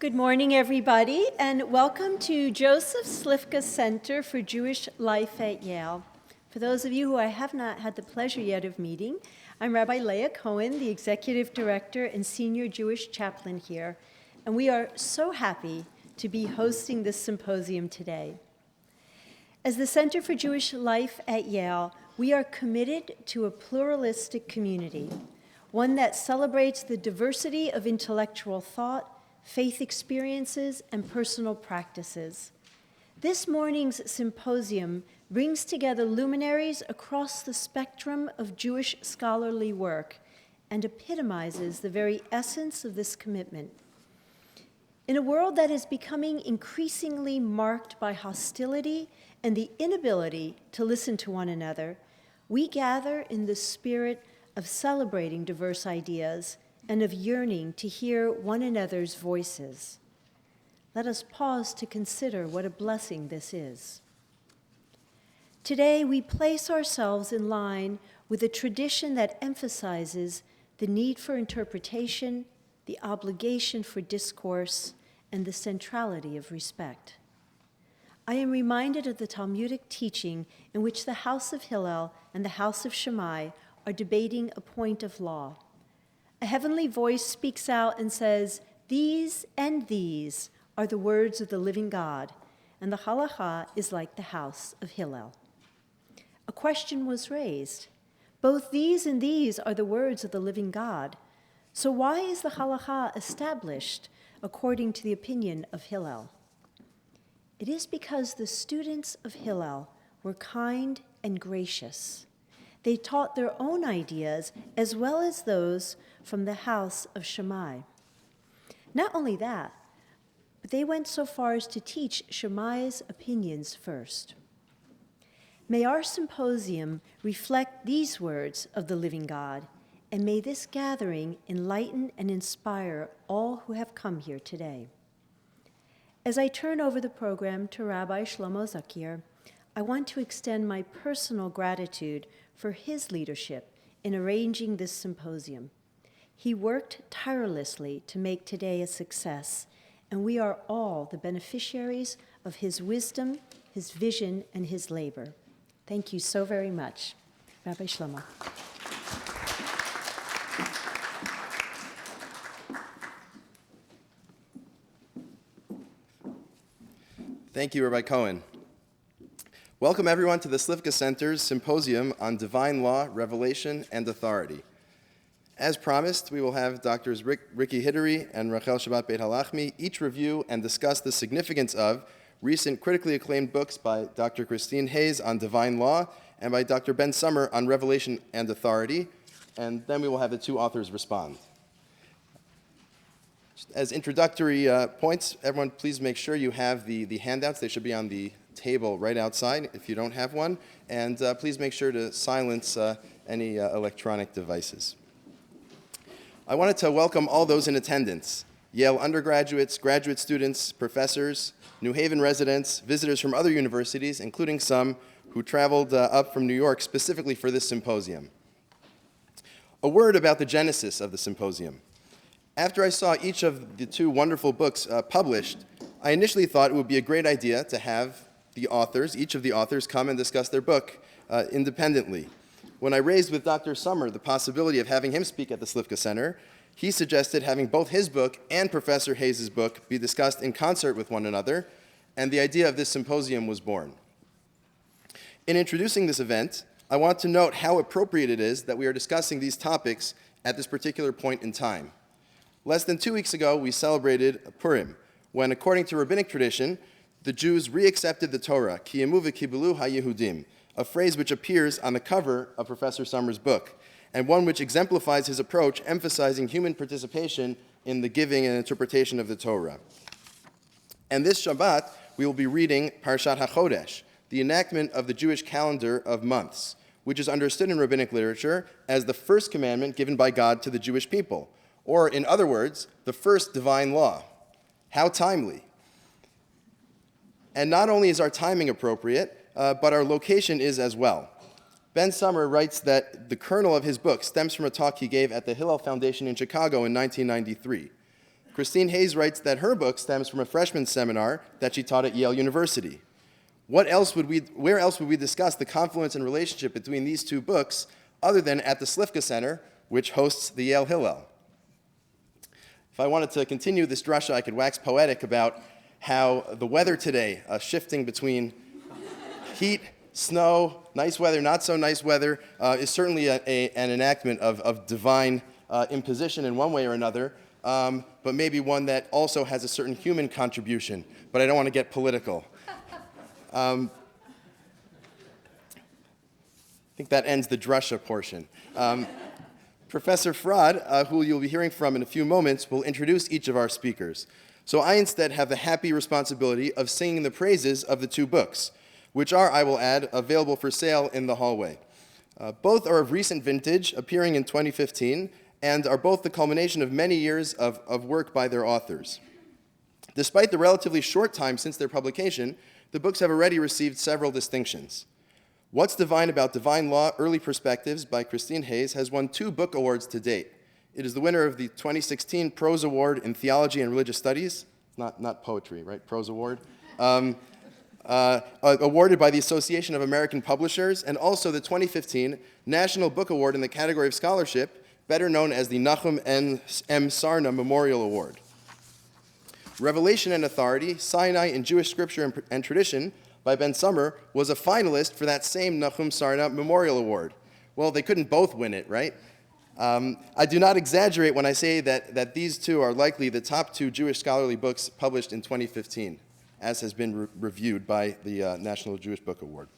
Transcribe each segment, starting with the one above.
Good morning, everybody, and welcome to Joseph Slifka Center for Jewish Life at Yale. For those of you who I have not had the pleasure yet of meeting, I'm Rabbi Leah Cohen, the Executive Director and Senior Jewish Chaplain here, and we are so happy to be hosting this symposium today. As the Center for Jewish Life at Yale, we are committed to a pluralistic community, one that celebrates the diversity of intellectual thought, faith experiences, and personal practices. This morning's symposium brings together luminaries across the spectrum of Jewish scholarly work and epitomizes the very essence of this commitment. In a world that is becoming increasingly marked by hostility and the inability to listen to one another, we gather in the spirit of celebrating diverse ideas and of yearning to hear one another's voices. Let us pause to consider what a blessing this is. Today, we place ourselves in line with a tradition that emphasizes the need for interpretation, the obligation for discourse, and the centrality of respect. I am reminded of the Talmudic teaching in which the house of Hillel and the house of Shammai are debating a point of law. A heavenly voice speaks out and says, "These and these are the words of the living God," and the halakha is like the house of Hillel. A question was raised. Both these and these are the words of the living God. So why is the halakha established according to the opinion of Hillel? It is because the students of Hillel were kind and gracious. They taught their own ideas as well as those from the house of Shammai. Not only that, but they went so far as to teach Shammai's opinions first. May our symposium reflect these words of the living God, and may this gathering enlighten and inspire all who have come here today. As I turn over the program to Rabbi Shlomo Zakir, I want to extend my personal gratitude for his leadership in arranging this symposium. He worked tirelessly to make today a success, and we are all the beneficiaries of his wisdom, his vision, and his labor. Thank you so very much. Rabbi Shlomo. Thank you, Rabbi Cohen. Welcome, everyone, to the Slifka Center's Symposium on Divine Law, Revelation, and Authority. As promised, we will have Drs. Ricky Hidary and Rachel Shabbat Beit-Halachmi each review and discuss the significance of recent critically acclaimed books by Dr. Christine Hayes on Divine Law and by Dr. Ben Sommer on Revelation and Authority, and then we will have the two authors respond. As introductory points, everyone please make sure you have the handouts. They should be on the table right outside if you don't have one, and please make sure to silence any electronic devices. I wanted to welcome all those in attendance: Yale undergraduates, graduate students, professors, New Haven residents, visitors from other universities, including some who traveled up from New York specifically for this symposium. A word about the genesis of the symposium. After I saw each of the two wonderful books published, I initially thought it would be a great idea to have each of the authors come and discuss their book independently. When I raised with Dr. Sommer the possibility of having him speak at the Slifka Center, he suggested having both his book and Professor Hayes' book be discussed in concert with one another, and the idea of this symposium was born. In introducing this event, I want to note how appropriate it is that we are discussing these topics at this particular point in time. Less than 2 weeks ago, we celebrated Purim, when, according to rabbinic tradition, the Jews reaccepted the Torah, ki yamu v'kibelu ha-Yehudim, a phrase which appears on the cover of Professor Sommer's book, and one which exemplifies his approach, emphasizing human participation in the giving and interpretation of the Torah. And this Shabbat, we will be reading Parshat HaChodesh, the enactment of the Jewish calendar of months, which is understood in rabbinic literature as the first commandment given by God to the Jewish people, or in other words, the first divine law. How timely. And not only is our timing appropriate, but our location is as well. Ben Sommer writes that the kernel of his book stems from a talk he gave at the Hillel Foundation in Chicago in 1993. Christine Hayes writes that her book stems from a freshman seminar that she taught at Yale University. Where else would we discuss the confluence and relationship between these two books other than at the Slifka Center, which hosts the Yale Hillel? If I wanted to continue this drasha, I could wax poetic about how the weather today, shifting between heat, snow, nice weather, not so nice weather, is certainly an enactment of divine imposition in one way or another, but maybe one that also has a certain human contribution. But I don't want to get political. I think that ends the drasha portion. Professor Frad, who you'll be hearing from in a few moments, will introduce each of our speakers. So I instead have the happy responsibility of singing the praises of the two books, which are, I will add, available for sale in the hallway. Both are of recent vintage, appearing in 2015, and are both the culmination of many years of work by their authors. Despite the relatively short time since their publication, the books have already received several distinctions. What's Divine About Divine Law? Early Perspectives by Christine Hayes has won 2 book awards to date. It is the winner of the 2016 Prose Award in Theology and Religious Studies, not poetry, right? Prose Award. Awarded by the Association of American Publishers, and also the 2015 National Book Award in the category of scholarship, better known as the Nachum M. Sarna Memorial Award. Revelation and Authority, Sinai in Jewish Scripture and Tradition by Ben Sommer was a finalist for that same Nachum Sarna Memorial Award. Well, they couldn't both win it, right? I do not exaggerate when I say that these two are likely the top 2 Jewish scholarly books published in 2015, as has been reviewed by the National Jewish Book Award.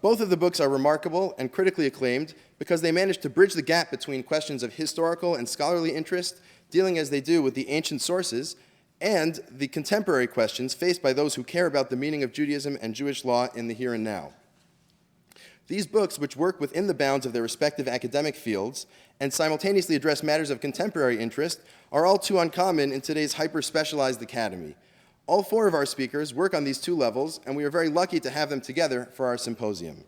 Both of the books are remarkable and critically acclaimed because they manage to bridge the gap between questions of historical and scholarly interest, dealing as they do with the ancient sources, and the contemporary questions faced by those who care about the meaning of Judaism and Jewish law in the here and now. These books, which work within the bounds of their respective academic fields and simultaneously address matters of contemporary interest, are all too uncommon in today's hyper-specialized academy. All 4 of our speakers work on these 2 levels, and we are very lucky to have them together for our symposium.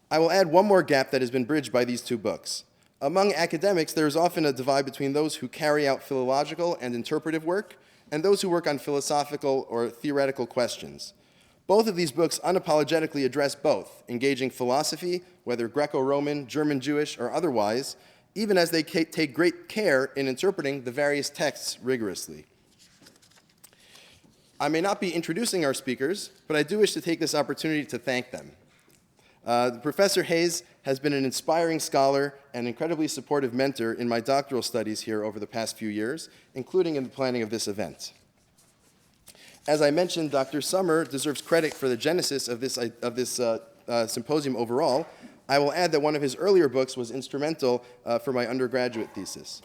I will add one more gap that has been bridged by these 2 books. Among academics, there is often a divide between those who carry out philological and interpretive work and those who work on philosophical or theoretical questions. Both of these books unapologetically address both, engaging philosophy, whether Greco-Roman, German-Jewish, or otherwise, even as they take great care in interpreting the various texts rigorously. I may not be introducing our speakers, but I do wish to take this opportunity to thank them. Professor Hayes has been an inspiring scholar and incredibly supportive mentor in my doctoral studies here over the past few years, including in the planning of this event. As I mentioned, Dr. Sommer deserves credit for the genesis of this symposium overall. I will add that one of his earlier books was instrumental for my undergraduate thesis.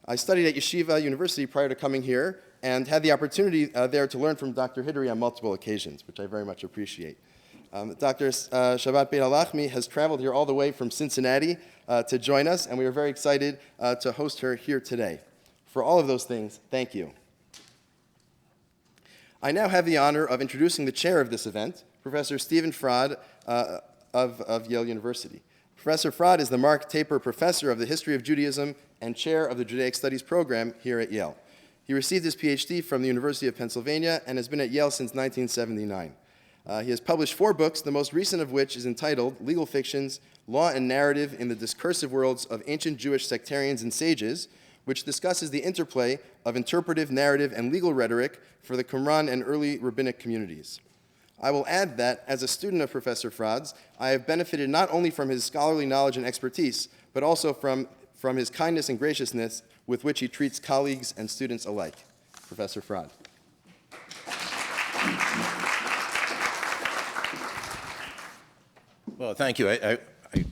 I studied at Yeshiva University prior to coming here and had the opportunity there to learn from Dr. Hidary on multiple occasions, which I very much appreciate. Dr. Sabath Beit-Halachmi has traveled here all the way from Cincinnati to join us, and we are very excited to host her here today. For all of those things, thank you. I now have the honor of introducing the chair of this event, Professor Stephen Frad of Yale University. Professor Frad is the Mark Taper Professor of the History of Judaism and Chair of the Judaic Studies program here at Yale. He received his PhD from the University of Pennsylvania and has been at Yale since 1979. He has published 4 books, the most recent of which is entitled Legal Fictions, Law and Narrative in the Discursive Worlds of Ancient Jewish Sectarians and Sages, which discusses the interplay of interpretive, narrative, and legal rhetoric for the Qumran and early rabbinic communities. I will add that, as a student of Professor Frad's, I have benefited not only from his scholarly knowledge and expertise, but also from his kindness and graciousness with which he treats colleagues and students alike. Professor Frad. Well, thank you.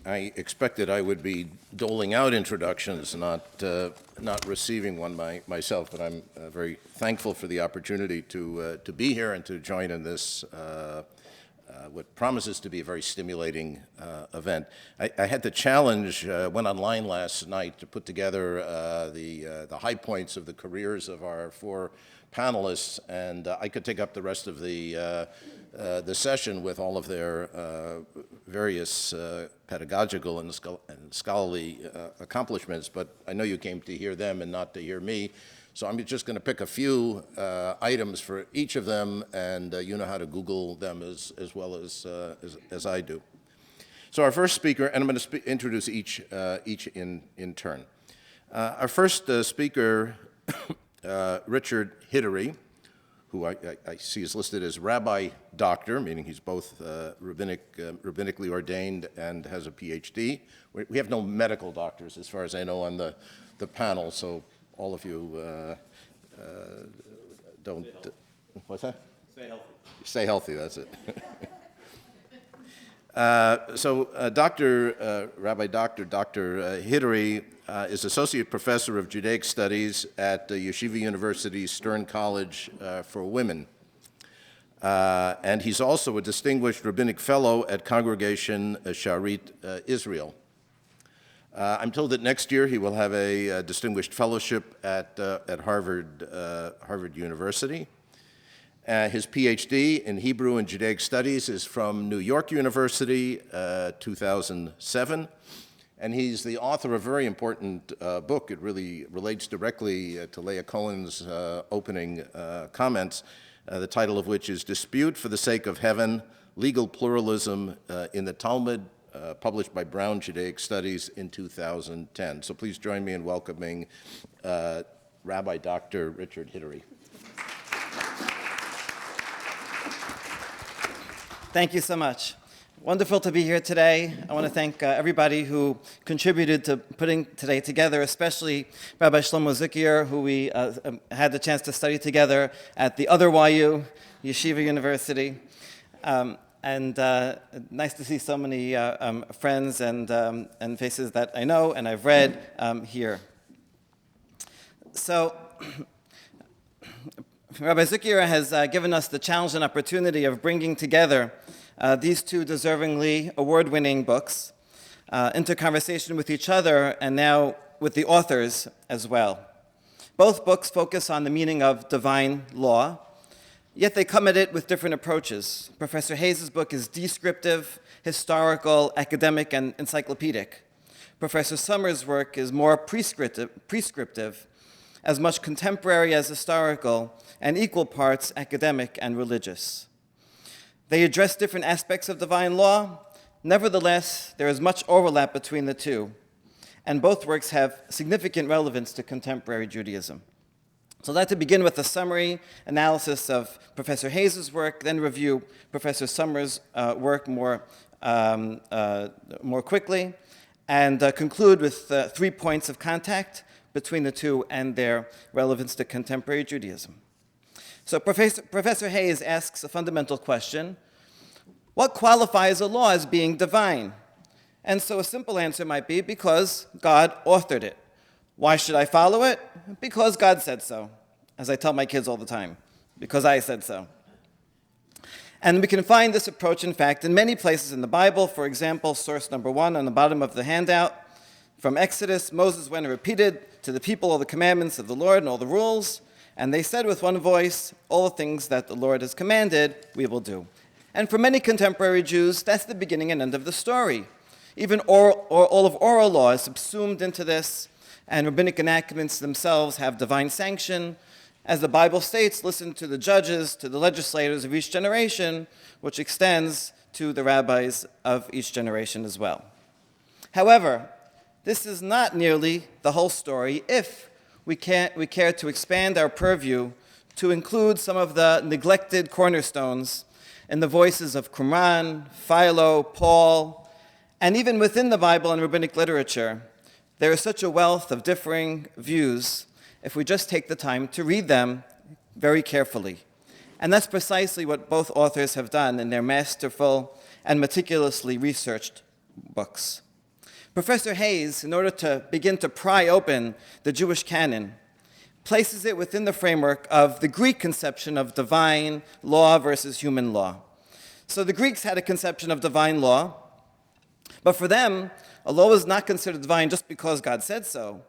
I expected I would be doling out introductions, not receiving one myself, but I'm very thankful for the opportunity to be here and to join in this what promises to be a very stimulating event. I had the challenge, went online last night to put together the high points of the careers of our 4 panelists, and I could take up the rest of the the session with all of their various pedagogical and scholarly accomplishments, but I know you came to hear them and not to hear me. So I'm just going to pick a few items for each of them, and you know how to Google them as well as I do. So our first speaker, and I'm going to introduce each in turn. Our first speaker, Richard Hidary, who I see is listed as Rabbi Doctor, meaning he's both rabbinically ordained and has a PhD. We have no medical doctors, as far as I know, on the panel, so all of you don't... What's that? Stay healthy. Stay healthy, that's it. Rabbi Dr. Hidary is Associate Professor of Judaic Studies at Yeshiva University Stern College for Women. And he's also a Distinguished Rabbinic Fellow at Congregation Sharit Israel. I'm told that next year he will have a distinguished fellowship at Harvard University. His PhD in Hebrew and Judaic Studies is from New York University, 2007. And he's the author of a very important book. It really relates directly to Leah Cohen's opening comments, the title of which is Dispute for the Sake of Heaven, Legal Pluralism in the Talmud, published by Brown Judaic Studies in 2010. So please join me in welcoming Rabbi Dr. Richard Hidary. Thank you so much. Wonderful to be here today. I want to thank everybody who contributed to putting today together, especially Rabbi Shlomo Zuckier, who we had the chance to study together at the other YU, Yeshiva University. And nice to see so many friends and faces that I know and I've read here. So, Rabbi Zuckier has given us the challenge and opportunity of bringing together these two deservingly award-winning books into conversation with each other and now with the authors as well. Both books focus on the meaning of divine law, yet they come at it with different approaches. Professor Hayes' book is descriptive, historical, academic, and encyclopedic. Professor Sommer's work is more prescriptive, as much contemporary as historical, and equal parts academic and religious. They address different aspects of divine law. Nevertheless, there is much overlap between the two, and both works have significant relevance to contemporary Judaism. So I'd like to begin with a summary analysis of Professor Hayes' work, then review Professor Sommer's work more quickly, and conclude with 3 points of contact between the two and their relevance to contemporary Judaism. So Professor Hayes asks a fundamental question: what qualifies a law as being divine? And so a simple answer might be because God authored it. Why should I follow it? Because God said so, as I tell my kids all the time, because I said so. And we can find this approach, in fact, in many places in the Bible. For example, source number 1 on the bottom of the handout. From Exodus, Moses went and repeated to the people all the commandments of the Lord and all the rules, and they said with one voice, all the things that the Lord has commanded, we will do. And for many contemporary Jews, that's the beginning and end of the story. Even all of oral law is subsumed into this, and rabbinic enactments themselves have divine sanction. As the Bible states, listen to the judges, to the legislators of each generation, which extends to the rabbis of each generation as well. However, this is not nearly the whole story if we care to expand our purview to include some of the neglected cornerstones in the voices of Qumran, Philo, Paul, and even within the Bible and rabbinic literature. There is such a wealth of differing views if we just take the time to read them very carefully. And that's precisely what both authors have done in their masterful and meticulously researched books. Professor Hayes, in order to begin to pry open the Jewish canon, places it within the framework of the Greek conception of divine law versus human law. So the Greeks had a conception of divine law, but for them, a law was not considered divine just because God said so,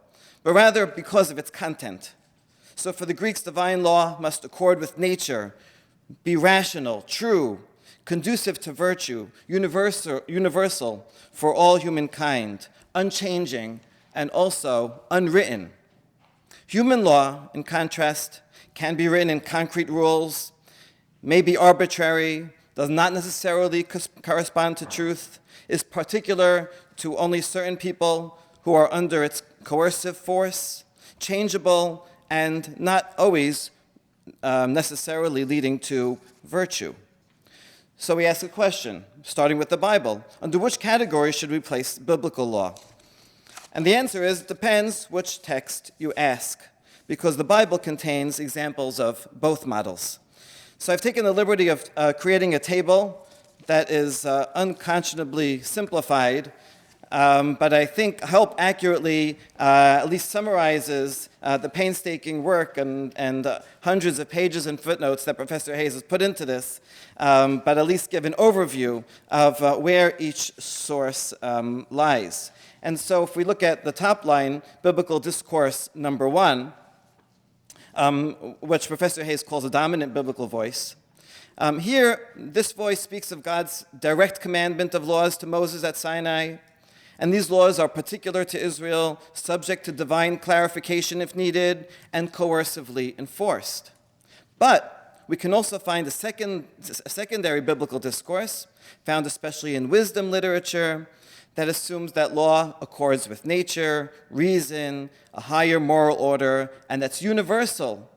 but rather because of its content. So for the Greeks, divine law must accord with nature, be rational, true, conducive to virtue, universal for all humankind, unchanging, and also unwritten. Human law, in contrast, can be written in concrete rules, may be arbitrary, does not necessarily correspond to truth, is particular to only certain people who are under its coercive force, changeable, and not always necessarily leading to virtue. So we ask a question, starting with the Bible. Under which category should we place biblical law? And the answer is, it depends which text you ask, because the Bible contains examples of both models. So I've taken the liberty of creating a table that is unconscionably simplified, but I think help accurately, at least summarizes the painstaking work and hundreds of pages and footnotes that Professor Hayes has put into this, but at least give an overview of where each source lies. And so if we look at the top line, Biblical Discourse number 1, which Professor Hayes calls a dominant biblical voice. Here, this voice speaks of God's direct commandment of laws to Moses at Sinai, and these laws are particular to Israel, subject to divine clarification if needed, and coercively enforced. But we can also find a secondary biblical discourse, found especially in wisdom literature, that assumes that law accords with nature, reason, a higher moral order, and that's universal,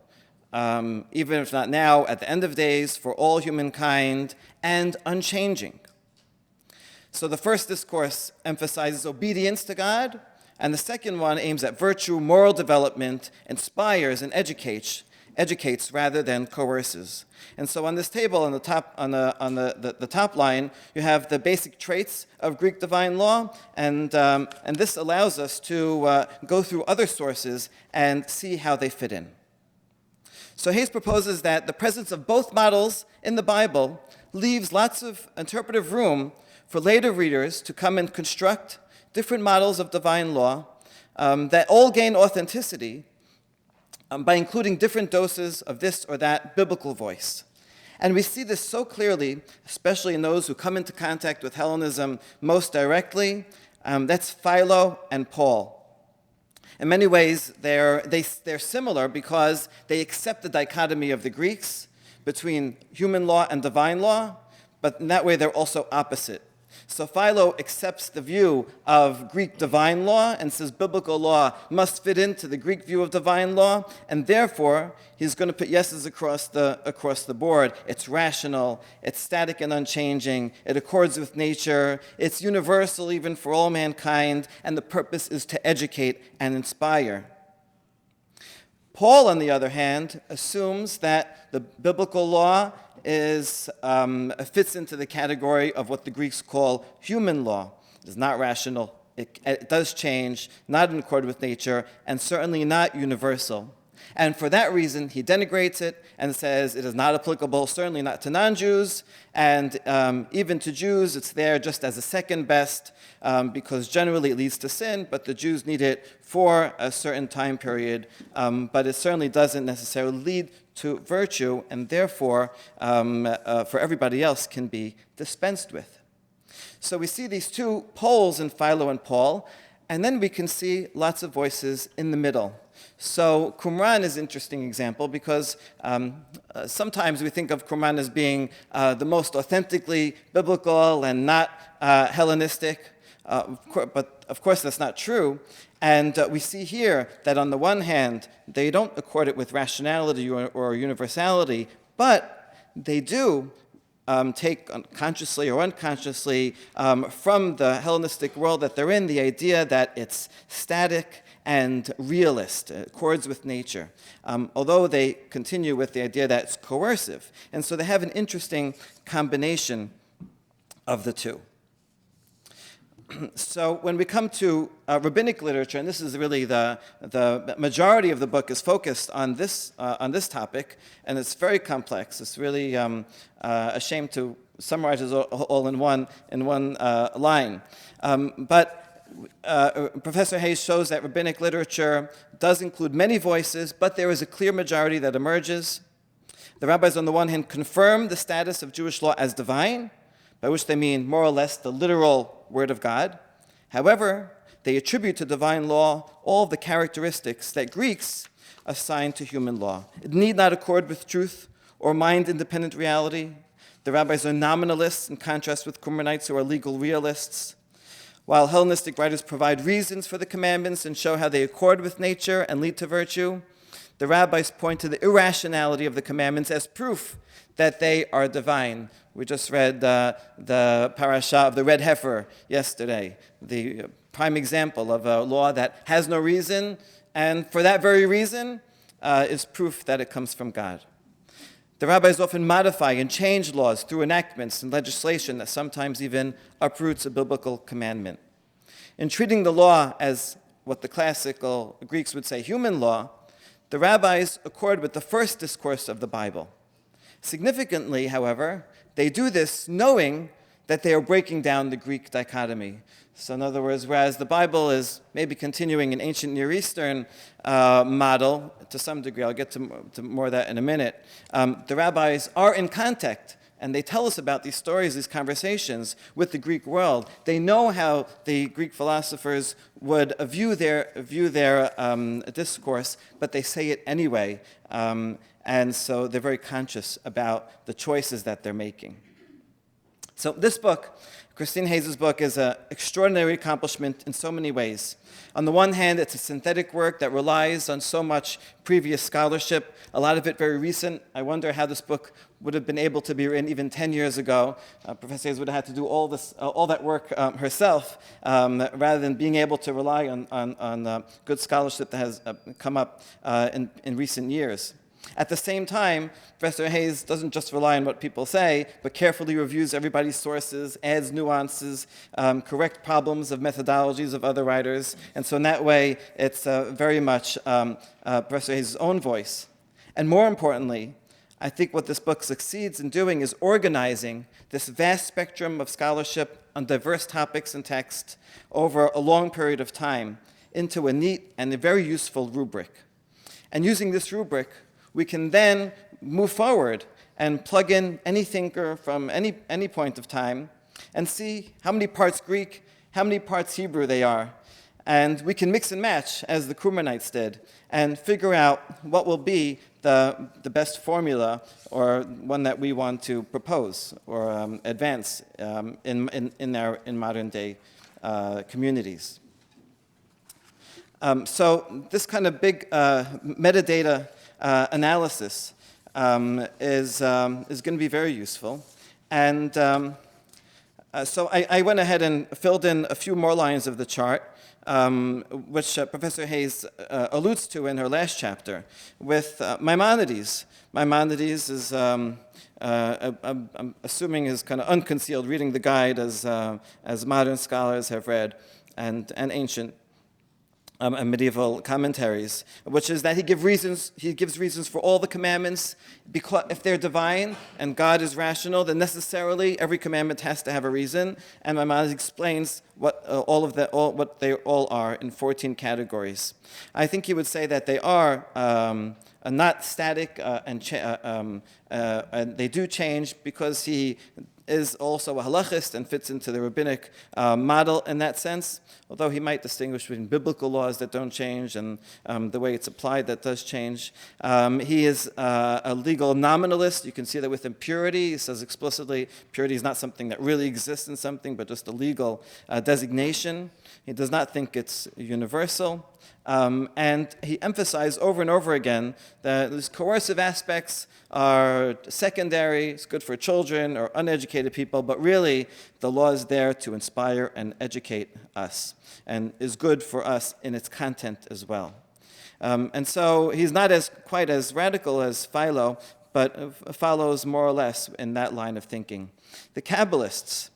even if not now, at the end of days, for all humankind, and unchanging. So the first discourse emphasizes obedience to God, and the second one aims at virtue, moral development, inspires and educates rather than coerces. And so on this table, on the top line, you have the basic traits of Greek divine law, and this allows us to go through other sources and see how they fit in. So Hayes proposes that the presence of both models in the Bible leaves lots of interpretive room for later readers to come and construct different models of divine law that all gain authenticity by including different doses of this or that biblical voice. And we see this so clearly, especially in those who come into contact with Hellenism most directly. That's Philo and Paul. In many ways, they're similar because they accept the dichotomy of the Greeks between human law and divine law, but in that way they're also opposite. So Philo accepts the view of Greek divine law and says biblical law must fit into the Greek view of divine law, and therefore he's going to put yeses across the board. It's rational, it's static and unchanging, it accords with nature, it's universal even for all mankind, and the purpose is to educate and inspire. Paul, on the other hand, assumes that the biblical law fits into the category of what the Greeks call human law. It is not rational, it does change, not in accord with nature, and certainly not universal. And for that reason, he denigrates it and says it is not applicable, certainly not to non-Jews, and even to Jews, it's there just as a second best, because generally it leads to sin, but the Jews need it for a certain time period, but it certainly doesn't necessarily lead to virtue, and therefore, for everybody else, can be dispensed with. So we see these two poles in Philo and Paul, and then we can see lots of voices in the middle. So Qumran is an interesting example because sometimes we think of Qumran as being the most authentically biblical and not Hellenistic, but of course that's not true. And we see here that on the one hand, they don't accord it with rationality or universality, but they do take consciously or unconsciously from the Hellenistic world that they're in the idea that it's static and realist, accords with nature, although they continue with the idea that it's coercive. And so they have an interesting combination of the two. So when we come to rabbinic literature, and this is really the majority of the book is focused on this topic, and it's very complex. It's really a shame to summarize it all in one line. But Professor Hayes shows that rabbinic literature does include many voices, but there is a clear majority that emerges. The rabbis, on the one hand, confirm the status of Jewish law as divine, by which they mean more or less the literal word of God. However, they attribute to divine law all of the characteristics that Greeks assign to human law. It need not accord with truth or mind-independent reality. The rabbis are nominalists in contrast with Qumranites who are legal realists. While Hellenistic writers provide reasons for the commandments and show how they accord with nature and lead to virtue, the rabbis point to the irrationality of the commandments as proof that they are divine. We just read the parasha of the red heifer yesterday, the prime example of a law that has no reason, and for that very reason is proof that it comes from God. The rabbis often modify and change laws through enactments and legislation that sometimes even uproots a biblical commandment. In treating the law as what the classical Greeks would say human law, the rabbis accord with the first discourse of the Bible. Significantly, however, they do this knowing that they are breaking down the Greek dichotomy. So in other words, whereas the Bible is maybe continuing an ancient Near Eastern model to some degree, I'll get to more of that in a minute, the rabbis are in contact, and they tell us about these stories, these conversations with the Greek world. They know how the Greek philosophers would view their discourse, but they say it anyway. And so they're very conscious about the choices that they're making. So this book, Christine Hayes' book, is an extraordinary accomplishment in so many ways. On the one hand, it's a synthetic work that relies on so much previous scholarship, a lot of it very recent. I wonder how this book would have been able to be written even 10 years ago. Professor Hayes would have had to do all that work herself, rather than being able to rely on good scholarship that has come up in recent years. At the same time, Professor Hayes doesn't just rely on what people say, but carefully reviews everybody's sources, adds nuances, correct problems of methodologies of other writers. And so in that way, it's very much Professor Hayes' own voice. And more importantly, I think what this book succeeds in doing is organizing this vast spectrum of scholarship on diverse topics and texts over a long period of time into a neat and a very useful rubric. And using this rubric, we can then move forward and plug in any thinker from any point of time and see how many parts Greek, how many parts Hebrew they are. And we can mix and match, as the Qumranites did, and figure out what will be the best formula or one that we want to propose or advance in modern day communities. So this kind of big metadata analysis is going to be very useful. And so I went ahead and filled in a few more lines of the chart, which Professor Hayes alludes to in her last chapter, with Maimonides. Maimonides is, I'm assuming, is kind of unconcealed, reading the guide as modern scholars have read, and ancient and medieval commentaries, which is that he gives reasons for all the commandments. Because if they're divine and God is rational, then necessarily every commandment has to have a reason. And Maimonides explains what they all are in 14 categories. I think he would say that they are not static and they do change because he is also a halachist and fits into the rabbinic model in that sense, although he might distinguish between biblical laws that don't change and the way it's applied that does change. He is a legal nominalist. You can see that with impurity. He says explicitly purity is not something that really exists in something, but just a legal designation. He does not think it's universal. And he emphasized over and over again that these coercive aspects are secondary. It's good for children or uneducated people, but really the law is there to inspire and educate us and is good for us in its content as well. And so he's not quite as radical as Philo, but follows more or less in that line of thinking. The Kabbalists,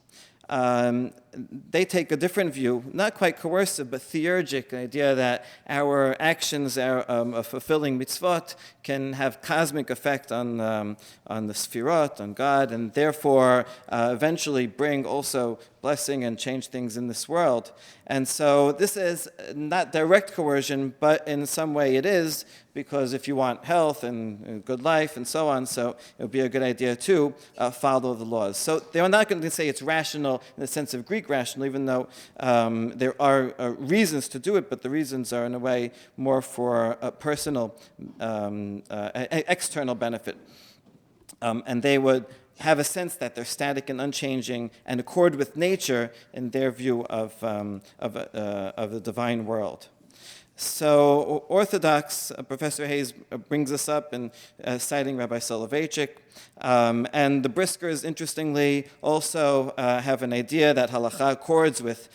they take a different view, not quite coercive, but theurgic, the idea that our actions of fulfilling mitzvot can have cosmic effect on the sfirot, on God, and therefore eventually bring also blessing and change things in this world. And so this is not direct coercion, but in some way it is, because if you want health and good life and so on, so it would be a good idea to follow the laws. So they're not going to say it's rational in the sense of Greek rational, even though there are reasons to do it, but the reasons are in a way more for a personal, external benefit. And they would have a sense that they're static and unchanging and accord with nature in their view of the divine world. So Orthodox, Professor Hayes brings us up in citing Rabbi Soloveitchik. And the Briskers, interestingly, also have an idea that halacha accords with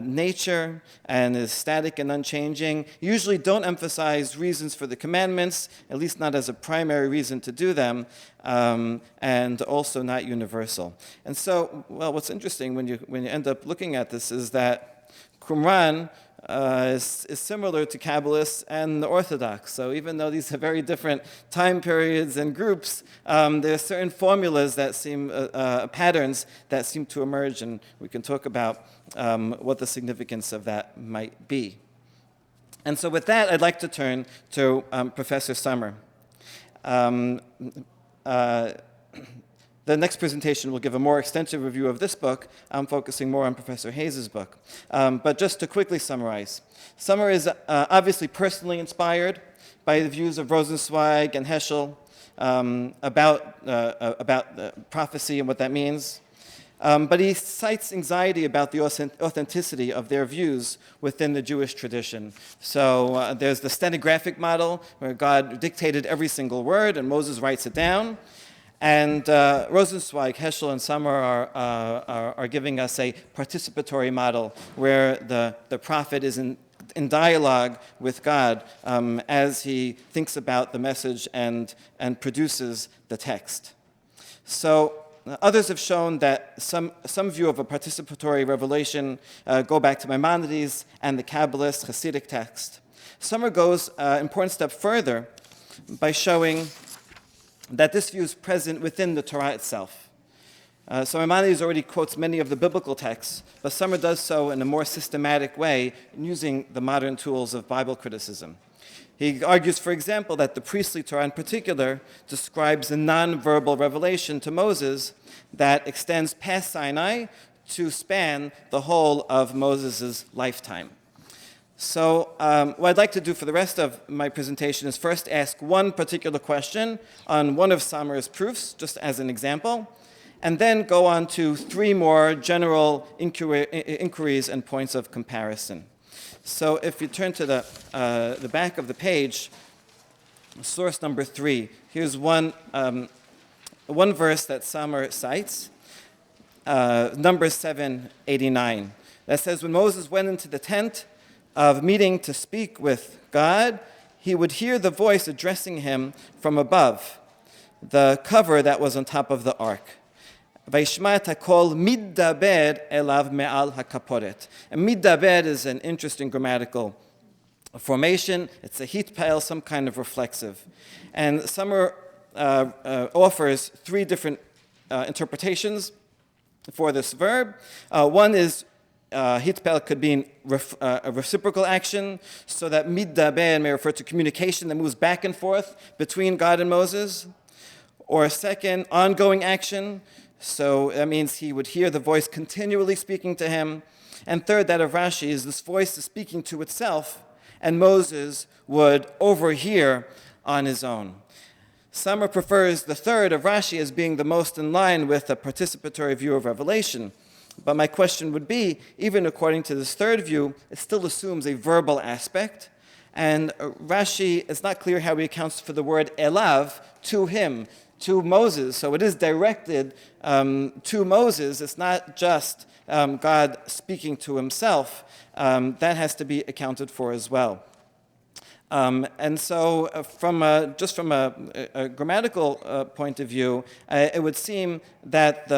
nature and is static and unchanging. Usually don't emphasize reasons for the commandments, at least not as a primary reason to do them, and also not universal. And so, well, what's interesting when you end up looking at this is that Qumran is similar to Kabbalists and the Orthodox. So even though these are very different time periods and groups, there are certain formulas that seem, patterns that seem to emerge, and we can talk about what the significance of that might be. And so with that, I'd like to turn to Professor Sommer. The next presentation will give a more extensive review of this book. I'm focusing more on Professor Hayes' book. But just to quickly summarize, Sommer is obviously personally inspired by the views of Rosenzweig and Heschel about prophecy and what that means. But he cites anxiety about the authenticity of their views within the Jewish tradition. So there's the stenographic model, where God dictated every single word and Moses writes it down. And Rosenzweig, Heschel, and Sommer are giving us a participatory model where the prophet is in dialogue with God as he thinks about the message and produces the text. So others have shown that some view of a participatory revelation go back to Maimonides and the Kabbalist Hasidic text. Sommer goes an important step further by showing that this view is present within the Torah itself. So Maimonides already quotes many of the biblical texts, but Sommer does so in a more systematic way using the modern tools of Bible criticism. He argues, for example, that the priestly Torah in particular describes a non-verbal revelation to Moses that extends past Sinai to span the whole of Moses' lifetime. So what I'd like to do for the rest of my presentation is first ask one particular question on one of Sommer's proofs, just as an example, and then go on to three more general inquiries and points of comparison. So if you turn to the back of the page, source number 3, here's one verse that Sommer cites, Numbers 7:89, that says, when Moses went into the tent of meeting to speak with God, he would hear the voice addressing him from above, the cover that was on top of the ark. Vayishma takol middaber elav me'al hakaporet. And middaber is an interesting grammatical formation. It's a hitpael, some kind of reflexive. And Sommer offers three different interpretations for this verb. One is hitpael could be a reciprocal action, so that middaber may refer to communication that moves back and forth between God and Moses. Or a second, ongoing action, so that means he would hear the voice continually speaking to him. And third, that of Rashi, is this voice is speaking to itself, and Moses would overhear on his own. Sommer prefers the third of Rashi as being the most in line with a participatory view of revelation. But my question would be, even according to this third view, it still assumes a verbal aspect. And Rashi, it's not clear how he accounts for the word elav, to him, to Moses. So it is directed to Moses. It's not just God speaking to himself. That has to be accounted for as well. And so from a grammatical point of view, it would seem that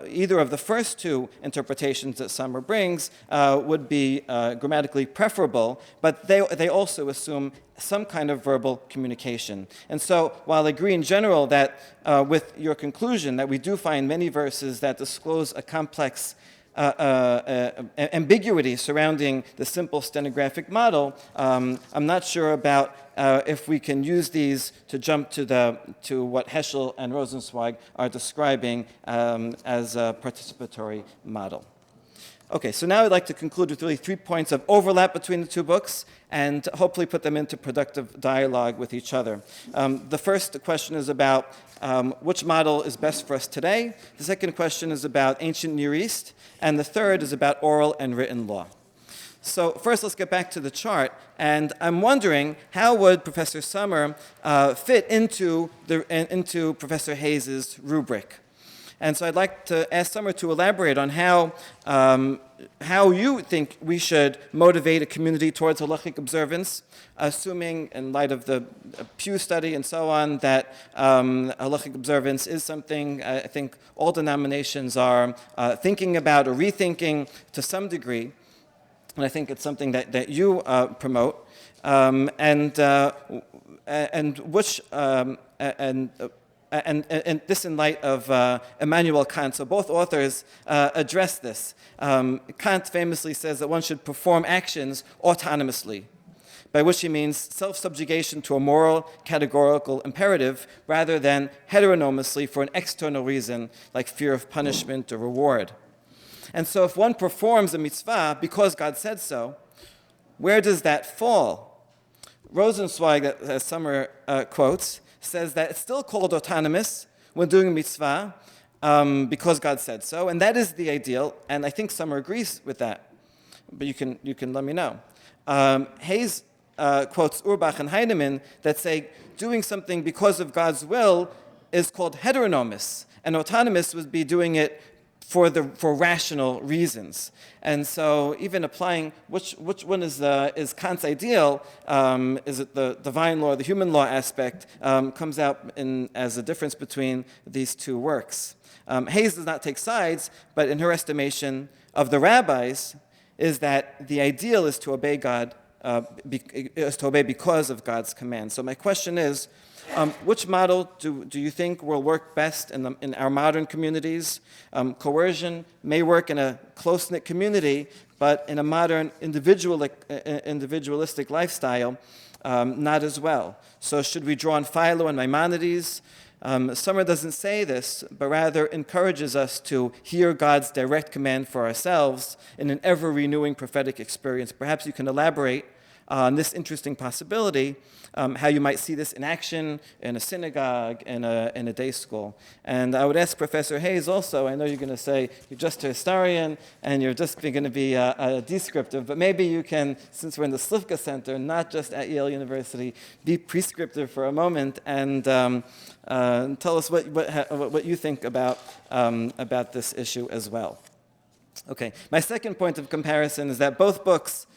either of the first two interpretations that Sommer brings would be grammatically preferable, but they also assume some kind of verbal communication. And so while I agree in general that with your conclusion that we do find many verses that disclose a complex ambiguity surrounding the simple stenographic model, I'm not sure about if we can use these to jump to what Heschel and Rosenzweig are describing as a participatory model. Okay, so now I'd like to conclude with really 3 points of overlap between the two books and hopefully put them into productive dialogue with each other. The first question is about which model is best for us today. The second question is about ancient Near East. And the third is about oral and written law. So first, let's get back to the chart. And I'm wondering, how would Professor Sommer fit into Professor Hayes' rubric? And so I'd like to ask Sommer to elaborate on how you think we should motivate a community towards halachic observance, assuming, in light of the Pew study and so on, that halachic observance is something I think all denominations are thinking about or rethinking to some degree. And I think it's something that you promote. And this in light of Immanuel Kant. So both authors address this. Kant famously says that one should perform actions autonomously, by which he means self-subjugation to a moral, categorical imperative, rather than heteronomously for an external reason, like fear of punishment or reward. And so if one performs a mitzvah because God said so, where does that fall? Rosenzweig, as Sommer quotes, says that it's still called autonomous when doing a mitzvah because God said so, and that is the ideal, and I think Sommer agrees with that, but you can let me know. Hayes quotes Urbach and Heinemann that say doing something because of God's will is called heteronomous, and autonomous would be doing it for rational reasons. And so even applying which one is Kant's ideal, is it the divine law or the human law aspect, comes out as a difference between these two works. Hayes does not take sides, but in her estimation of the rabbis is that the ideal is to obey God, is to obey because of God's command. So my question is, which model do you think will work best in our modern communities? Coercion may work in a close-knit community, but in a modern individualistic lifestyle, not as well. So should we draw on Philo and Maimonides? Sommer doesn't say this, but rather encourages us to hear God's direct command for ourselves in an ever-renewing prophetic experience. Perhaps you can elaborate on this interesting possibility, how you might see this in action in a synagogue, in a day school. And I would ask Professor Hayes also, I know you're going to say you're just a historian and you're just going to be descriptive, but maybe you can, since we're in the Slifka Center, not just at Yale University, be prescriptive for a moment and tell us what you think about this issue as well. Okay, my second point of comparison is that both books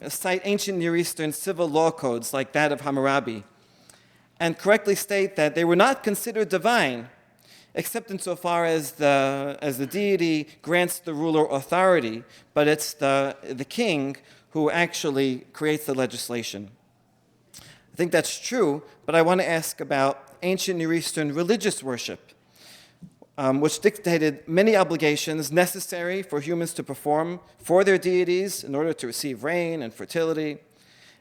cite ancient Near Eastern civil law codes like that of Hammurabi, and correctly state that they were not considered divine, except insofar as the deity grants the ruler authority, but it's the king who actually creates the legislation. I think that's true, but I want to ask about ancient Near Eastern religious worship, which dictated many obligations necessary for humans to perform for their deities in order to receive rain and fertility.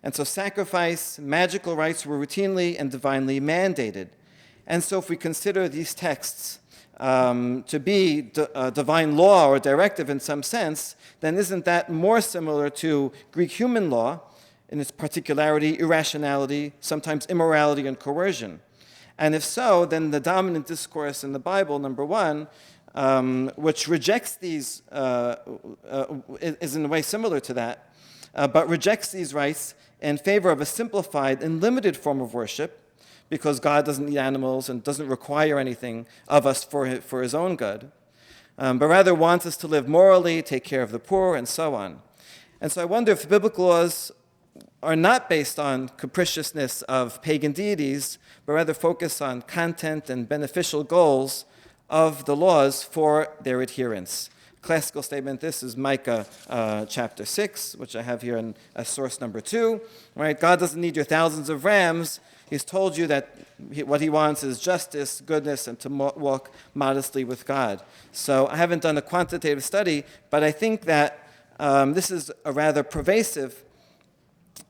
And so sacrifice, magical rites were routinely and divinely mandated. And so if we consider these texts to be divine law or directive in some sense, then isn't that more similar to Greek human law in its particularity, irrationality, sometimes immorality and coercion? And if so, then the dominant discourse in the Bible, number one, which rejects these, is in a way similar to that, but rejects these rites in favor of a simplified and limited form of worship, because God doesn't need animals and doesn't require anything of us for his own good, but rather wants us to live morally, take care of the poor, and so on. And so I wonder if the biblical laws are not based on capriciousness of pagan deities, but rather focus on content and beneficial goals of the laws for their adherents. Classical statement, this is Micah chapter 6, which I have here in source number 2. Right? God doesn't need your thousands of rams, He's told you that what he wants is justice, goodness, and to walk modestly with God. So I haven't done a quantitative study, but I think that this is a rather pervasive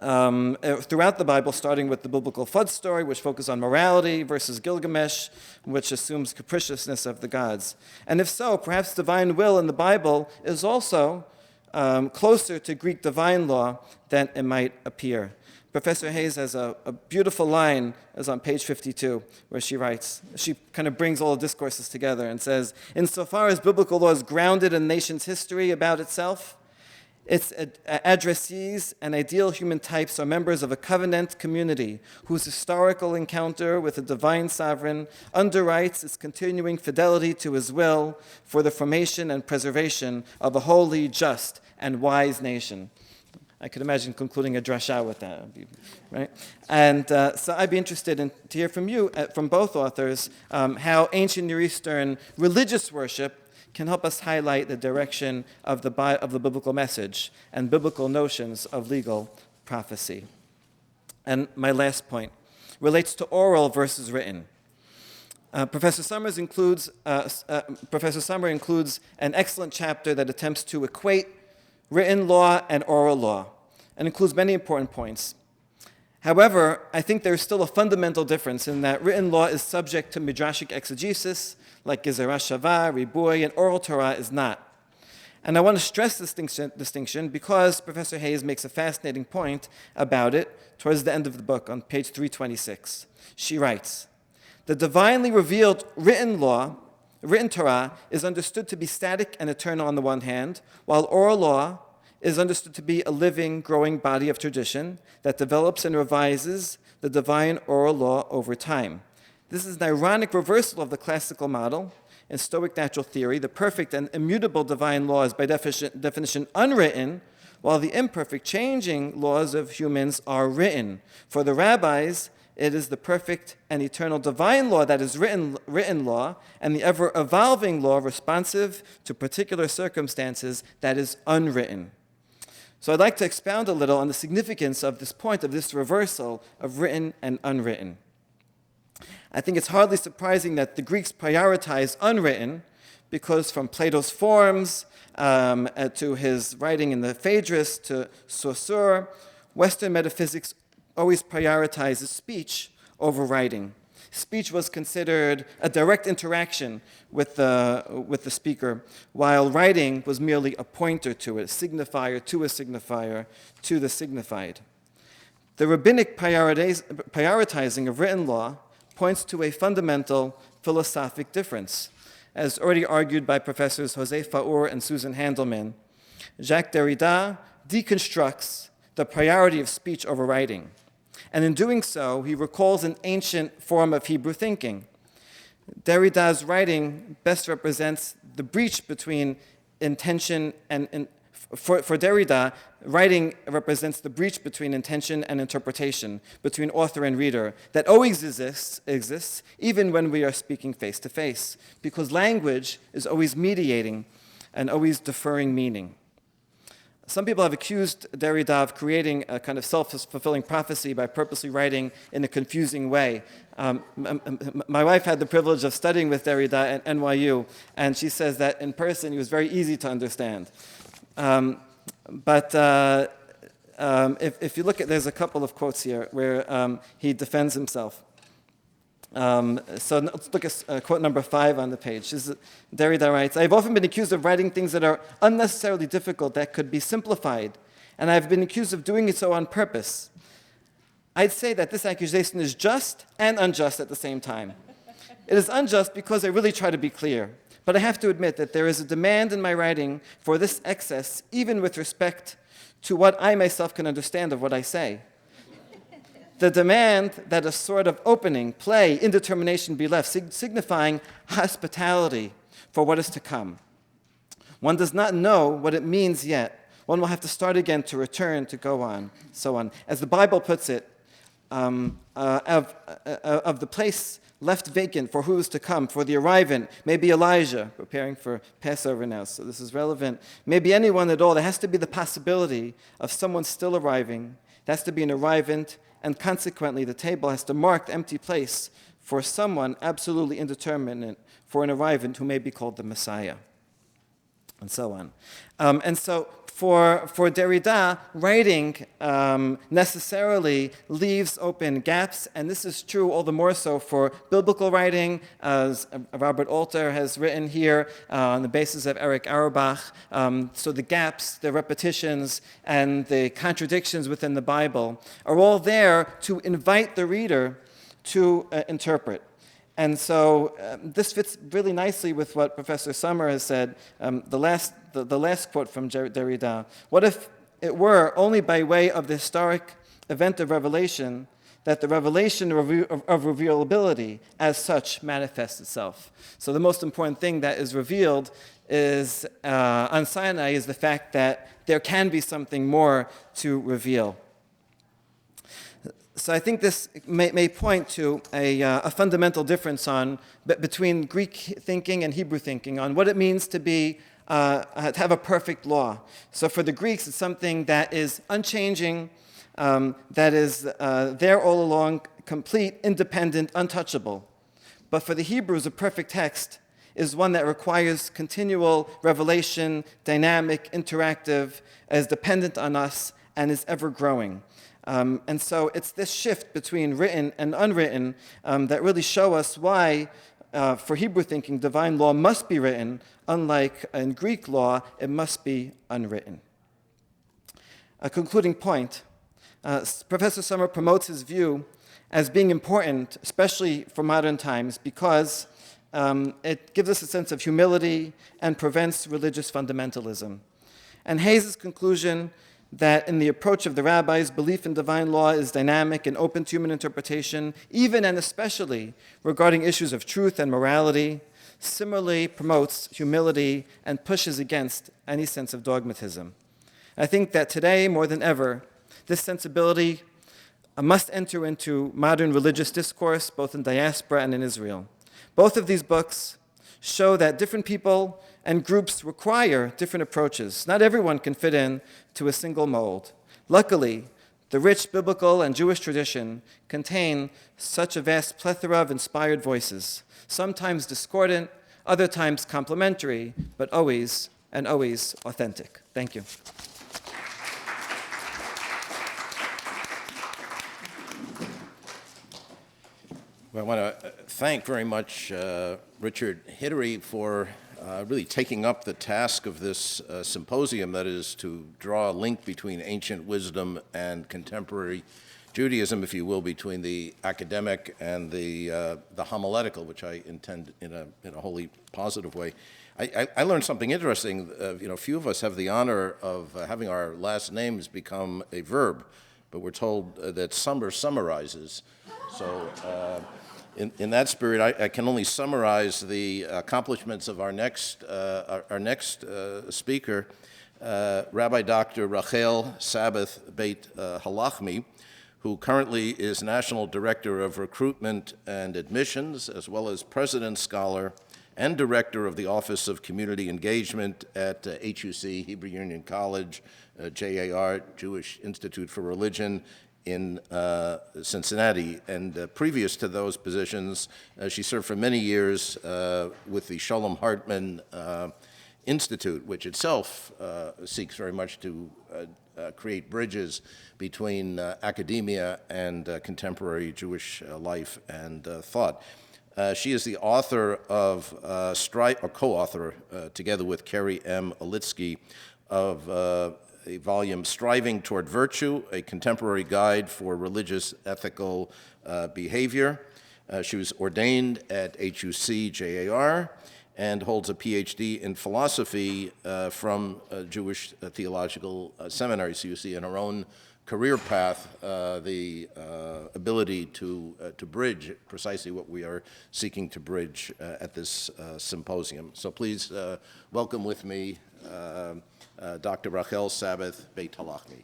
throughout the Bible, starting with the biblical flood story, which focuses on morality, versus Gilgamesh, which assumes capriciousness of the gods. And if so, perhaps divine will in the Bible is also closer to Greek divine law than it might appear. Professor Hayes has a beautiful line, is on page 52, where she writes, she kind of brings all the discourses together and says, insofar as biblical law is grounded in the nation's history about itself, its addressees and ideal human types are members of a covenant community whose historical encounter with the divine sovereign underwrites its continuing fidelity to his will for the formation and preservation of a holy, just, and wise nation. I could imagine concluding a drasha with that, right? And so I'd be interested to hear from you, from both authors, how ancient Near Eastern religious worship can help us highlight the direction of the biblical message and biblical notions of legal prophecy. And my last point relates to oral versus written. Professor Sommer includes an excellent chapter that attempts to equate written law and oral law, and includes many important points. However, I think there's still a fundamental difference in that written law is subject to midrashic exegesis, like Gezerah Shavah, Ribuy, and oral Torah is not. And I want to stress this distinction because Professor Hayes makes a fascinating point about it towards the end of the book on page 326. She writes, the divinely revealed written law, written Torah, is understood to be static and eternal on the one hand, while oral law is understood to be a living, growing body of tradition that develops and revises the divine oral law over time. This is an ironic reversal of the classical model. In Stoic natural theory, the perfect and immutable divine law is by definition unwritten, while the imperfect, changing laws of humans are written. For the rabbis, it is the perfect and eternal divine law that is written law, and the ever-evolving law responsive to particular circumstances that is unwritten. So I'd like to expound a little on the significance of this point, of this reversal of written and unwritten. I think it's hardly surprising that the Greeks prioritized unwritten, because from Plato's Forms to his writing in the Phaedrus to Saussure, Western metaphysics always prioritizes speech over writing. Speech was considered a direct interaction with the speaker, while writing was merely a pointer to it, a signifier to a signifier to the signified. The rabbinic prioritizing of written law points to a fundamental philosophic difference. As already argued by Professors Jose Faur and Susan Handelman, Jacques Derrida deconstructs the priority of speech over writing. And in doing so, he recalls an ancient form of Hebrew thinking. Derrida's writing best represents the breach between intention and for Derrida, writing represents the breach between intention and interpretation, between author and reader, that always exists even when we are speaking face to face, because language is always mediating and always deferring meaning. Some people have accused Derrida of creating a kind of self-fulfilling prophecy by purposely writing in a confusing way. My wife had the privilege of studying with Derrida at NYU, and she says that in person he was very easy to understand. But if you look at, there's a couple of quotes here where he defends himself. So let's look at quote number 5 on the page. Derrida writes, I have often been accused of writing things that are unnecessarily difficult that could be simplified, and I have been accused of doing it so on purpose. I'd say that this accusation is just and unjust at the same time. It is unjust because I really try to be clear, but I have to admit that there is a demand in my writing for this excess, even with respect to what I myself can understand of what I say. The demand that a sort of opening, play, indetermination be left, signifying hospitality for what is to come. One does not know what it means yet. One will have to start again to return, to go on, so on. As the Bible puts it, of the place left vacant for who is to come, for the arrivant, maybe Elijah, preparing for Passover now, so this is relevant. Maybe anyone at all. There has to be the possibility of someone still arriving. There has to be an arrivant and consequently the table has to mark the empty place for someone absolutely indeterminate, for an arrivant who may be called the Messiah, and so on. And so for Derrida, writing necessarily leaves open gaps, and this is true all the more so for biblical writing, as Robert Alter has written here on the basis of Eric Auerbach. So the gaps, the repetitions, and the contradictions within the Bible are all there to invite the reader to interpret. And so this fits really nicely with what Professor Sommer has said, the last quote from Derrida. What if it were only by way of the historic event of revelation that the revelation of revealability as such manifests itself? So the most important thing that is revealed is on Sinai is the fact that there can be something more to reveal. So I think this may point to a fundamental difference between Greek thinking and Hebrew thinking on what it means to have a perfect law. So for the Greeks, it's something that is unchanging, that is there all along, complete, independent, untouchable. But for the Hebrews, a perfect text is one that requires continual revelation, dynamic, interactive, is dependent on us, and is ever growing. And so it's this shift between written and unwritten that really show us why, for Hebrew thinking, divine law must be written, unlike in Greek law, it must be unwritten. A concluding point, Professor Sommer promotes his view as being important, especially for modern times, because it gives us a sense of humility and prevents religious fundamentalism. And Hayes' conclusion that in the approach of the rabbis, belief in divine law is dynamic and open to human interpretation, even and especially regarding issues of truth and morality, similarly promotes humility and pushes against any sense of dogmatism. I think that today, more than ever, this sensibility must enter into modern religious discourse, both in diaspora and in Israel. Both of these books show that different people and groups require different approaches. Not everyone can fit in to a single mold. Luckily, the rich biblical and Jewish tradition contain such a vast plethora of inspired voices, sometimes discordant, other times complementary, but always and always authentic. Thank you. Well, I want to thank very much Richard Hidary for really taking up the task of this symposium, that is to draw a link between ancient wisdom and contemporary Judaism, if you will, between the academic and the homiletical, which I intend in a wholly positive way. I learned something interesting. Few of us have the honor of having our last names become a verb, but we're told that Sommer summarizes. So in that spirit, I can only summarize the accomplishments of our next speaker, Rabbi Dr. Rachel Sabath Beit-Halachmi, who currently is National Director of Recruitment and Admissions, as well as President Scholar and Director of the Office of Community Engagement at HUC, Hebrew Union College, JAR, Jewish Institute for Religion, in Cincinnati. And previous to those positions, she served for many years with the Shalom Hartman Institute, which itself seeks very much to create bridges between academia and contemporary Jewish life and thought. She is the author of, or co-author, together with Kerry M. Olitsky, of a volume, Striving Toward Virtue, a Contemporary Guide for Religious Ethical Behavior. She was ordained at HUC JAR and holds a PhD in philosophy from Jewish Theological Seminary. So you see in her own career path the ability to bridge precisely what we are seeking to bridge at this symposium. So please welcome with me Dr. Rachel Sabath Beit-Halachmi.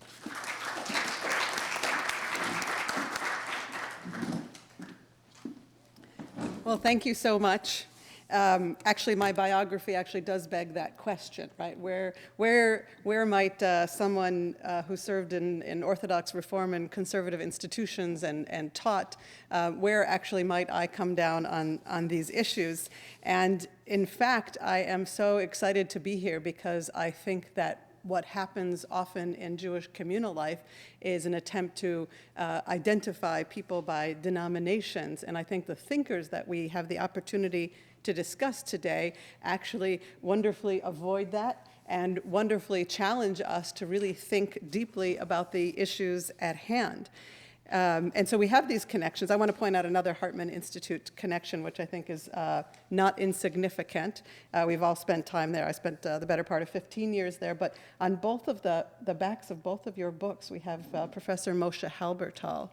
Well, thank you so much. Actually, my biography actually does beg that question, right? Where might someone who served in Orthodox Reform and conservative institutions and taught, where actually might I come down on these issues? And in fact, I am so excited to be here because I think that what happens often in Jewish communal life is an attempt to identify people by denominations. And I think the thinkers that we have the opportunity to discuss today actually wonderfully avoid that and wonderfully challenge us to really think deeply about the issues at hand. And so we have these connections. I want to point out another Hartman Institute connection, which I think is not insignificant. We've all spent time there. I spent the better part of 15 years there. But on both of the backs of both of your books, we have Professor Moshe Halbertal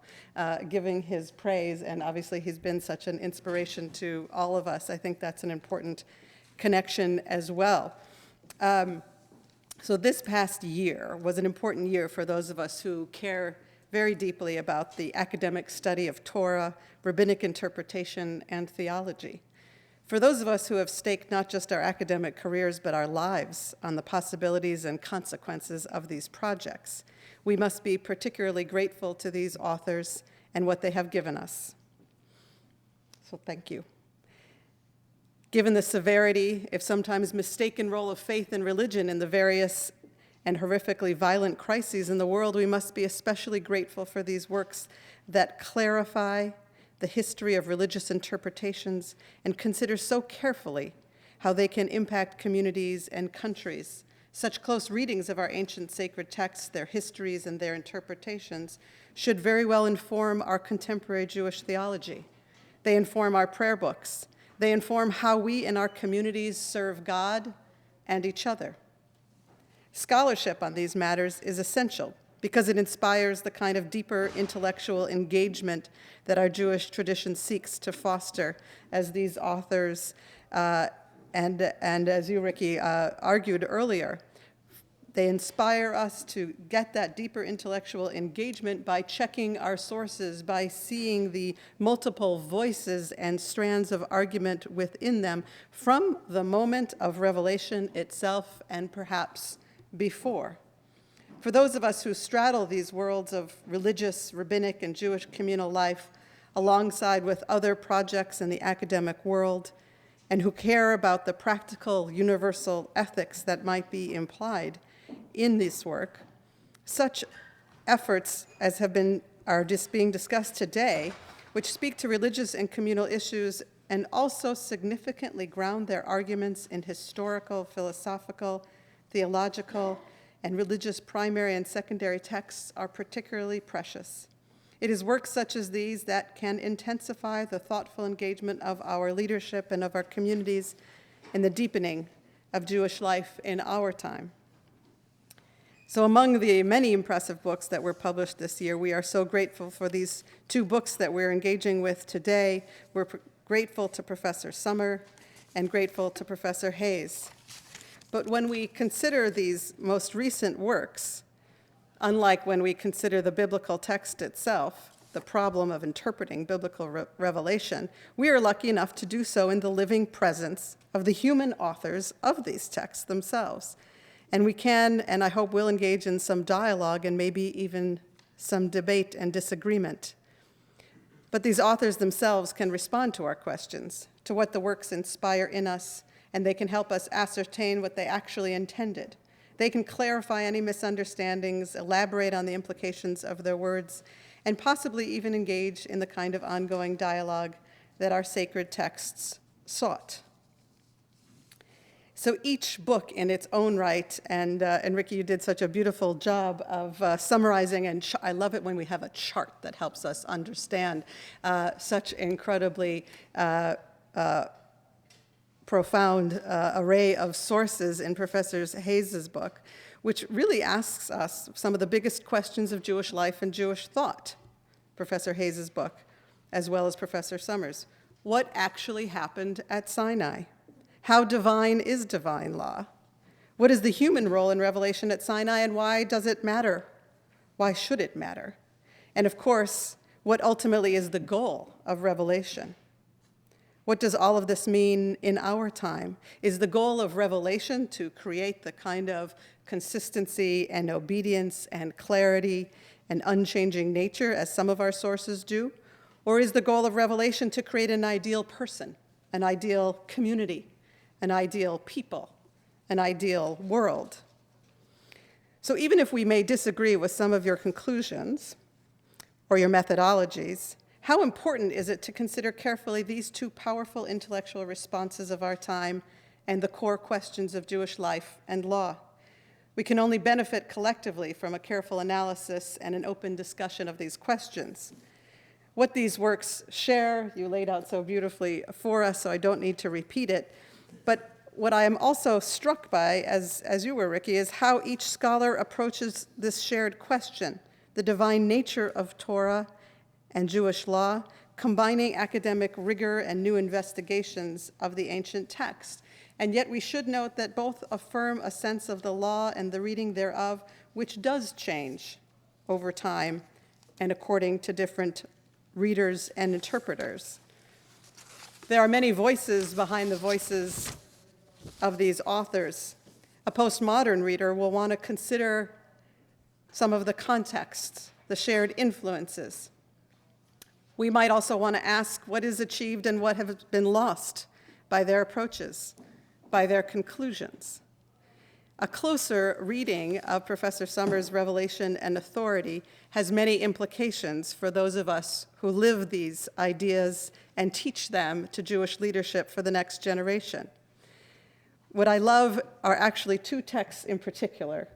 giving his praise. And obviously, he's been such an inspiration to all of us. I think that's an important connection as well. So this past year was an important year for those of us who care very deeply about the academic study of Torah, rabbinic interpretation, and theology. For those of us who have staked not just our academic careers, but our lives on the possibilities and consequences of these projects, we must be particularly grateful to these authors and what they have given us. So thank you. Given the severity, if sometimes mistaken, role of faith and religion in the various and horrifically violent crises in the world, we must be especially grateful for these works that clarify the history of religious interpretations and consider so carefully how they can impact communities and countries. Such close readings of our ancient sacred texts, their histories, and their interpretations should very well inform our contemporary Jewish theology. They inform our prayer books. They inform how we in our communities serve God and each other. Scholarship on these matters is essential because it inspires the kind of deeper intellectual engagement that our Jewish tradition seeks to foster, as these authors and as you, Ricky, argued earlier. They inspire us to get that deeper intellectual engagement by checking our sources, by seeing the multiple voices and strands of argument within them from the moment of revelation itself and perhaps before. For those of us who straddle these worlds of religious, rabbinic, and Jewish communal life alongside with other projects in the academic world, and who care about the practical, universal ethics that might be implied in this work, such efforts as are just being discussed today, which speak to religious and communal issues and also significantly ground their arguments in historical, philosophical, theological, and religious primary and secondary texts, are particularly precious. It is works such as these that can intensify the thoughtful engagement of our leadership and of our communities in the deepening of Jewish life in our time. So among the many impressive books that were published this year, we are so grateful for these two books that we're engaging with today. We're grateful to Professor Sommer and grateful to Professor Hayes. But when we consider these most recent works, unlike when we consider the biblical text itself, the problem of interpreting biblical revelation, we are lucky enough to do so in the living presence of the human authors of these texts themselves. And we can, and I hope will, engage in some dialogue and maybe even some debate and disagreement. But these authors themselves can respond to our questions, to what the works inspire in us, and they can help us ascertain what they actually intended. They can clarify any misunderstandings, elaborate on the implications of their words, and possibly even engage in the kind of ongoing dialogue that our sacred texts sought. So each book in its own right, and Ricky, you did such a beautiful job of summarizing, and I love it when we have a chart that helps us understand such incredibly profound array of sources in Professor Hayes' book, which really asks us some of the biggest questions of Jewish life and Jewish thought. Professor Hayes' book, as well as Professor Sommer's. What actually happened at Sinai? How divine is divine law? What is the human role in revelation at Sinai, and why does it matter? Why should it matter? And of course, what ultimately is the goal of revelation? What does all of this mean in our time? Is the goal of revelation to create the kind of consistency and obedience and clarity and unchanging nature as some of our sources do? Or is the goal of revelation to create an ideal person, an ideal community, an ideal people, an ideal world? So even if we may disagree with some of your conclusions or your methodologies, how important is it to consider carefully these two powerful intellectual responses of our time and the core questions of Jewish life and law? We can only benefit collectively from a careful analysis and an open discussion of these questions. What these works share, you laid out so beautifully for us, so I don't need to repeat it. But what I am also struck by, as you were, Ricky, is how each scholar approaches this shared question, the divine nature of Torah and Jewish law, combining academic rigor and new investigations of the ancient text. And yet we should note that both affirm a sense of the law and the reading thereof, which does change over time and according to different readers and interpreters. There are many voices behind the voices of these authors. A postmodern reader will want to consider some of the contexts, the shared influences. We might also want to ask what is achieved and what has been lost by their approaches, by their conclusions. A closer reading of Professor Sommer's Revelation and Authority has many implications for those of us who live these ideas and teach them to Jewish leadership for the next generation. What I love are actually two texts in particular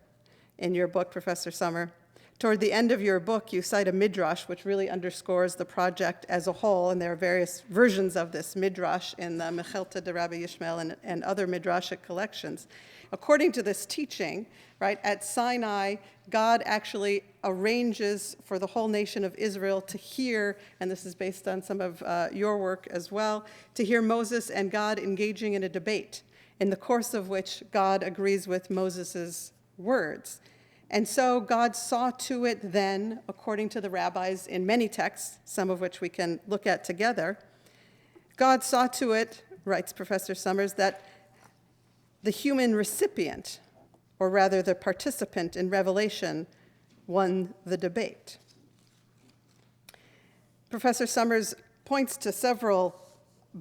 in your book, Professor Sommer. Toward the end of your book, you cite a midrash, which really underscores the project as a whole, and there are various versions of this midrash in the Mechelta de Rabbi Yishmael and other midrashic collections. According to this teaching, right, at Sinai, God actually arranges for the whole nation of Israel to hear, and this is based on some of your work as well, to hear Moses and God engaging in a debate, in the course of which God agrees with Moses' words. And so God saw to it then, according to the rabbis in many texts, some of which we can look at together, God saw to it, writes Professor Sommers, that the human recipient, or rather the participant in revelation, won the debate. Professor Sommers points to several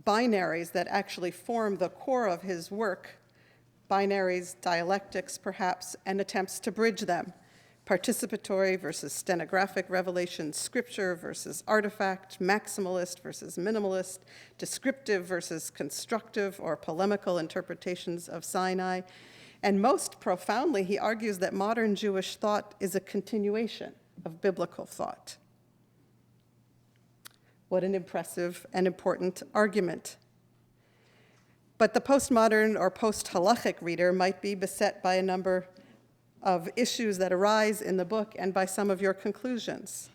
binaries that actually form the core of his work, binaries, dialectics perhaps, and attempts to bridge them. Participatory versus stenographic revelation, scripture versus artifact, maximalist versus minimalist, descriptive versus constructive or polemical interpretations of Sinai. And most profoundly, he argues that modern Jewish thought is a continuation of biblical thought. What an impressive and important argument. But the postmodern or post-halachic reader might be beset by a number of issues that arise in the book and by some of your conclusions.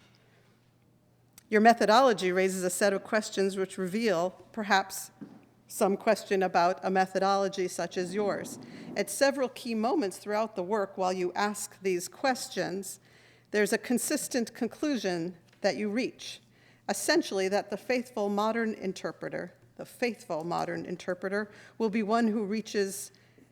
Your methodology raises a set of questions which reveal, perhaps, some question about a methodology such as yours. At several key moments throughout the work, while you ask these questions, there's a consistent conclusion that you reach, essentially that the faithful modern interpreter will be one who reaches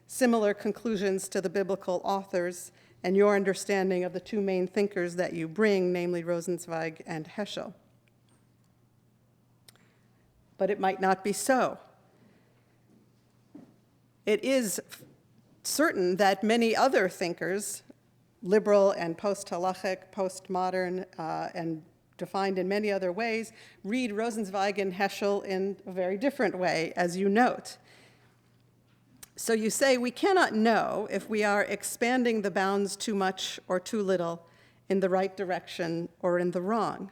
similar conclusions to the biblical authors and your understanding of the two main thinkers that you bring, namely Rosenzweig and Heschel. But it might not be so. It is certain that many other thinkers, liberal and post-halachic, postmodern, and defined in many other ways, read Rosenzweig and Heschel in a very different way, as you note. So you say, we cannot know if we are expanding the bounds too much or too little, in the right direction or in the wrong.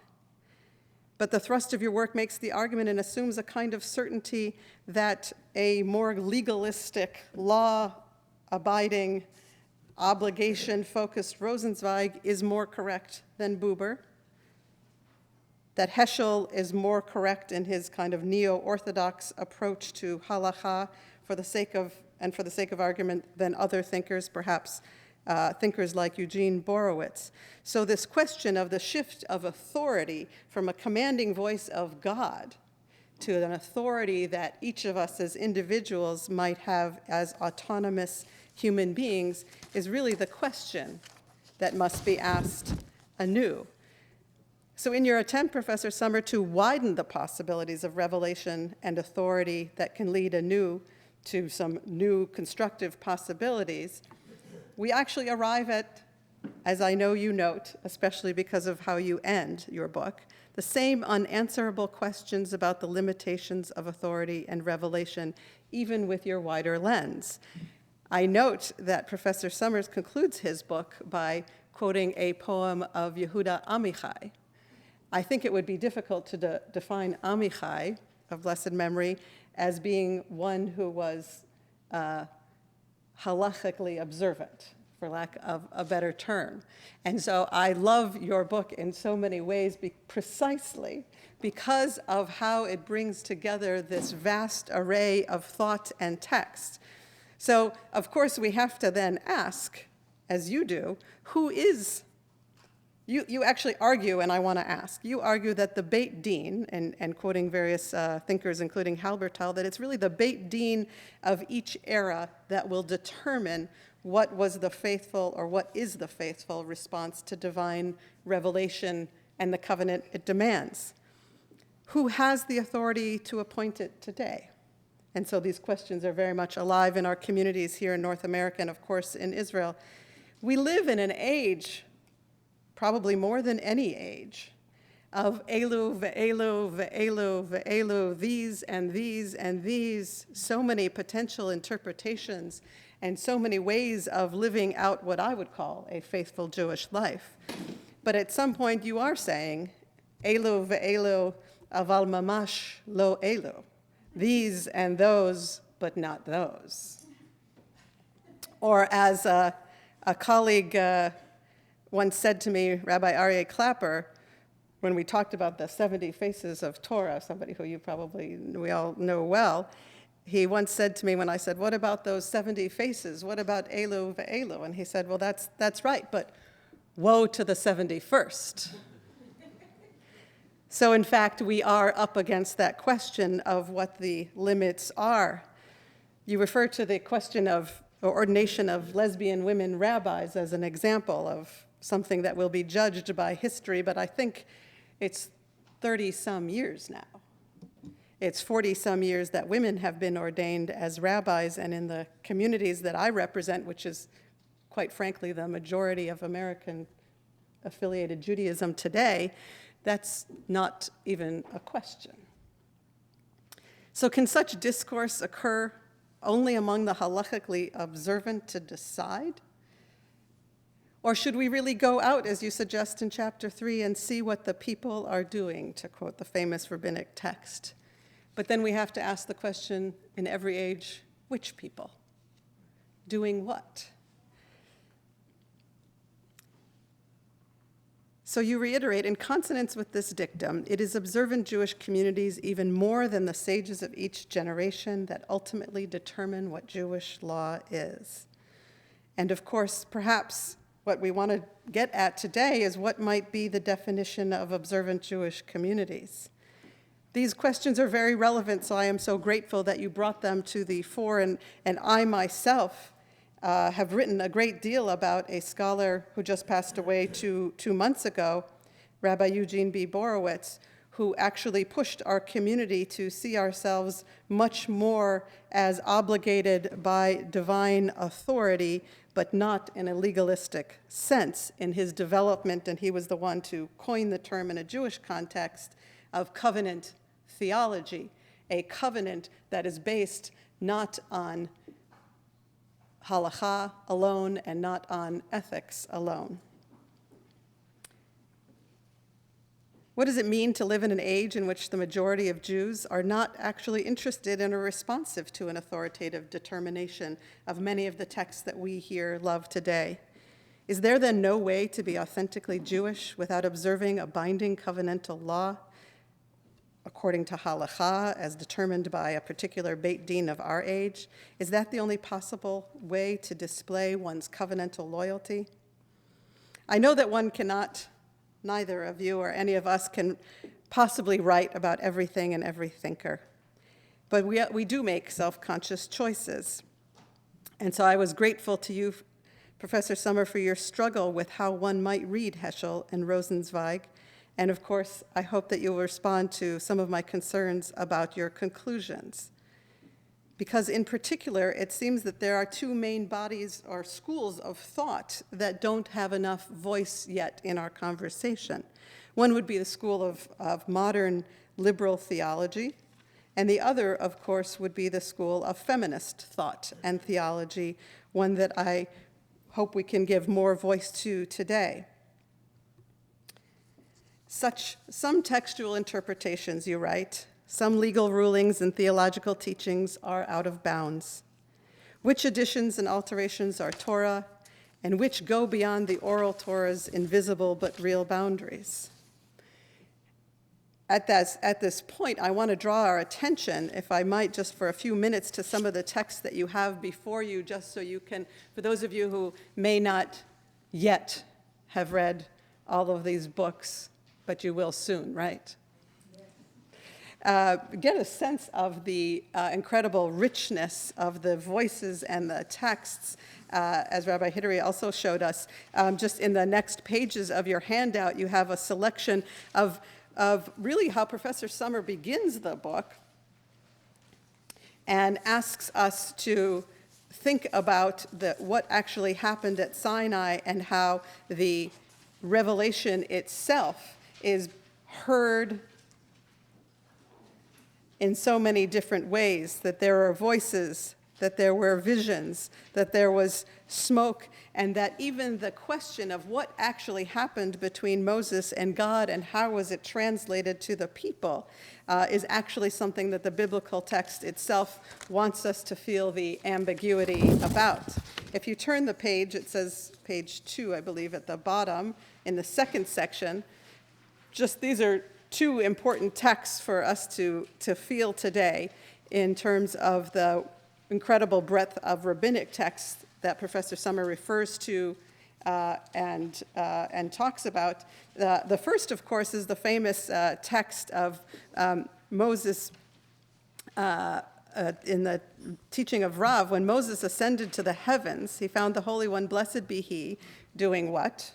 But the thrust of your work makes the argument and assumes a kind of certainty that a more legalistic, law-abiding, obligation-focused Rosenzweig is more correct than Buber, that Heschel is more correct in his kind of neo-Orthodox approach to halacha for the sake of argument than other thinkers, perhaps thinkers like Eugene Borowitz. So this question of the shift of authority from a commanding voice of God to an authority that each of us as individuals might have as autonomous human beings is really the question that must be asked anew. So in your attempt, Professor Sommer, to widen the possibilities of revelation and authority that can lead anew to some new constructive possibilities, we actually arrive at, as I know you note, especially because of how you end your book, the same unanswerable questions about the limitations of authority and revelation, even with your wider lens. I note that Professor Sommers concludes his book by quoting a poem of Yehuda Amichai. I think it would be difficult to define Amichai, of blessed memory, as being one who was halachically observant, for lack of a better term. And so I love your book in so many ways precisely because of how it brings together this vast array of thought and text. So, of course, we have to then ask, as you do, who is, you actually argue, and I want to ask, you argue that the Beit Din, and quoting various thinkers, including Halbertal, that it's really the Beit Din of each era that will determine what was the faithful, or what is the faithful response to divine revelation and the covenant it demands. Who has the authority to appoint it today? And so these questions are very much alive in our communities here in North America and, of course, in Israel. We live in an age, probably more than any age, of elu, ve'elu, ve'elu, ve'elu, these and these and these, so many potential interpretations and so many ways of living out what I would call a faithful Jewish life. But at some point you are saying, elu ve'elu, aval mamash lo elu, these and those, but not those. Or as a colleague once said to me, Rabbi Aryeh Clapper, when we talked about the 70 faces of Torah, somebody who we all know well, he once said to me when I said, what about those 70 faces? What about Elu ve'elu? And he said, well, that's right, but woe to the 71st. So in fact, we are up against that question of what the limits are. You refer to the question of ordination of lesbian women rabbis as an example of something that will be judged by history, but I think it's 30-some years now. It's 40-some years that women have been ordained as rabbis, and in the communities that I represent, which is, quite frankly, the majority of American-affiliated Judaism today, that's not even a question. So can such discourse occur only among the halachically observant to decide? Or should we really go out, as you suggest in chapter 3, and see what the people are doing, to quote the famous rabbinic text? But then we have to ask the question in every age, which people? Doing what? So you reiterate, in consonance with this dictum, it is observant Jewish communities even more than the sages of each generation that ultimately determine what Jewish law is. And of course, perhaps what we want to get at today is what might be the definition of observant Jewish communities. These questions are very relevant, so I am so grateful that you brought them to the fore, and I myself have written a great deal about a scholar who just passed away two months ago, Rabbi Eugene B. Borowitz, who actually pushed our community to see ourselves much more as obligated by divine authority, but not in a legalistic sense in his development, and he was the one to coin the term in a Jewish context of covenant theology, a covenant that is based not on halakha alone and not on ethics alone. What does it mean to live in an age in which the majority of Jews are not actually interested in or responsive to an authoritative determination of many of the texts that we here love today? Is there then no way to be authentically Jewish without observing a binding covenantal law according to halakha, as determined by a particular Beit Din of our age? Is that the only possible way to display one's covenantal loyalty? I know that one cannot, neither of you or any of us can possibly right about everything and every thinker. But we do make self-conscious choices. And so I was grateful to you, Professor Sommer, for your struggle with how one might read Heschel and Rosenzweig. And of course, I hope that you'll respond to some of my concerns about your conclusions. Because in particular, it seems that there are two main bodies or schools of thought that don't have enough voice yet in our conversation. One would be the school of modern liberal theology, and the other, of course, would be the school of feminist thought and theology, one that I hope we can give more voice to today. Some textual interpretations, you write, some legal rulings and theological teachings are out of bounds. Which additions and alterations are Torah, and which go beyond the oral Torah's invisible but real boundaries? At this point, I want to draw our attention, if I might, just for a few minutes, to some of the texts that you have before you, just so you can, for those of you who may not yet have read all of these books, but you will soon, right? Get a sense of the incredible richness of the voices and the texts, as Rabbi Hidary also showed us. Just in the next pages of your handout, you have a selection of really how Professor Sommer begins the book and asks us to think about what actually happened at Sinai and how the revelation itself is heard in so many different ways, that there are voices, that there were visions, that there was smoke, and that even the question of what actually happened between Moses and God and how was it translated to the people is actually something that the biblical text itself wants us to feel the ambiguity about. If you turn the page, it says page 2, I believe, at the bottom, in the second section, just these are two important texts for us to feel today in terms of the incredible breadth of rabbinic texts that Professor Sommer refers to and talks about. The first, of course, is the famous text of Moses in the teaching of Rav. When Moses ascended to the heavens, he found the Holy One, blessed be he, doing what?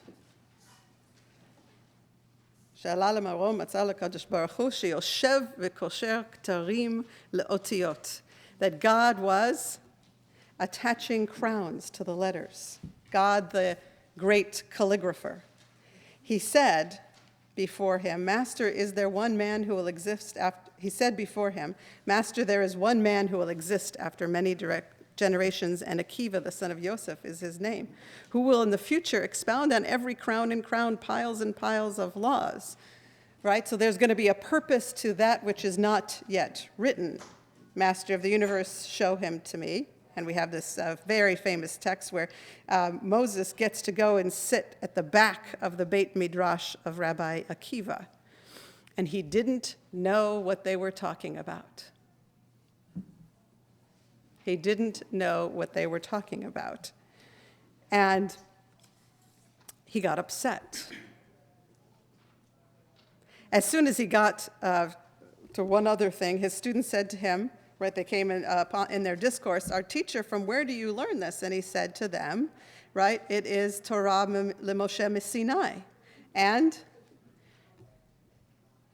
שעלה למרום מצא לקדוש ברוך הוא שיושב וקושר כתרים לאותיות. That God was attaching crowns to the letters. God, the great calligrapher. He said before him, Master, is there one man who will exist after... He said before him, Master, there is one man who will exist after many generations, and Akiva, the son of Yosef, is his name, who will in the future expound on every crown and crown, piles and piles of laws. Right? So there's going to be a purpose to that which is not yet written. Master of the universe, show him to me. And we have this very famous text where Moses gets to go and sit at the back of the Beit Midrash of Rabbi Akiva. And he didn't know what they were talking about. He didn't know what they were talking about. And he got upset. As soon as he got to one other thing, his students said to him, right, they came in their discourse, our teacher, from where do you learn this? And he said to them, right, it is Torah leMoshe Sinai. And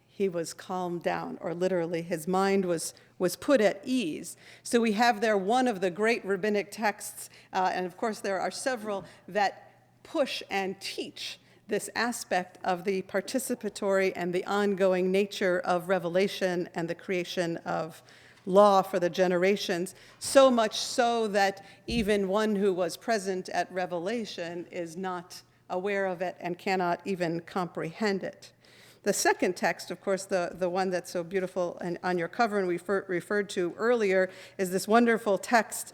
he was calmed down, or literally his mind was put at ease. So we have there one of the great rabbinic texts, and of course there are several that push and teach this aspect of the participatory and the ongoing nature of revelation and the creation of law for the generations, so much so that even one who was present at revelation is not aware of it and cannot even comprehend it. The second text, of course, the one that's so beautiful and on your cover and we referred to earlier, is this wonderful text,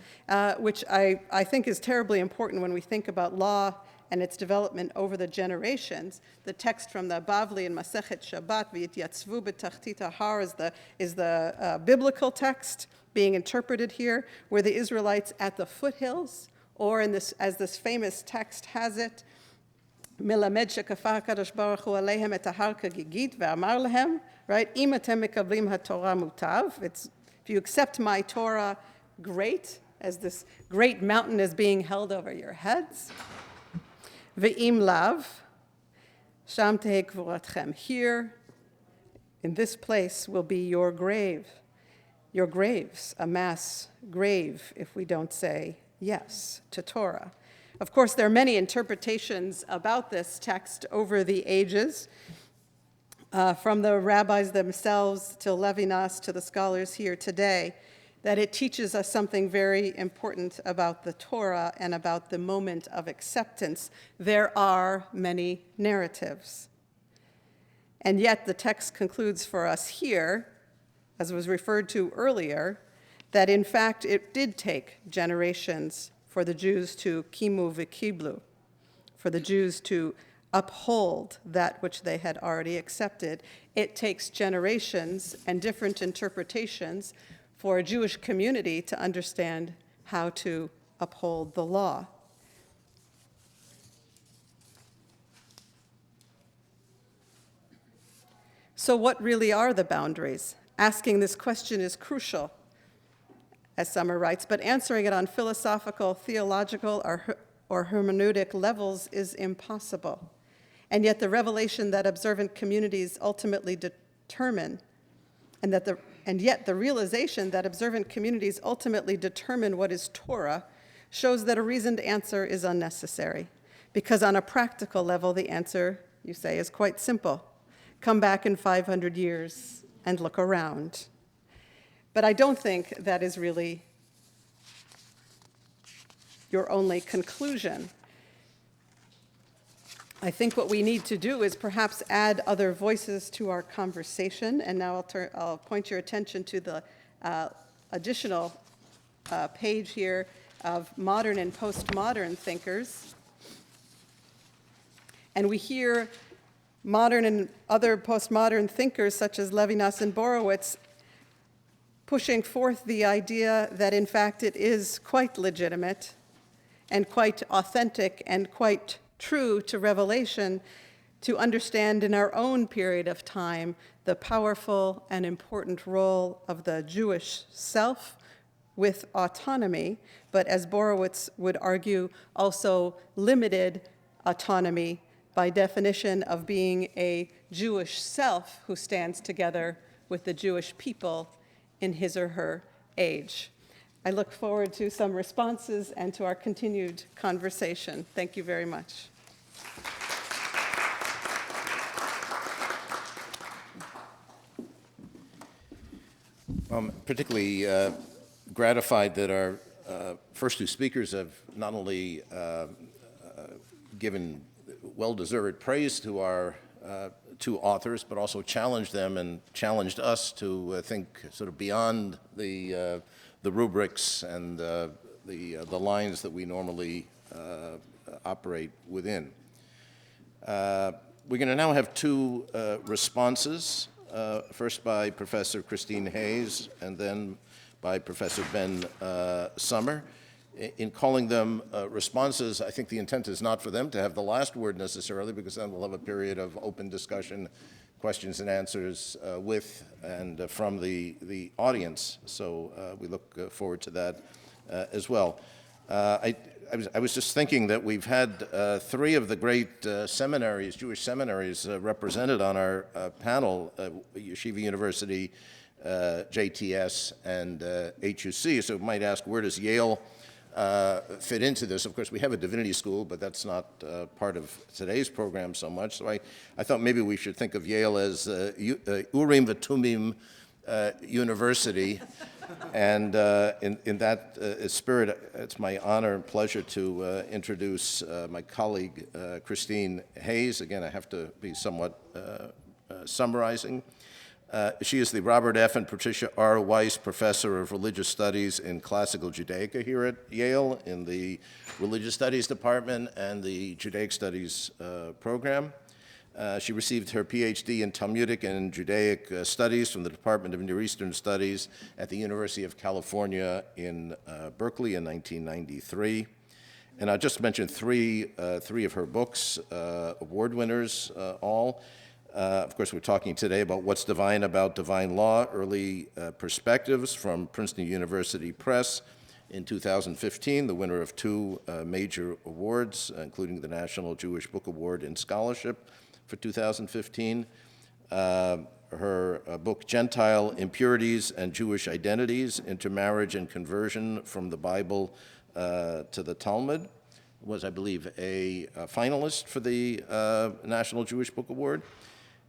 which I think is terribly important when we think about law and its development over the generations. The text from the Bavli and Masechet Shabbat, V'yityatzvu b'tachtit hahar, is the biblical text being interpreted here, where the Israelites at the foothills, or in this, as this famous text has it, מלמד שכפה הקדוש ברוך הוא עליהם את ההר כגיגית ואמר להם, right? אם אתם מקבלים התורה מוטב, if you accept my Torah, great, as this great mountain is being held over your heads. ואם לאו, שם תהא קבורתכם. Here, in this place, will be your grave, your graves, a mass grave, if we don't say yes to Torah. Of course, there are many interpretations about this text over the ages, from the rabbis themselves to Levinas to the scholars here today, that it teaches us something very important about the Torah and about the moment of acceptance. There are many narratives. And yet the text concludes for us here, as was referred to earlier, that in fact it did take generations for the Jews to kimu v'kiblu, for the Jews to uphold that which they had already accepted. It takes generations and different interpretations for a Jewish community to understand how to uphold the law. So what really are the boundaries? Asking this question is crucial, as Sommer writes, but answering it on philosophical, theological, or hermeneutic levels is impossible. And yet the revelation that observant communities ultimately determine, and yet the realization that observant communities ultimately determine what is Torah shows that a reasoned answer is unnecessary. Because on a practical level, the answer, you say, is quite simple. Come back in 500 years and look around. But I don't think that is really your only conclusion. I think what we need to do is perhaps add other voices to our conversation. And now I'll point your attention to the additional page here of modern and postmodern thinkers. And we hear modern and other postmodern thinkers such as Levinas and Borowitz pushing forth the idea that in fact it is quite legitimate and quite authentic and quite true to Revelation to understand in our own period of time the powerful and important role of the Jewish self with autonomy, but as Borowitz would argue, also limited autonomy by definition of being a Jewish self who stands together with the Jewish people in his or her age. I look forward to some responses and to our continued conversation. Thank you very much. I'm particularly gratified that our first two speakers have not only given well-deserved praise to our two authors, but also challenged them and challenged us to think sort of beyond the rubrics and the lines that we normally operate within. We're going to now have two responses, first by Professor Christine Hayes and then by Professor Ben Sommer. In calling them responses, I think the intent is not for them to have the last word necessarily, because then we'll have a period of open discussion, questions and answers with and from the audience. So we look forward to that as well. I was just thinking that we've had three of the great seminaries, Jewish seminaries, represented on our panel, Yeshiva University, JTS, and HUC. So we might ask, where does Yale fit into this? Of course, we have a divinity school, but that's not part of today's program so much. So I thought maybe we should think of Yale as Urim V'Tumim University. And in that spirit, it's my honor and pleasure to introduce my colleague, Christine Hayes. Again, I have to be somewhat summarizing. She is the Robert F. and Patricia R. Weiss Professor of Religious Studies in Classical Judaica here at Yale in the Religious Studies Department and the Judaic Studies program. She received her PhD in Talmudic and Judaic Studies from the Department of Near Eastern Studies at the University of California in Berkeley in 1993. And I'll just mention three of her books, award winners all. Of course, we're talking today about What's Divine About Divine Law, Early Perspectives from Princeton University Press in 2015, the winner of two major awards, including the National Jewish Book Award in Scholarship for 2015. Her book, Gentile Impurities and Jewish Identities, Intermarriage and Conversion from the Bible to the Talmud, was, I believe, a finalist for the National Jewish Book Award.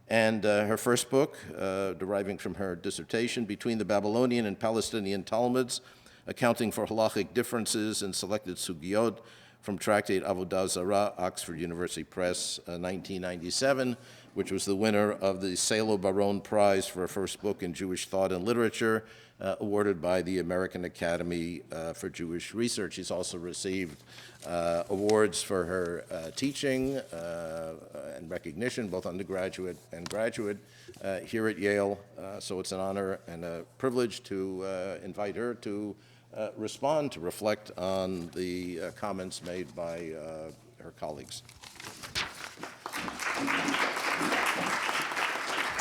And her first book, deriving from her dissertation, Between the Babylonian and Palestinian Talmuds, Accounting for Halachic Differences in Selected Sugiyot, from Tractate Avodah Zarah, Oxford University Press, 1997, which was the winner of the Salo Baron Prize for her first book in Jewish Thought and Literature, awarded by the American Academy for Jewish Research. She's also received awards for her teaching and recognition, both undergraduate and graduate, here at Yale. So it's an honor and a privilege to invite her to respond, to reflect on the comments made by her colleagues.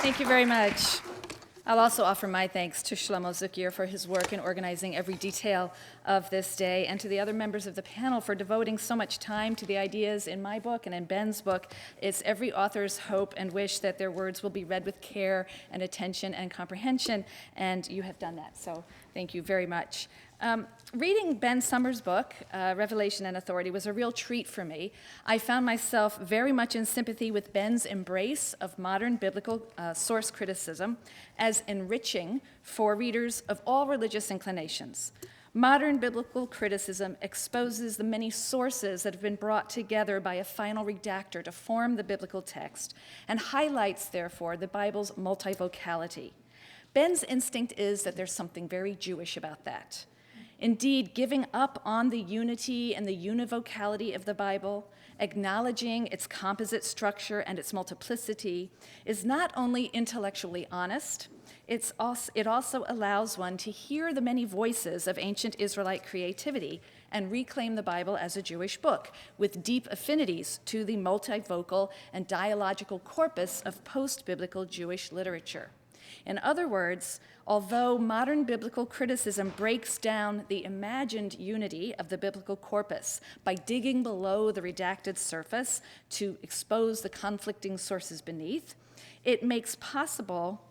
Thank you very much. I'll also offer my thanks to Shlomo Zukir for his work in organizing every detail of this day, and to the other members of the panel for devoting so much time to the ideas in my book and in Ben's book. It's every author's hope and wish that their words will be read with care and attention and comprehension, and you have done that, so thank you very much. Reading Ben Sommer's book, Revelation and Authority, was a real treat for me. I found myself very much in sympathy with Ben's embrace of modern biblical source criticism as enriching for readers of all religious inclinations. Modern biblical criticism exposes the many sources that have been brought together by a final redactor to form the biblical text, and highlights, therefore, the Bible's multivocality. Ben's instinct is that there's something very Jewish about that. Indeed, giving up on the unity and the univocality of the Bible, acknowledging its composite structure and its multiplicity, is not only intellectually honest, it also allows one to hear the many voices of ancient Israelite creativity and reclaim the Bible as a Jewish book, with deep affinities to the multivocal and dialogical corpus of post-biblical Jewish literature. In other words, although modern biblical criticism breaks down the imagined unity of the biblical corpus by digging below the redacted surface to expose the conflicting sources beneath, it makes possible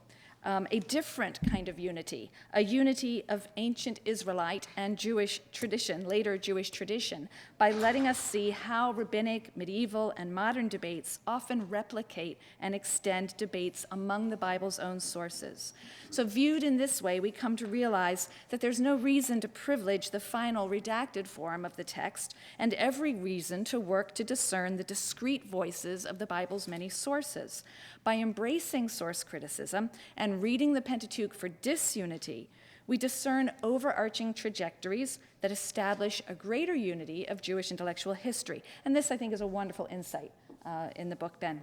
a different kind of unity, a unity of ancient Israelite and Jewish tradition, later Jewish tradition, by letting us see how rabbinic, medieval, and modern debates often replicate and extend debates among the Bible's own sources. So viewed in this way, we come to realize that there's no reason to privilege the final redacted form of the text, and every reason to work to discern the discrete voices of the Bible's many sources. By embracing source criticism and reading the Pentateuch for disunity, we discern overarching trajectories that establish a greater unity of Jewish intellectual history. And this, I think, is a wonderful insight in the book, Ben.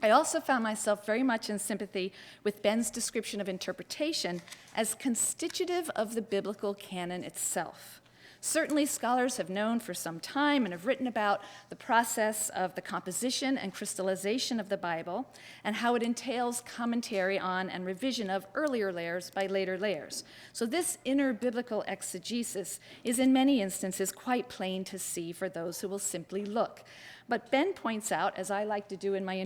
I also found myself very much in sympathy with Ben's description of interpretation as constitutive of the biblical canon itself. Certainly, scholars have known for some time and have written about the process of the composition and crystallization of the Bible and how it entails commentary on and revision of earlier layers by later layers. So this inner biblical exegesis is in many instances quite plain to see for those who will simply look. But Ben points out, as I like to do in my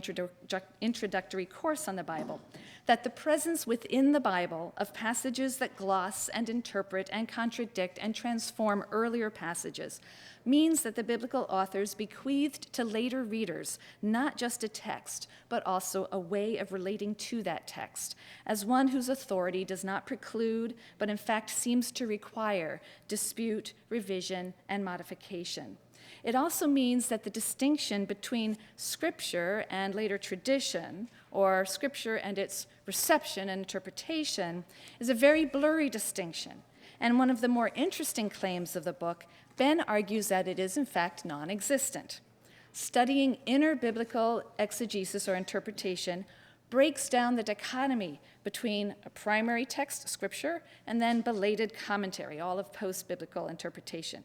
introductory course on the Bible, that the presence within the Bible of passages that gloss and interpret and contradict and transform earlier passages means that the biblical authors bequeathed to later readers not just a text, but also a way of relating to that text, as one whose authority does not preclude, but in fact seems to require dispute, revision, and modification. It also means that the distinction between Scripture and later tradition, or Scripture and its reception and interpretation, is a very blurry distinction. And one of the more interesting claims of the book, Ben argues that it is in fact non-existent. Studying inner biblical exegesis or interpretation breaks down the dichotomy between a primary text, Scripture, and then belated commentary, all of post-biblical interpretation.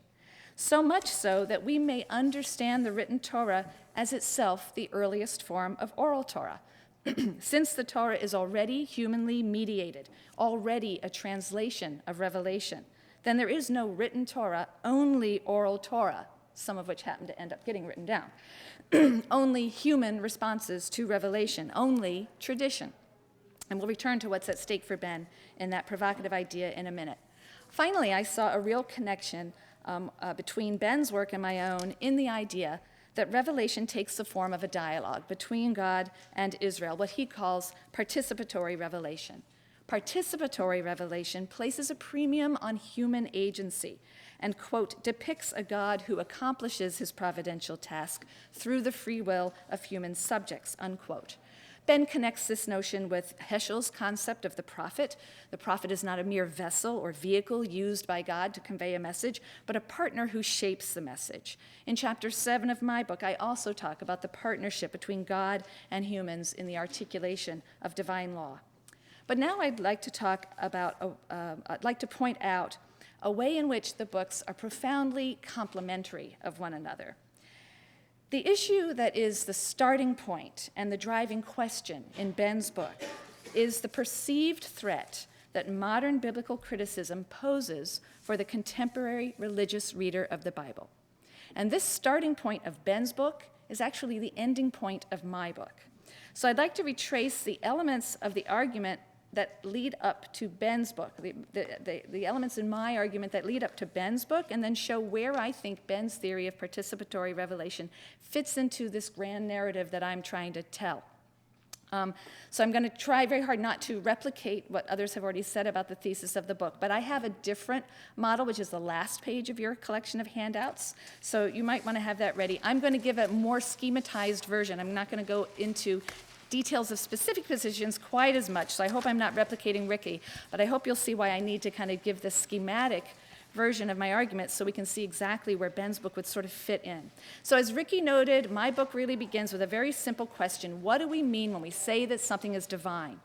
so much so that we may understand the written Torah as itself the earliest form of oral Torah. Since the Torah is already humanly mediated, already a translation of revelation, then there is no written Torah, only oral Torah, some of which happen to end up getting written down. Only human responses to revelation, only tradition. And we'll return to what's at stake for Ben in that provocative idea in a minute. Finally, I saw a real connection between Ben's work and my own in the idea that revelation takes the form of a dialogue between God and Israel, what he calls participatory revelation. Participatory revelation places a premium on human agency and, quote, depicts a God who accomplishes his providential task through the free will of human subjects, unquote. Ben connects this notion with Heschel's concept of the prophet. The prophet is not a mere vessel or vehicle used by God to convey a message, but a partner who shapes the message. In chapter 7 of my book, I also talk about the partnership between God and humans in the articulation of divine law. But now I'd like to point out a way in which the books are profoundly complementary of one another. The issue that is the starting point and the driving question in Ben's book is the perceived threat that modern biblical criticism poses for the contemporary religious reader of the Bible. And this starting point of Ben's book is actually the ending point of my book. So I'd like to retrace the elements of the argument that lead up to Ben's book, the elements in my argument that lead up to Ben's book, and then show where I think Ben's theory of participatory revelation fits into this grand narrative that I'm trying to tell. So I'm going to try very hard not to replicate what others have already said about the thesis of the book, but I have a different model, which is the last page of your collection of handouts, so you might want to have that ready. I'm going to give a more schematized version. I'm not going to go into details of specific positions quite as much, so I hope I'm not replicating Ricky, but I hope you'll see why I need to kind of give this schematic version of my argument so we can see exactly where Ben's book would sort of fit in. So as Ricky noted, my book really begins with a very simple question. What do we mean when we say that something is divine?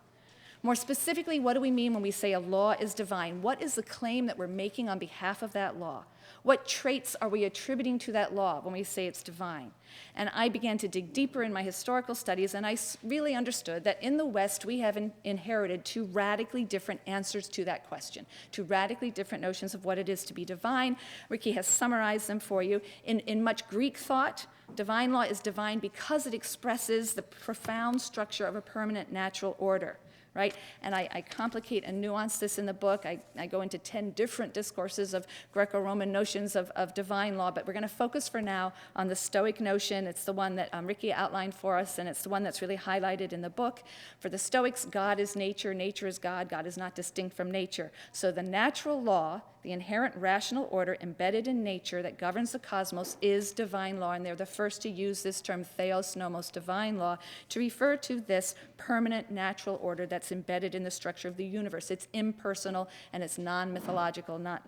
More specifically, what do we mean when we say a law is divine? What is the claim that we're making on behalf of that law? What traits are we attributing to that law when we say it's divine? And I began to dig deeper in my historical studies, and I really understood that in the West, we have inherited two radically different answers to that question, two radically different notions of what it is to be divine. Ricky has summarized them for you. In much Greek thought, divine law is divine because it expresses the profound structure of a permanent natural order. Right? And I complicate and nuance this in the book. I go into 10 different discourses of Greco-Roman notions of divine law, but we're going to focus for now on the Stoic notion. It's the one that Ricky outlined for us, and it's the one that's really highlighted in the book. For the Stoics, God is nature, nature is God, God is not distinct from nature. So the natural law, the inherent rational order embedded in nature that governs the cosmos is divine law, and they're the first to use this term theos nomos, divine law, to refer to this permanent natural order that's embedded in the structure of the universe. It's impersonal and it's non-mythological, not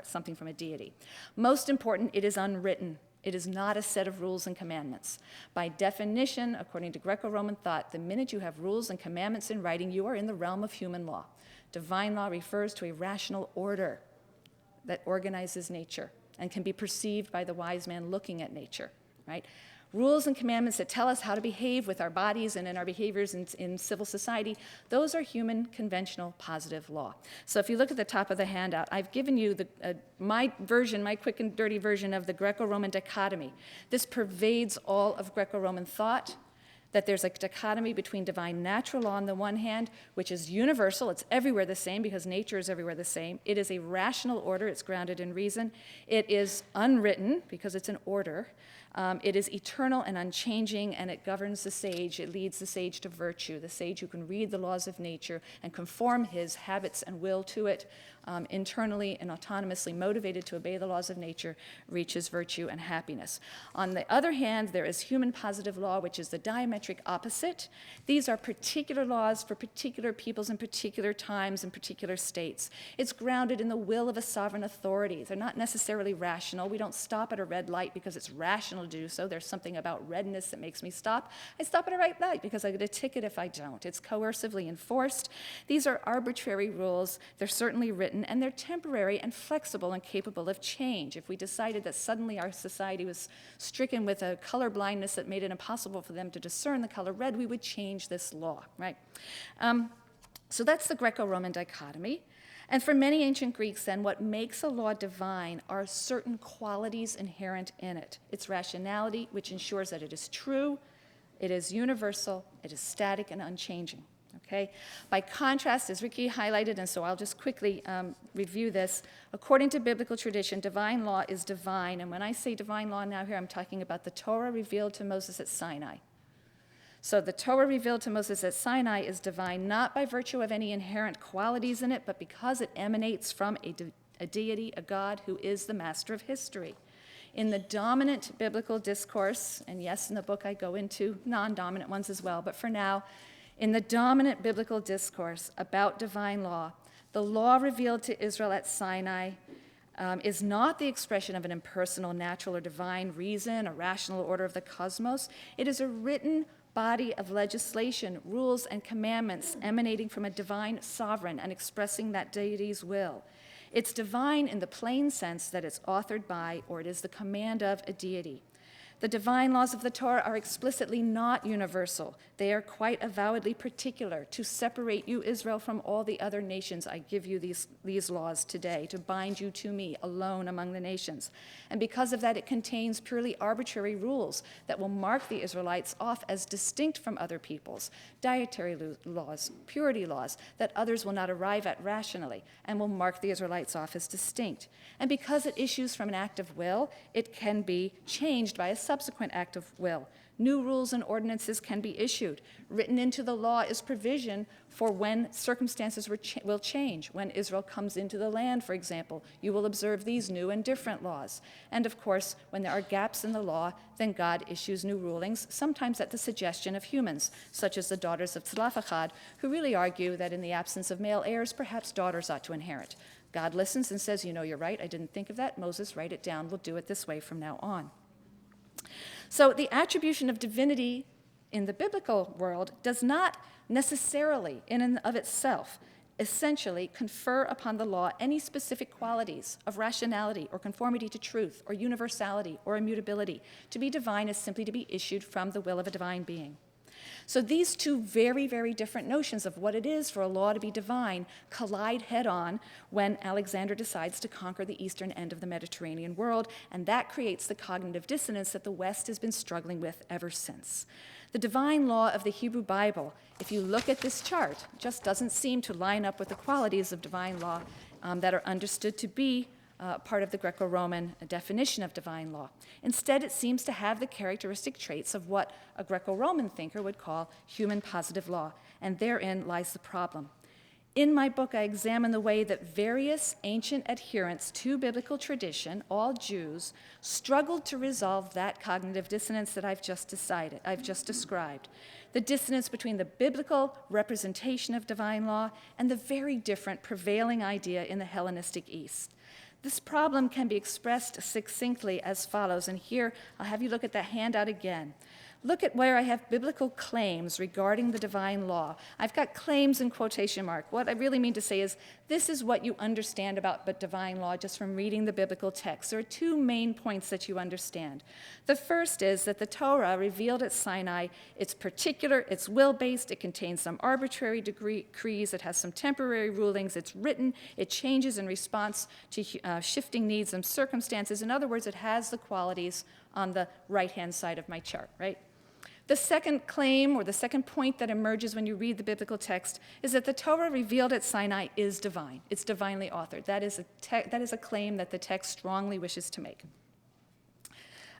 something from a deity. Most important, it is unwritten. It is not a set of rules and commandments. By definition, according to Greco-Roman thought, the minute you have rules and commandments in writing, you are in the realm of human law. Divine law refers to a rational order that organizes nature and can be perceived by the wise man looking at nature, right? Rules and commandments that tell us how to behave with our bodies and in our behaviors in civil society, those are human, conventional, positive law. So if you look at the top of the handout, I've given you my quick and dirty version of the Greco-Roman dichotomy. This pervades all of Greco-Roman thought, that there's a dichotomy between divine natural law on the one hand, which is universal, it's everywhere the same because nature is everywhere the same. It is a rational order, it's grounded in reason. It is unwritten because it's an order. It is eternal and unchanging, and it governs the sage. It leads the sage to virtue, the sage who can read the laws of nature and conform his habits and will to it, internally and autonomously motivated to obey the laws of nature, reaches virtue and happiness. On the other hand, there is human positive law, which is the diametric opposite. These are particular laws for particular peoples in particular times and particular states. It's grounded in the will of a sovereign authority. They're not necessarily rational. We don't stop at a red light because it's rational to do so. There's something about redness that makes me stop. I stop at a red light because I get a ticket if I don't. It's coercively enforced. These are arbitrary rules. They're certainly written. written, and they're temporary and flexible and capable of change. If we decided that suddenly our society was stricken with a color blindness that made it impossible for them to discern the color red, we would change this law, right? So that's the Greco-Roman dichotomy. And for many ancient Greeks, then, what makes a law divine are certain qualities inherent in it. Its rationality, which ensures that it is true, it is universal, it is static and unchanging. Okay? By contrast, as Ricky highlighted, and so I'll just quickly review this, according to biblical tradition, divine law is divine. And when I say divine law now here, I'm talking about the Torah revealed to Moses at Sinai. So the Torah revealed to Moses at Sinai is divine not by virtue of any inherent qualities in it, but because it emanates from a deity, a God who is the master of history. In the dominant biblical discourse, and yes, in the book I go into non-dominant ones as well, but for now, in the dominant biblical discourse about divine law, the law revealed to Israel at Sinai is not the expression of an impersonal, natural, or divine reason, a rational order of the cosmos. It is a written body of legislation, rules, and commandments emanating from a divine sovereign and expressing that deity's will. It's divine in the plain sense that it's authored by, or it is the command of, a deity. The divine laws of the Torah are explicitly not universal. They are quite avowedly particular to separate you, Israel, from all the other nations. I give you these laws today to bind you to me alone among the nations. And because of that, it contains purely arbitrary rules that will mark the Israelites off as distinct from other peoples, dietary laws, purity laws that others will not arrive at rationally and will mark the Israelites off as distinct. And because it issues from an act of will, it can be changed by a subsequent act of will. New rules and ordinances can be issued. Written into the law is provision for when circumstances will change. When Israel comes into the land, for example, you will observe these new and different laws. And of course, when there are gaps in the law, then God issues new rulings, sometimes at the suggestion of humans, such as the daughters of Tzlafachad, who really argue that in the absence of male heirs, perhaps daughters ought to inherit. God listens and says, you know, you're right, I didn't think of that. Moses, write it down. We'll do it this way from now on. So the attribution of divinity in the biblical world does not necessarily, in and of itself, essentially confer upon the law any specific qualities of rationality or conformity to truth or universality or immutability. To be divine is simply to be issued from the will of a divine being. So these two very, very different notions of what it is for a law to be divine collide head-on when Alexander decides to conquer the eastern end of the Mediterranean world, and that creates the cognitive dissonance that the West has been struggling with ever since. The divine law of the Hebrew Bible, if you look at this chart, just doesn't seem to line up with the qualities of divine law that are understood to be part of the Greco-Roman definition of divine law. Instead, it seems to have the characteristic traits of what a Greco-Roman thinker would call human positive law, and therein lies the problem. In my book, I examine the way that various ancient adherents to biblical tradition, all Jews, struggled to resolve that cognitive dissonance that I've just described. The dissonance between the biblical representation of divine law and the very different prevailing idea in the Hellenistic East. This problem can be expressed succinctly as follows, and here I'll have you look at that handout again. Look at where I have biblical claims regarding the divine law. I've got claims in quotation mark. What I really mean to say is this is what you understand about the divine law just from reading the biblical text. There are two main points that you understand. The first is that the Torah revealed at Sinai, it's particular, it's will-based, it contains some arbitrary decrees, it has some temporary rulings, it's written, it changes in response to shifting needs and circumstances. In other words, it has the qualities on the right-hand side of my chart, right? The second claim, or the second point that emerges when you read the biblical text, is that the Torah revealed at Sinai is divine. It's divinely authored. That is a claim that the text strongly wishes to make.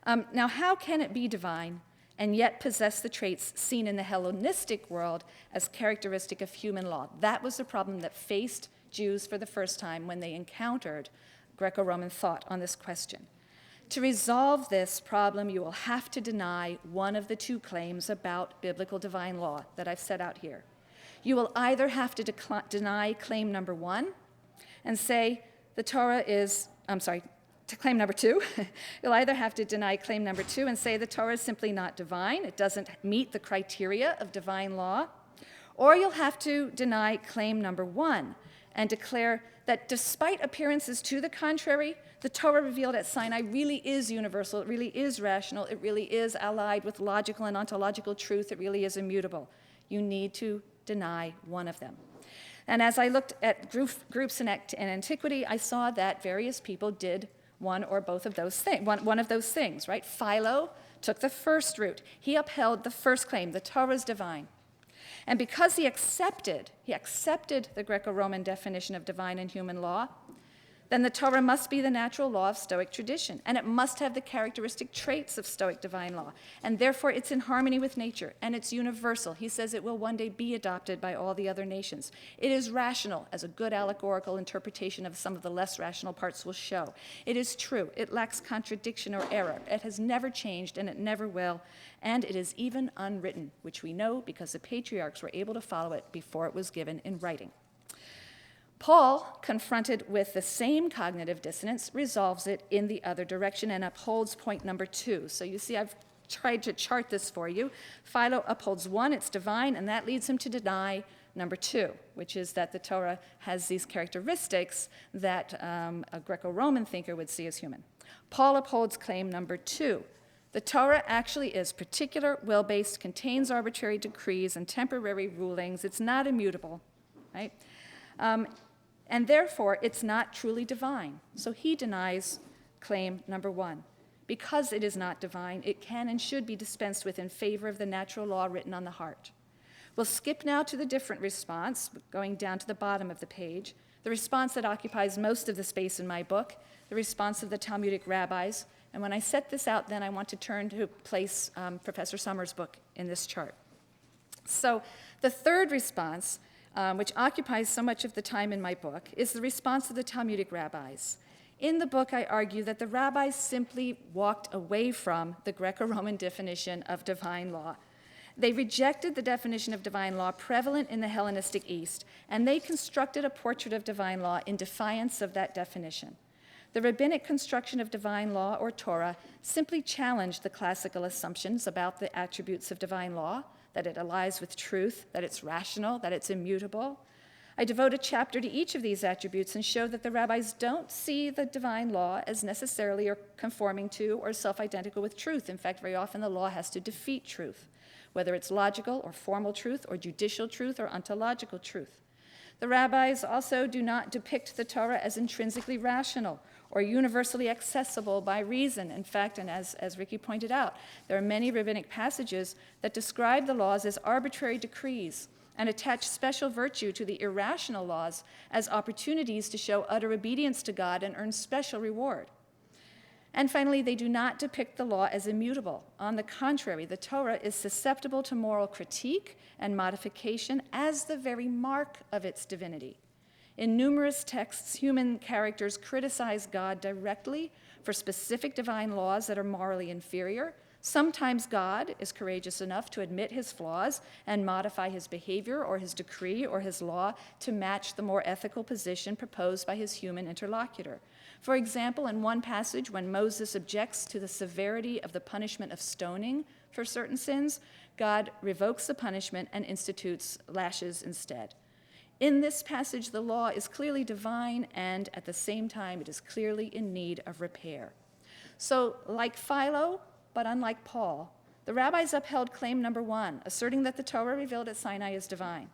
Now, how can it be divine and yet possess the traits seen in the Hellenistic world as characteristic of human law? That was the problem that faced Jews for the first time when they encountered Greco-Roman thought on this question. To resolve this problem, you will have to deny one of the two claims about biblical divine law that I've set out here. You will either have to deny claim number one and say the Torah is, to claim number two. You'll either have to deny claim number two and say the Torah is simply not divine, it doesn't meet the criteria of divine law, or you'll have to deny claim number one and declare that despite appearances to the contrary, the Torah revealed at Sinai really is universal, it really is rational, it really is allied with logical and ontological truth, it really is immutable. You need to deny one of them. And as I looked at groups in antiquity, I saw that various people did one or both of those things, one of those things, right? Philo took the first route. He upheld the first claim, the Torah is divine. And because he accepted the Greco-Roman definition of divine and human law, then the Torah must be the natural law of Stoic tradition, and it must have the characteristic traits of Stoic divine law, and therefore it's in harmony with nature, and it's universal. He says it will one day be adopted by all the other nations. It is rational, as a good allegorical interpretation of some of the less rational parts will show. It is true. It lacks contradiction or error. It has never changed, and it never will, and it is even unwritten, which we know because the patriarchs were able to follow it before it was given in writing. Paul, confronted with the same cognitive dissonance, resolves it in the other direction and upholds point number 2. So you see, I've tried to chart this for you. Philo upholds 1, it's divine, and that leads him to deny number 2, which is that the Torah has these characteristics that a Greco-Roman thinker would see as human. Paul upholds claim number 2. The Torah actually is particular, will-based, contains arbitrary decrees and temporary rulings. It's not immutable, right? And therefore, it's not truly divine. So he denies claim number 1. Because it is not divine, it can and should be dispensed with in favor of the natural law written on the heart. We'll skip now to the different response, going down to the bottom of the page, the response that occupies most of the space in my book, the response of the Talmudic rabbis. And when I set this out, then I want to turn to place Professor Sommer's book in this chart. So the third response, which occupies so much of the time in my book, is the response of the Talmudic rabbis. In the book, I argue that the rabbis simply walked away from the Greco-Roman definition of divine law. They rejected the definition of divine law prevalent in the Hellenistic East, and they constructed a portrait of divine law in defiance of that definition. The rabbinic construction of divine law, or Torah, simply challenged the classical assumptions about the attributes of divine law, that it allies with truth, that it's rational, that it's immutable. I devote a chapter to each of these attributes and show that the rabbis don't see the divine law as necessarily or conforming to or self-identical with truth. In fact, very often the law has to defeat truth, whether it's logical or formal truth or judicial truth or ontological truth. The rabbis also do not depict the Torah as intrinsically rational or universally accessible by reason. In fact, and as Ricky pointed out, there are many rabbinic passages that describe the laws as arbitrary decrees and attach special virtue to the irrational laws as opportunities to show utter obedience to God and earn special reward. And finally, they do not depict the law as immutable. On the contrary, the Torah is susceptible to moral critique and modification as the very mark of its divinity. In numerous texts, human characters criticize God directly for specific divine laws that are morally inferior. Sometimes God is courageous enough to admit his flaws and modify his behavior or his decree or his law to match the more ethical position proposed by his human interlocutor. For example, in one passage, when Moses objects to the severity of the punishment of stoning for certain sins, God revokes the punishment and institutes lashes instead. In this passage, the law is clearly divine, and at the same time, it is clearly in need of repair. So, like Philo, but unlike Paul, the rabbis upheld claim number 1, asserting that the Torah revealed at Sinai is divine.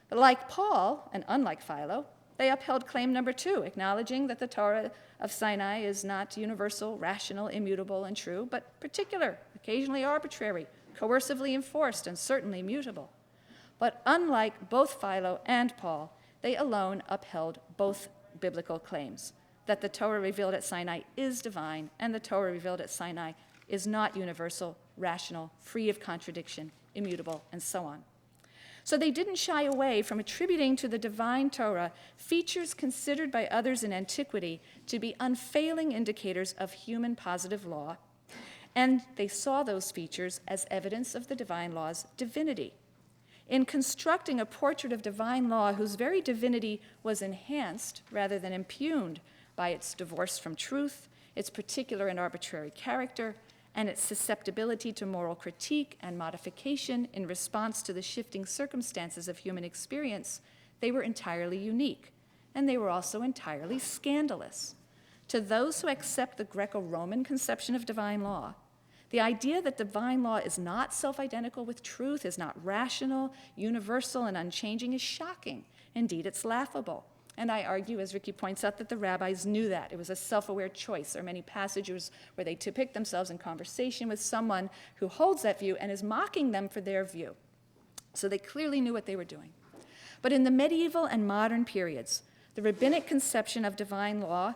But like Paul, and unlike Philo, they upheld claim number 2, acknowledging that the Torah of Sinai is not universal, rational, immutable, and true, but particular, occasionally arbitrary, coercively enforced, and certainly mutable. But unlike both Philo and Paul, they alone upheld both biblical claims, that the Torah revealed at Sinai is divine, and the Torah revealed at Sinai is not universal, rational, free of contradiction, immutable, and so on. So they didn't shy away from attributing to the divine Torah features considered by others in antiquity to be unfailing indicators of human positive law, and they saw those features as evidence of the divine law's divinity. In constructing a portrait of divine law whose very divinity was enhanced rather than impugned by its divorce from truth, its particular and arbitrary character, and its susceptibility to moral critique and modification in response to the shifting circumstances of human experience, They were entirely unique, and they were also entirely scandalous. To those who accept the Greco-Roman conception of divine law, the idea that divine law is not self-identical with truth, is not rational, universal, and unchanging is shocking. Indeed, it's laughable. And I argue, as Ricky points out, that the rabbis knew that. It was a self-aware choice. There are many passages where they depict themselves in conversation with someone who holds that view and is mocking them for their view. So they clearly knew what they were doing. But in the medieval and modern periods, the rabbinic conception of divine law,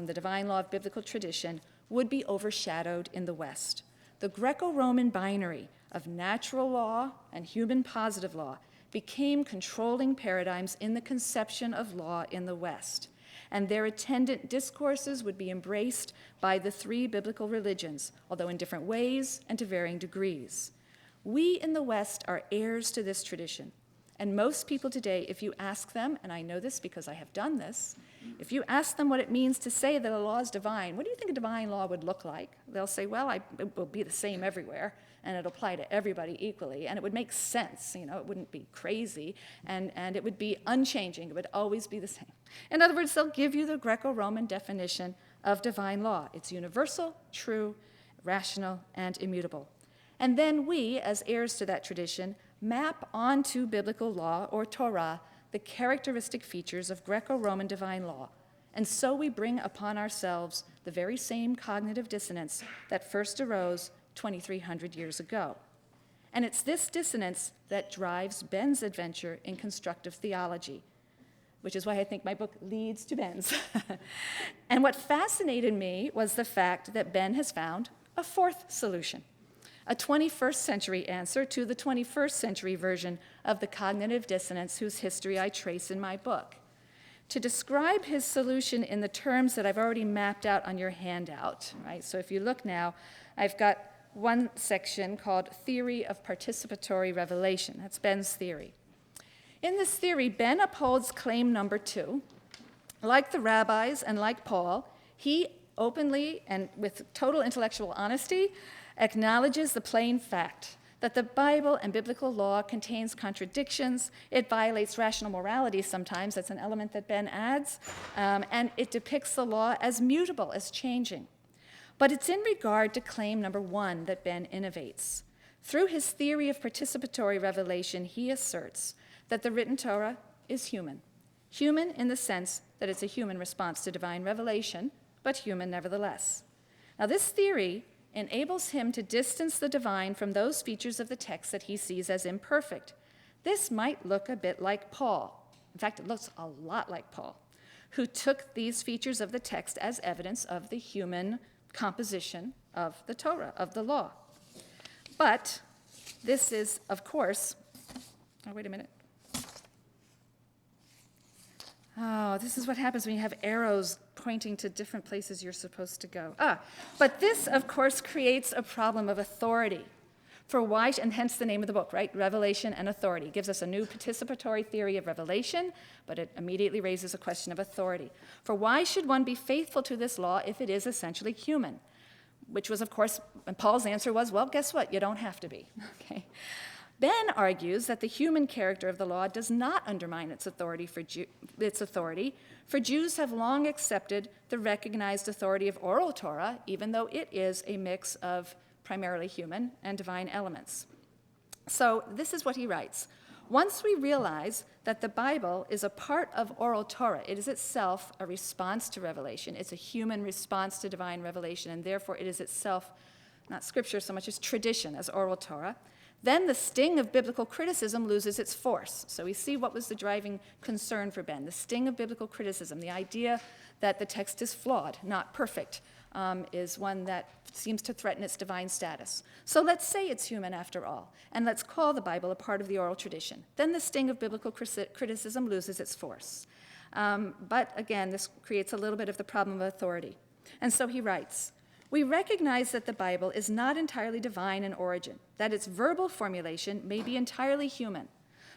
the divine law of biblical tradition, would be overshadowed in the West. The Greco-Roman binary of natural law and human positive law became controlling paradigms in the conception of law in the West, and their attendant discourses would be embraced by the three biblical religions, although in different ways and to varying degrees. We in the West are heirs to this tradition, and most people today, if you ask them, and I know this because I have done this, if you ask them what it means to say that a law is divine, what do you think a divine law would look like? They'll say, well, it will be the same everywhere, and it'll apply to everybody equally, and it would make sense, it wouldn't be crazy, and it would be unchanging, it would always be the same. In other words, they'll give you the Greco-Roman definition of divine law. It's universal, true, rational, and immutable. And then we, as heirs to that tradition, map onto biblical law, or Torah, the characteristic features of Greco-Roman divine law. And so we bring upon ourselves the very same cognitive dissonance that first arose 2,300 years ago. And it's this dissonance that drives Ben's adventure in constructive theology, which is why I think my book leads to Ben's. And what fascinated me was the fact that Ben has found a fourth solution, a 21st century answer to the 21st century version of the cognitive dissonance whose history I trace in my book. To describe his solution in the terms that I've already mapped out on your handout, right? So if you look now, I've got one section called Theory of Participatory Revelation. That's Ben's theory. In this theory, Ben upholds claim number 2. Like the rabbis and like Paul, he openly and with total intellectual honesty acknowledges the plain fact that the Bible and biblical law contains contradictions. It violates rational morality sometimes. That's an element that Ben adds. And it depicts the law as mutable, as changing. But it's in regard to claim number 1 that Ben innovates. Through his theory of participatory revelation, he asserts that the written Torah is human. Human in the sense that it's a human response to divine revelation, but human nevertheless. Now, this theory enables him to distance the divine from those features of the text that he sees as imperfect. This might look a bit like Paul. In fact, it looks a lot like Paul, who took these features of the text as evidence of the human composition of the Torah, of the law. But this is, of course, oh, wait a minute. Oh, this is what happens when you have arrows pointing to different places you're supposed to go. But this, of course, creates a problem of authority. For why, and hence the name of the book, right? Revelation and authority. It gives us a new participatory theory of revelation, but it immediately raises a question of authority. For why should one be faithful to this law if it is essentially human? Which was, of course, and Paul's answer was, well, guess what? You don't have to be, okay? Ben argues that the human character of the law does not undermine its authority. For Jews have long accepted the recognized authority of oral Torah, even though it is a mix of primarily human and divine elements. So this is what he writes. Once we realize that the Bible is a part of oral Torah, it is itself a response to revelation. It's a human response to divine revelation, and therefore it is itself not scripture so much as tradition, as oral Torah. Then the sting of biblical criticism loses its force. So we see what was the driving concern for Ben. The sting of biblical criticism, the idea that the text is flawed, not perfect, is one that seems to threaten its divine status. So let's say it's human after all, and let's call the Bible a part of the oral tradition. Then the sting of biblical criticism loses its force. But again, this creates a little bit of the problem of authority. And so he writes, we recognize that the Bible is not entirely divine in origin, that its verbal formulation may be entirely human.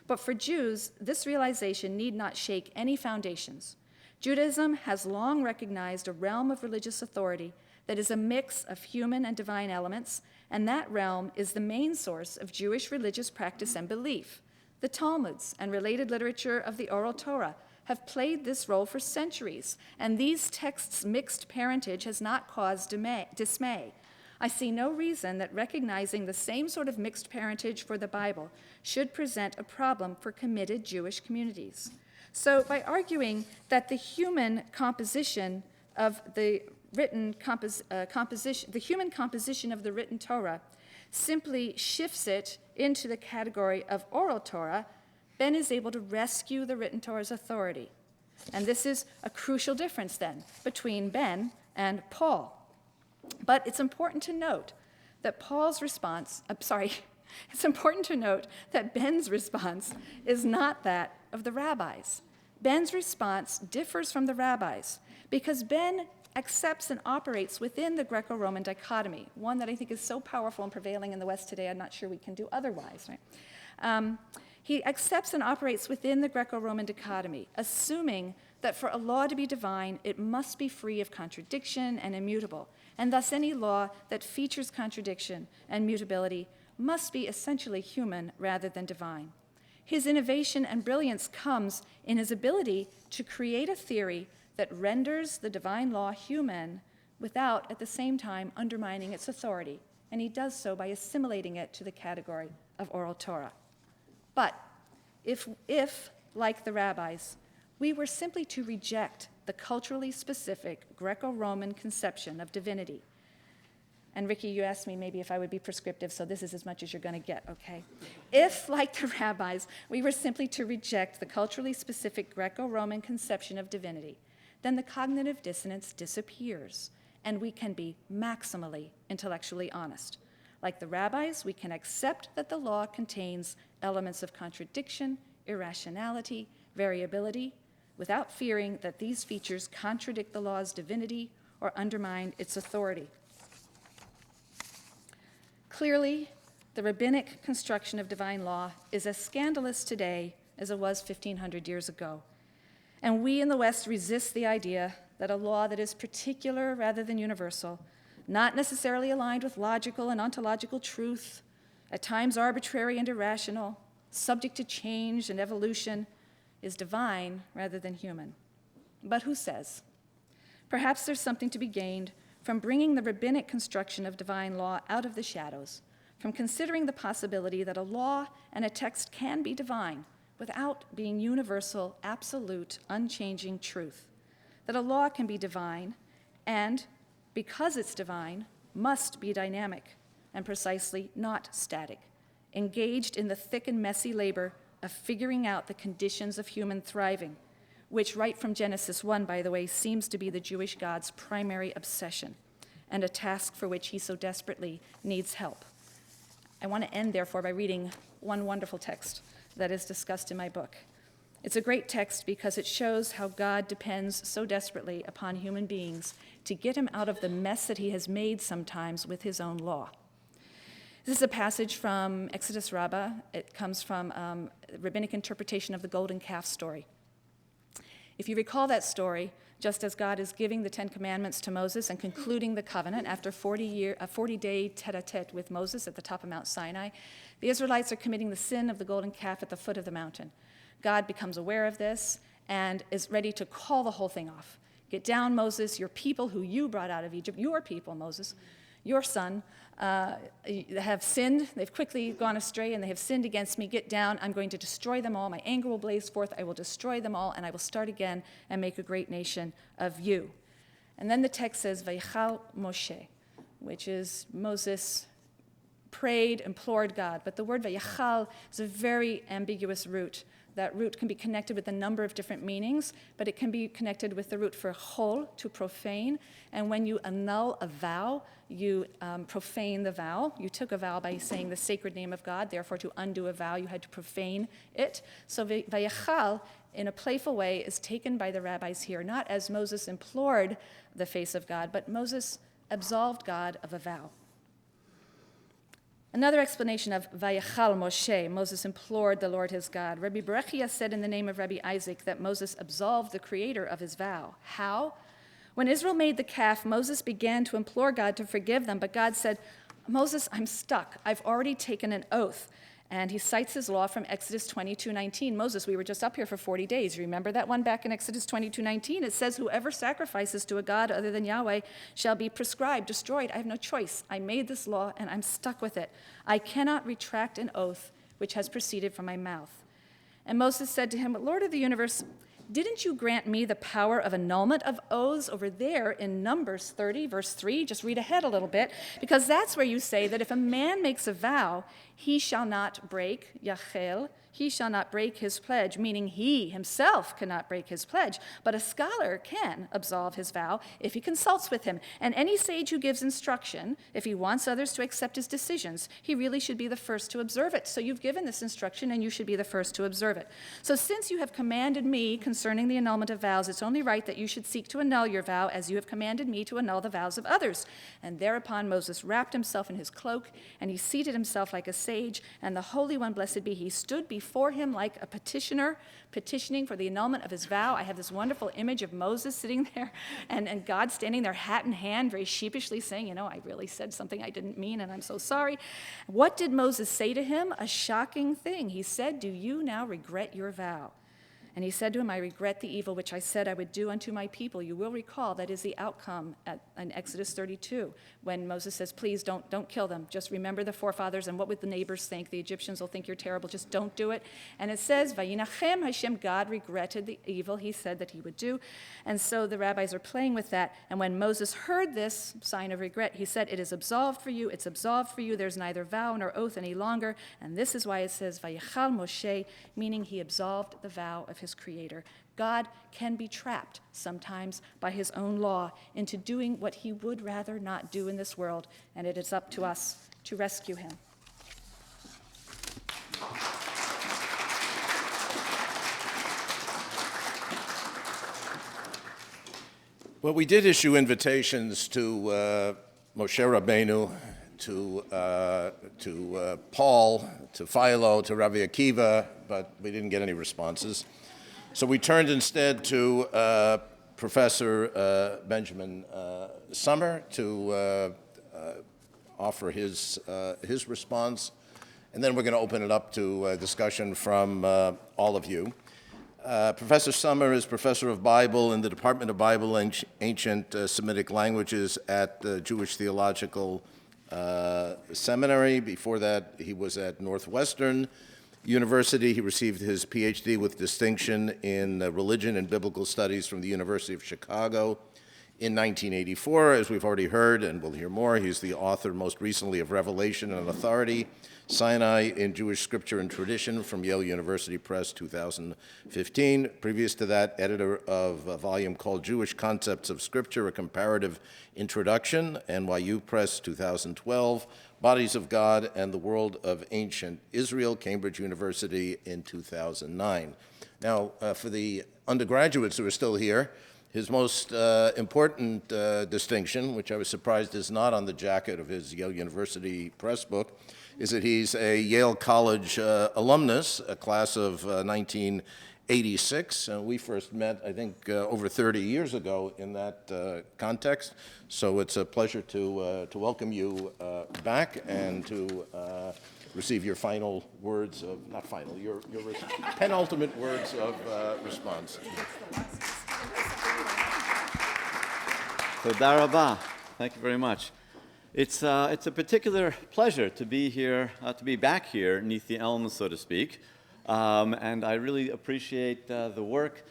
But for Jews, this realization need not shake any foundations. Judaism has long recognized a realm of religious authority that is a mix of human and divine elements, and that realm is the main source of Jewish religious practice and belief. The Talmuds and related literature of the Oral Torah have played this role for centuries, and these texts' mixed parentage has not caused dismay. I see no reason that recognizing the same sort of mixed parentage for the Bible should present a problem for committed Jewish communities. So by arguing that the human composition of the written composition of the written Torah simply shifts it into the category of oral Torah, Ben is able to rescue the written Torah's authority. And this is a crucial difference then between Ben and Paul. But it's important to note that it's important to note that Ben's response is not that of the rabbis. Ben's response differs from the rabbis because Ben accepts and operates within the Greco-Roman dichotomy, one that I think is so powerful and prevailing in the West today, I'm not sure we can do otherwise, right? He accepts and operates within the Greco-Roman dichotomy, assuming that for a law to be divine, it must be free of contradiction and immutable, and thus any law that features contradiction and mutability must be essentially human rather than divine. His innovation and brilliance comes in his ability to create a theory that renders the divine law human without, at the same time, undermining its authority, and he does so by assimilating it to the category of oral Torah. But if, like the rabbis, we were simply to reject the culturally specific Greco-Roman conception of divinity, and Ricky, you asked me maybe if I would be prescriptive, so this is as much as you're going to get, okay? If, like the rabbis, we were simply to reject the culturally specific Greco-Roman conception of divinity, then the cognitive dissonance disappears, and we can be maximally intellectually honest. Like the rabbis, we can accept that the law contains elements of contradiction, irrationality, variability, without fearing that these features contradict the law's divinity or undermine its authority. Clearly, the rabbinic construction of divine law is as scandalous today as it was 1,500 years ago. And we in the West resist the idea that a law that is particular rather than universal, not necessarily aligned with logical and ontological truth, at times arbitrary and irrational, subject to change and evolution, is divine rather than human. But who says? Perhaps there's something to be gained from bringing the rabbinic construction of divine law out of the shadows, from considering the possibility that a law and a text can be divine without being universal, absolute, unchanging truth, that a law can be divine and, because it's divine, must be dynamic and precisely not static, engaged in the thick and messy labor of figuring out the conditions of human thriving, which right from Genesis 1, by the way, seems to be the Jewish God's primary obsession and a task for which he so desperately needs help. I want to end, therefore, by reading one wonderful text that is discussed in my book. It's a great text because it shows how God depends so desperately upon human beings to get him out of the mess that he has made sometimes with his own law. This is a passage from Exodus Rabbah. It comes from rabbinic interpretation of the golden calf story. If you recall that story, just as God is giving the Ten Commandments to Moses and concluding the covenant after a 40-day tete-a-tete with Moses at the top of Mount Sinai, the Israelites are committing the sin of the golden calf at the foot of the mountain. God becomes aware of this and is ready to call the whole thing off. Get down, Moses, your people who you brought out of Egypt, your people, Moses, your son, have sinned. They've quickly gone astray and they have sinned against me. Get down. I'm going to destroy them all. My anger will blaze forth. I will destroy them all, and I will start again and make a great nation of you. And then the text says, Vayichal Moshe, which is Moses prayed, implored God. But the word Vayichal is a very ambiguous root. That root can be connected with a number of different meanings, but it can be connected with the root for chol, to profane. And when you annul a vow, you profane the vow. You took a vow by saying the sacred name of God. Therefore, to undo a vow, you had to profane it. So Vayichal, in a playful way, is taken by the rabbis here, not as Moses implored the face of God, but Moses absolved God of a vow. Another explanation of Vayichal Moshe, Moses implored the Lord his God. Rabbi Berechia said in the name of Rabbi Isaac that Moses absolved the creator of his vow. How? When Israel made the calf, Moses began to implore God to forgive them, but God said, Moses, I'm stuck. I've already taken an oath. And he cites his law from Exodus 22:19. Moses, we were just up here for 40 days. Remember that one back in Exodus 22:19? It says, whoever sacrifices to a god other than Yahweh shall be prescribed, destroyed. I have no choice. I made this law and I'm stuck with it. I cannot retract an oath which has proceeded from my mouth. And Moses said to him, Lord of the universe, didn't you grant me the power of annulment of oaths over there in Numbers 30, verse 3? Just read ahead a little bit, because that's where you say that if a man makes a vow, he shall not break, yachel, he shall not break his pledge, meaning he himself cannot break his pledge, but a scholar can absolve his vow if he consults with him. And any sage who gives instruction, if he wants others to accept his decisions, he really should be the first to observe it. So you've given this instruction, and you should be the first to observe it. So since you have commanded me concerning the annulment of vows, it's only right that you should seek to annul your vow as you have commanded me to annul the vows of others. And thereupon Moses wrapped himself in his cloak, and he seated himself like a sage, and the Holy One, blessed be he, stood before him like a petitioner, petitioning for the annulment of his vow. I have this wonderful image of Moses sitting there and God standing there, hat in hand, very sheepishly saying, I really said something I didn't mean, and I'm so sorry. What did Moses say to him? A shocking thing. He said, do you now regret your vow? And he said to him, I regret the evil which I said I would do unto my people. You will recall that is the outcome in Exodus 32, when Moses says, please don't kill them. Just remember the forefathers, and what would the neighbors think? The Egyptians will think you're terrible. Just don't do it. And it says, Vayinachem Hashem, God regretted the evil he said that he would do. And so the rabbis are playing with that. And when Moses heard this sign of regret, he said, it is absolved for you. It's absolved for you. There's neither vow nor oath any longer. And this is why it says, Vayichal Moshe, meaning he absolved the vow of his Creator. God can be trapped sometimes by his own law into doing what he would rather not do in this world, and it is up to us to rescue him. Well, we did issue invitations to Moshe Rabbeinu, to Paul, to Philo, to Rabbi Akiva, but we didn't get any responses. So we turned instead to Professor Benjamin Sommer to offer his response, and then we're going to open it up to discussion from all of you. Professor Sommer is professor of Bible in the Department of Bible and Ancient Semitic Languages at the Jewish Theological Seminary. Before that, he was at Northwestern University. He received his PhD with distinction in religion and biblical studies from the University of Chicago in 1984. As we've already heard, and we'll hear more, he's the author most recently of Revelation and Authority, Sinai in Jewish Scripture and Tradition from Yale University Press, 2015. Previous to that, editor of a volume called Jewish Concepts of Scripture, A Comparative Introduction, NYU Press, 2012. Bodies of God and the World of Ancient Israel, Cambridge University in 2009. Now, for the undergraduates who are still here, his most important distinction, which I was surprised is not on the jacket of his Yale University Press book, is that he's a Yale College alumnus, a class of 1986. We first met, I think, over 30 years ago in that context. So it's a pleasure to welcome you back and to receive your final words of, not final, your penultimate words of response. Toda rabah. Thank you very much. It's a particular pleasure to be here, to be back here beneath the elms, so to speak. And I really appreciate the work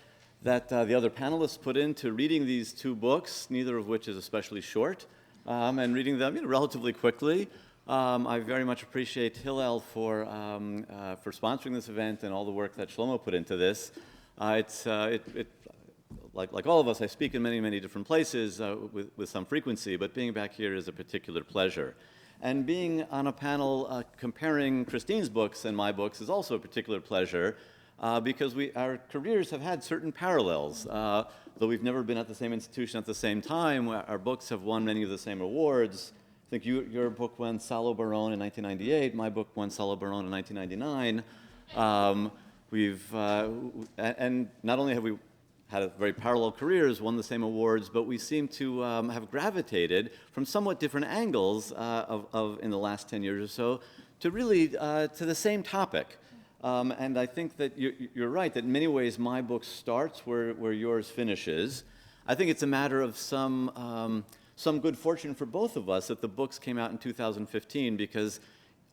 that the other panelists put into reading these two books, neither of which is especially short, and reading them relatively quickly. I very much appreciate Hillel for sponsoring this event and all the work that Shlomo put into this. Like all of us, I speak in many, many different places with some frequency, but being back here is a particular pleasure. And being on a panel comparing Christine's books and my books is also a particular pleasure because our careers have had certain parallels. Though we've never been at the same institution at the same time, our books have won many of the same awards. I think your book won Salo Baron in 1998, my book won Salo Baron in 1999. And not only have we had very parallel careers, won the same awards, but we seem to have gravitated from somewhat different angles in the last 10 years or so to really to the same topic. And I think that you're right, that in many ways my book starts where yours finishes. I think it's a matter of some good fortune for both of us that the books came out in 2015, because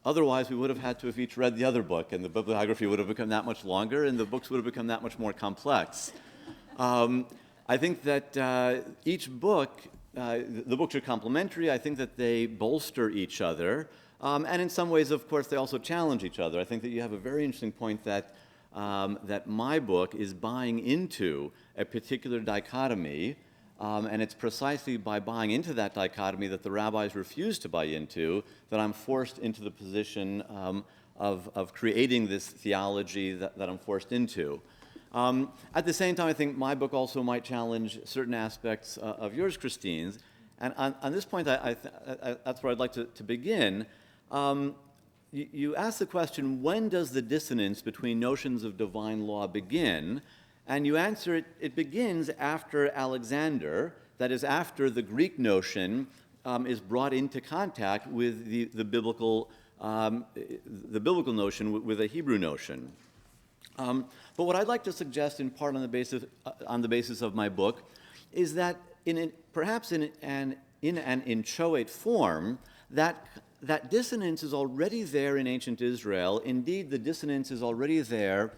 otherwise we would have had to have each read the other book, and the bibliography would have become that much longer, and the books would have become that much more complex. I think that each book, the books are complementary. I think that they bolster each other. And in some ways, of course, they also challenge each other. I think that you have a very interesting point that my book is buying into a particular dichotomy, and it's precisely by buying into that dichotomy that the rabbis refuse to buy into that I'm forced into the position of creating this theology that I'm forced into. At the same time, I think my book also might challenge certain aspects of yours, Christine's. And on this point, that's where I'd like to begin. You asked the question, when does the dissonance between notions of divine law begin? And you answer it begins after Alexander, that is, after the Greek notion is brought into contact with the biblical notion, with a Hebrew notion. But what I'd like to suggest, in part on the basis of my book, is that perhaps in an inchoate form, that dissonance is already there in ancient Israel. Indeed, the dissonance is already there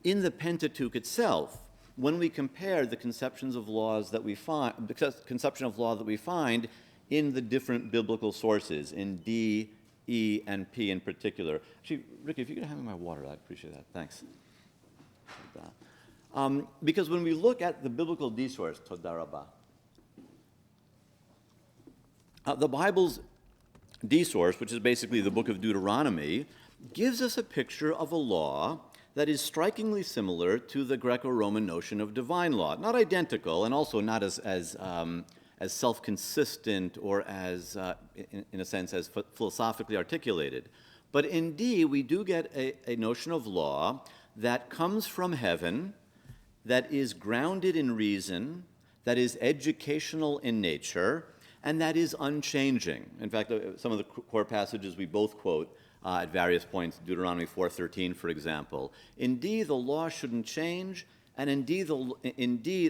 in the Pentateuch itself. When we compare the conceptions of laws that we find, the conception of law that we find in the different biblical sources, in D, E, and P in particular. Actually, Ricky, if you could hand me my water, I'd appreciate that. Thanks. Because when we look at the biblical D source, Toda Rabba, the Bible's D source, which is basically the book of Deuteronomy, gives us a picture of a law that is strikingly similar to the Greco-Roman notion of divine law. Not identical, and also not as self-consistent or as, in a sense, as philosophically articulated. But indeed, we do get a notion of law that comes from heaven, that is grounded in reason, that is educational in nature, and that is unchanging. In fact, some of the core passages we both quote at various points, Deuteronomy 4:13, for example. Indeed, the law shouldn't change, and indeed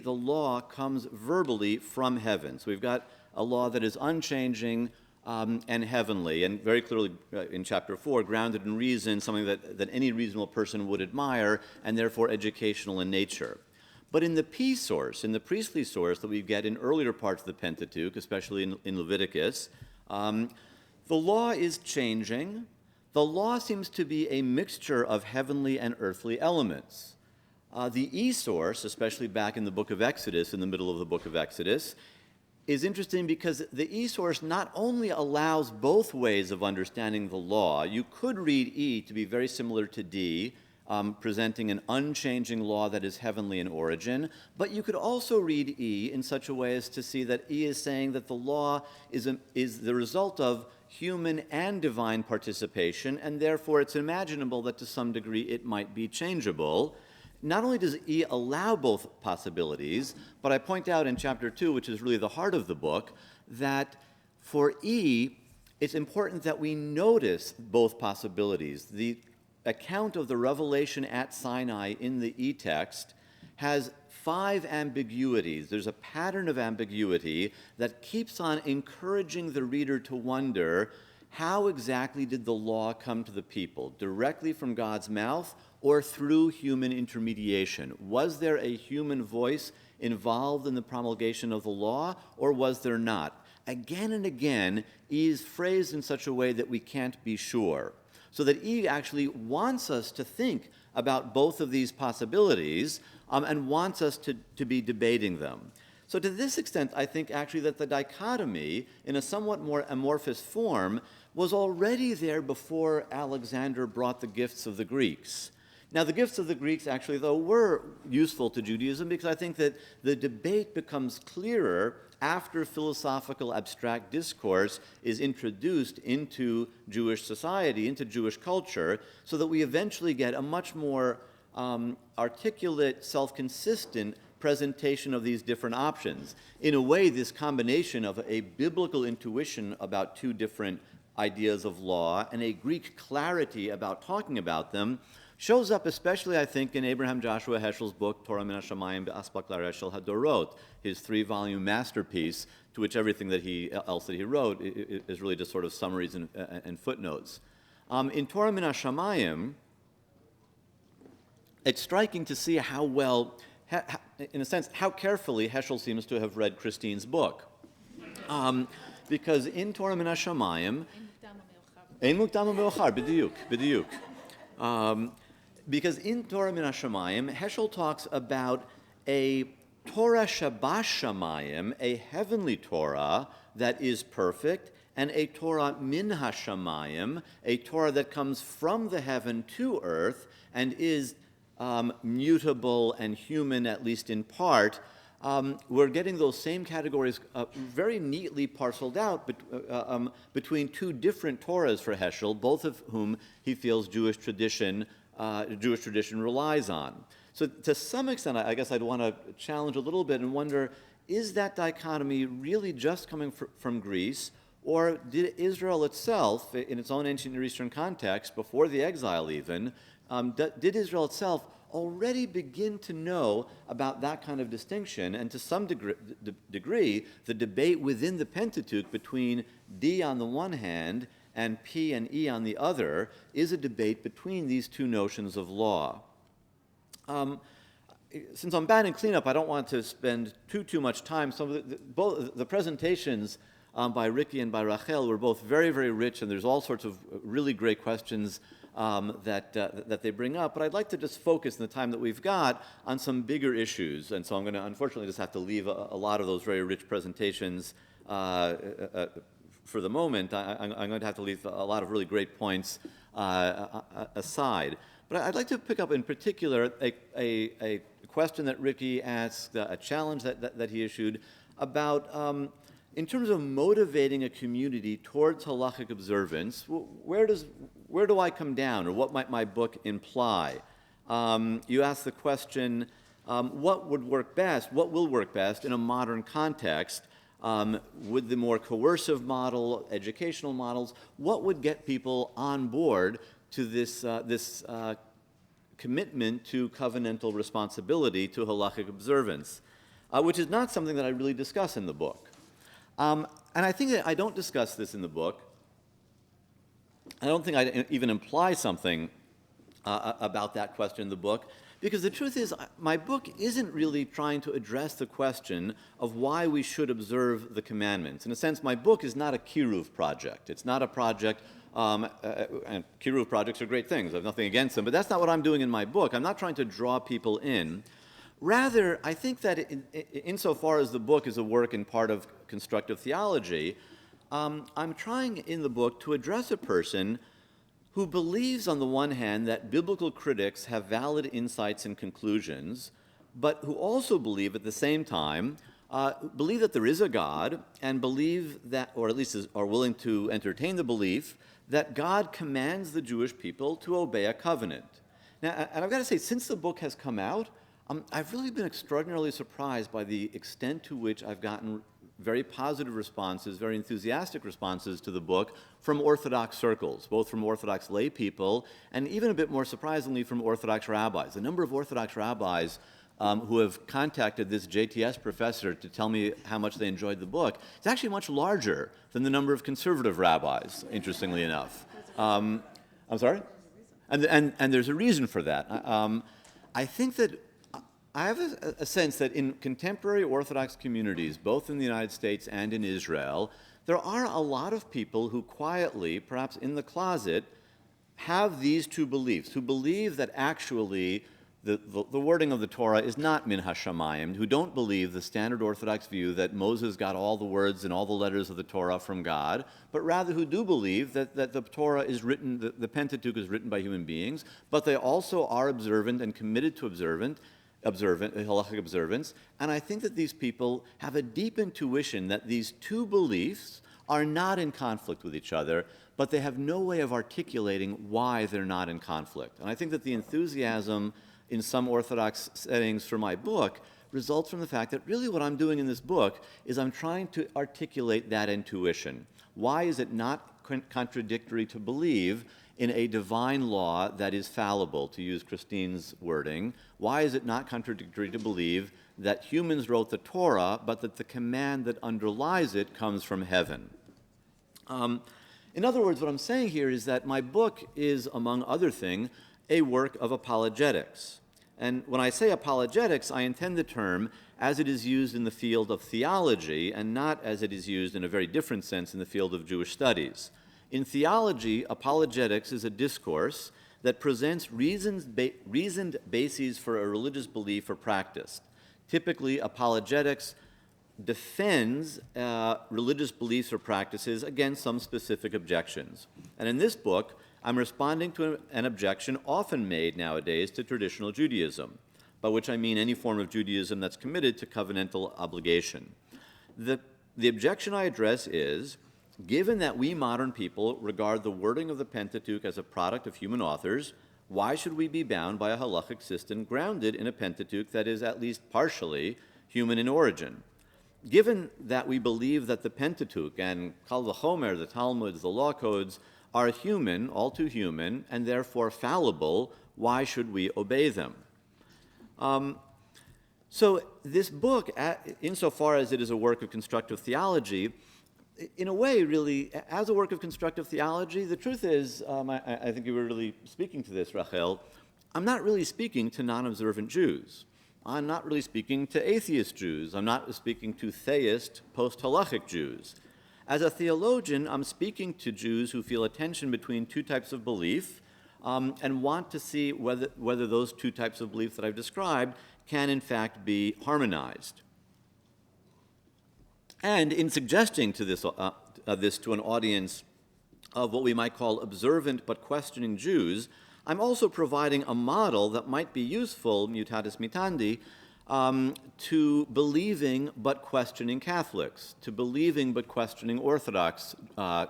the law comes verbally from heaven. So we've got a law that is unchanging and heavenly, and very clearly in chapter 4, grounded in reason, something that any reasonable person would admire, and therefore educational in nature. But in the P source, in the priestly source that we get in earlier parts of the Pentateuch, especially in Leviticus, the law is changing. The law seems to be a mixture of heavenly and earthly elements. The E source, especially back in the book of Exodus, in the middle of the book of Exodus, is interesting because the E source not only allows both ways of understanding the law. You could read E to be very similar to D, presenting an unchanging law that is heavenly in origin, but you could also read E in such a way as to see that E is saying that the law is the result of human and divine participation, and therefore it's imaginable that to some degree it might be changeable. Not only does E allow both possibilities, but I point out in chapter 2, which is really the heart of the book, that for E, it's important that we notice both possibilities. The account of the revelation at Sinai in the E text has 5 ambiguities. There's a pattern of ambiguity that keeps on encouraging the reader to wonder, how exactly did the law come to the people? Directly from God's mouth or through human intermediation? Was there a human voice involved in the promulgation of the law, or was there not? Again and again, E is phrased in such a way that we can't be sure. So that E actually wants us to think about both of these possibilities and wants us to be debating them. So to this extent, I think actually that the dichotomy, in a somewhat more amorphous form, was already there before Alexander brought the gifts of the Greeks. Now, the gifts of the Greeks actually, though, were useful to Judaism because I think that the debate becomes clearer after philosophical abstract discourse is introduced into Jewish society, into Jewish culture, so that we eventually get a much more articulate, self-consistent presentation of these different options. In a way, this combination of a biblical intuition about two different ideas of law and a Greek clarity about talking about them shows up especially, I think, in Abraham Joshua Heschel's book, Torah min hashamayim be'aspak lareshel hadorot, his 3-volume masterpiece, to which everything else that he wrote is really just sort of summaries and footnotes. In Torah min hashamayim, it's striking to see how well, in a sense, how carefully Heschel seems to have read Christine's book. Because in Torah min hashamayim, ein mukdam u'me'ochar, b'diuk. Because in Torah min hashamayim, Heschel talks about a Torah shabash shamayim, a heavenly Torah that is perfect, and a Torah min hashamayim, a Torah that comes from the heaven to earth and is mutable and human, at least in part. We're getting those same categories very neatly parceled out between two different Torahs for Heschel, both of whom he feels Jewish tradition relies on. So to some extent, I guess I'd want to challenge a little bit and wonder, is that dichotomy really just coming from Greece, or did Israel itself, in its own ancient Near Eastern context, before the exile even, did Israel itself already begin to know about that kind of distinction? And to some degree, the debate within the Pentateuch between D on the one hand and P and E on the other is a debate between these two notions of law. Since I'm batting cleanup, I don't want to spend too much time. Both the presentations by Ricky and by Rachel were both very, very rich, and there's all sorts of really great questions that they bring up. But I'd like to just focus in the time that we've got on some bigger issues. And so I'm going to unfortunately just have to leave a lot of those very rich presentations for the moment. I'm going to have to leave a lot of really great points aside. But I'd like to pick up in particular a question that Ricky asked, a challenge that he issued about, in terms of motivating a community towards halachic observance, where do I come down, or what might my book imply? You asked the question, what would work best, what will work best in a modern context? Would the more coercive model, educational models, what would get people on board to this commitment to covenantal responsibility to halachic observance, which is not something that I really discuss in the book. And I think that I don't discuss this in the book. I don't think I even imply something about that question in the book, because the truth is, my book isn't really trying to address the question of why we should observe the commandments. In a sense, my book is not a kiruv project. It's not a project, and kiruv projects are great things. I have nothing against them, but that's not what I'm doing in my book. I'm not trying to draw people in. Rather, I think that insofar as the book is a work in part of constructive theology, I'm trying in the book to address a person who believes, on the one hand, that biblical critics have valid insights and conclusions, but who also believe at the same time, believe that there is a God, and believe that, or at least are willing to entertain the belief, that God commands the Jewish people to obey a covenant. Now, and I've got to say, since the book has come out, I've really been extraordinarily surprised by the extent to which I've gotten very positive responses, very enthusiastic responses to the book from Orthodox circles, both from Orthodox lay people and even a bit more surprisingly from Orthodox rabbis. The number of Orthodox rabbis who have contacted this JTS professor to tell me how much they enjoyed the book is actually much larger than the number of conservative rabbis, interestingly enough. I'm sorry? And there's a reason for that. I think that I have a sense that in contemporary Orthodox communities, both in the United States and in Israel, there are a lot of people who quietly, perhaps in the closet, have these two beliefs, who believe that actually the wording of the Torah is not min hashamayim, who don't believe the standard Orthodox view that Moses got all the words and all the letters of the Torah from God, but rather who do believe that the Torah is written, the Pentateuch is written by human beings, but they also are observant and committed to halachic observance, and I think that these people have a deep intuition that these two beliefs are not in conflict with each other, but they have no way of articulating why they're not in conflict. And I think that the enthusiasm in some Orthodox settings for my book results from the fact that really what I'm doing in this book is I'm trying to articulate that intuition. Why is it not contradictory to believe in a divine law that is fallible, to use Christine's wording? Why is it not contradictory to believe that humans wrote the Torah, but that the command that underlies it comes from heaven? In other words, what I'm saying here is that my book is, among other things, a work of apologetics. And when I say apologetics, I intend the term as it is used in the field of theology and not as it is used in a very different sense in the field of Jewish studies. In theology, apologetics is a discourse that presents reasoned bases for a religious belief or practice. Typically, apologetics defends religious beliefs or practices against some specific objections. And in this book, I'm responding to an objection often made nowadays to traditional Judaism, by which I mean any form of Judaism that's committed to covenantal obligation. The objection I address is, given that we modern people regard the wording of the Pentateuch as a product of human authors, why should we be bound by a halachic system grounded in a Pentateuch that is at least partially human in origin? Given that we believe that the Pentateuch and Kal v'chomer, the Talmuds, the law codes, are human, all too human, and therefore fallible, why should we obey them? So this book, insofar as it is a work of constructive theology, in a way, really, as a work of constructive theology, the truth is, I think you were really speaking to this, Rachel, I'm not really speaking to non-observant Jews. I'm not really speaking to atheist Jews. I'm not speaking to theist, post-halachic Jews. As a theologian, I'm speaking to Jews who feel a tension between two types of belief and want to see whether those two types of belief that I've described can in fact be harmonized. And in suggesting to this to an audience of what we might call observant but questioning Jews, I'm also providing a model that might be useful, mutatis mutandi, to believing but questioning Catholics, to believing but questioning Orthodox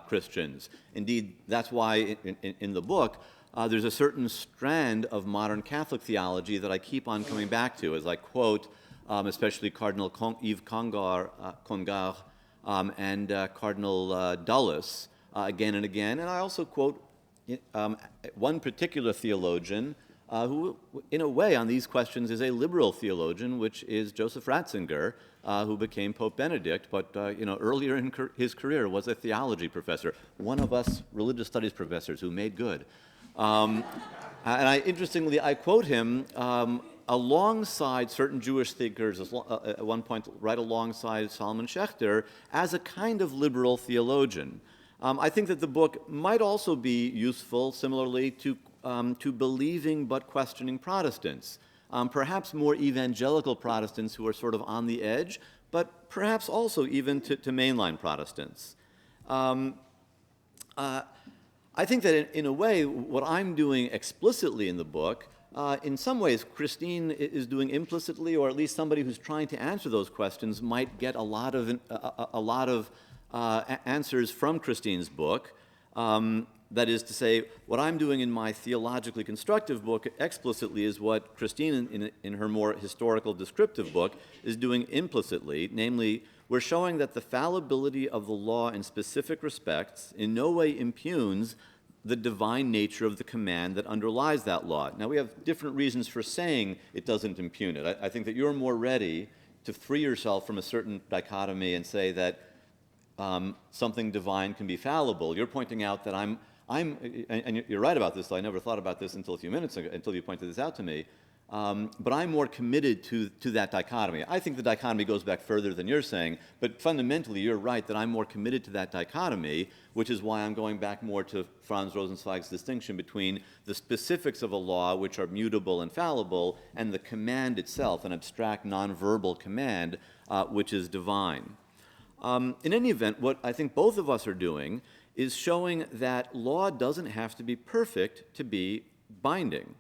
Christians. Indeed, that's why in the book there's a certain strand of modern Catholic theology that I keep on coming back to, as I quote especially Cardinal Yves Congar and Cardinal Dulles again and again. And I also quote one particular theologian who, in a way, on these questions is a liberal theologian, which is Joseph Ratzinger, who became Pope Benedict, but earlier in his career was a theology professor, one of us religious studies professors who made good. And interestingly, I quote him alongside certain Jewish thinkers, at one point right alongside Solomon Schechter, as a kind of liberal theologian. I think that the book might also be useful, similarly, to believing but questioning Protestants, perhaps more evangelical Protestants who are sort of on the edge, but perhaps also even to mainline Protestants. I think that in a way, what I'm doing explicitly in the book, in some ways, Christine is doing implicitly, or at least somebody who's trying to answer those questions might get a lot of answers from Christine's book. That is to say, what I'm doing in my theologically constructive book explicitly is what Christine, in her more historical descriptive book, is doing implicitly. Namely, we're showing that the fallibility of the law in specific respects in no way impugns the divine nature of the command that underlies that law. Now, we have different reasons for saying it doesn't impugn it. I think that you're more ready to free yourself from a certain dichotomy and say that something divine can be fallible. You're pointing out that and you're right about this, though I never thought about this until a few minutes ago, until you pointed this out to me, but I'm more committed to that dichotomy. I think the dichotomy goes back further than you're saying, but fundamentally you're right that I'm more committed to that dichotomy, which is why I'm going back more to Franz Rosenzweig's distinction between the specifics of a law, which are mutable and fallible, and the command itself, an abstract, nonverbal command, which is divine. In any event, what I think both of us are doing is showing that law doesn't have to be perfect to be binding,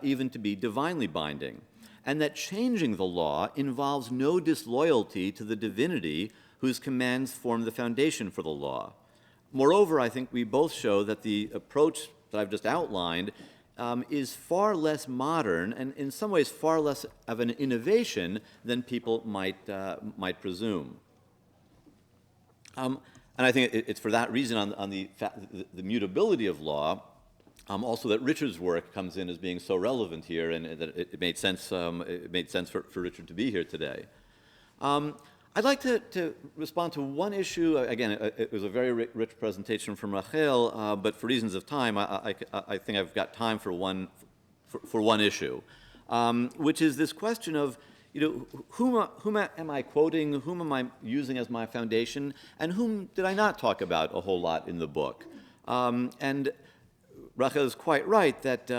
even to be divinely binding, and that changing the law involves no disloyalty to the divinity whose commands form the foundation for the law. Moreover, I think we both show that the approach that I've just outlined is far less modern and in some ways far less of an innovation than people might presume. And I think it's for that reason on the mutability of law, also that Richard's work comes in as being so relevant here, and that it made sense. It made sense for Richard to be here today. I'd like to respond to one issue. Again, it was a very rich presentation from Rachel, but for reasons of time, I think I've got time for one issue, which is this question of, whom am I quoting, whom am I using as my foundation, and whom did I not talk about a whole lot in the book? And Rachel is quite right that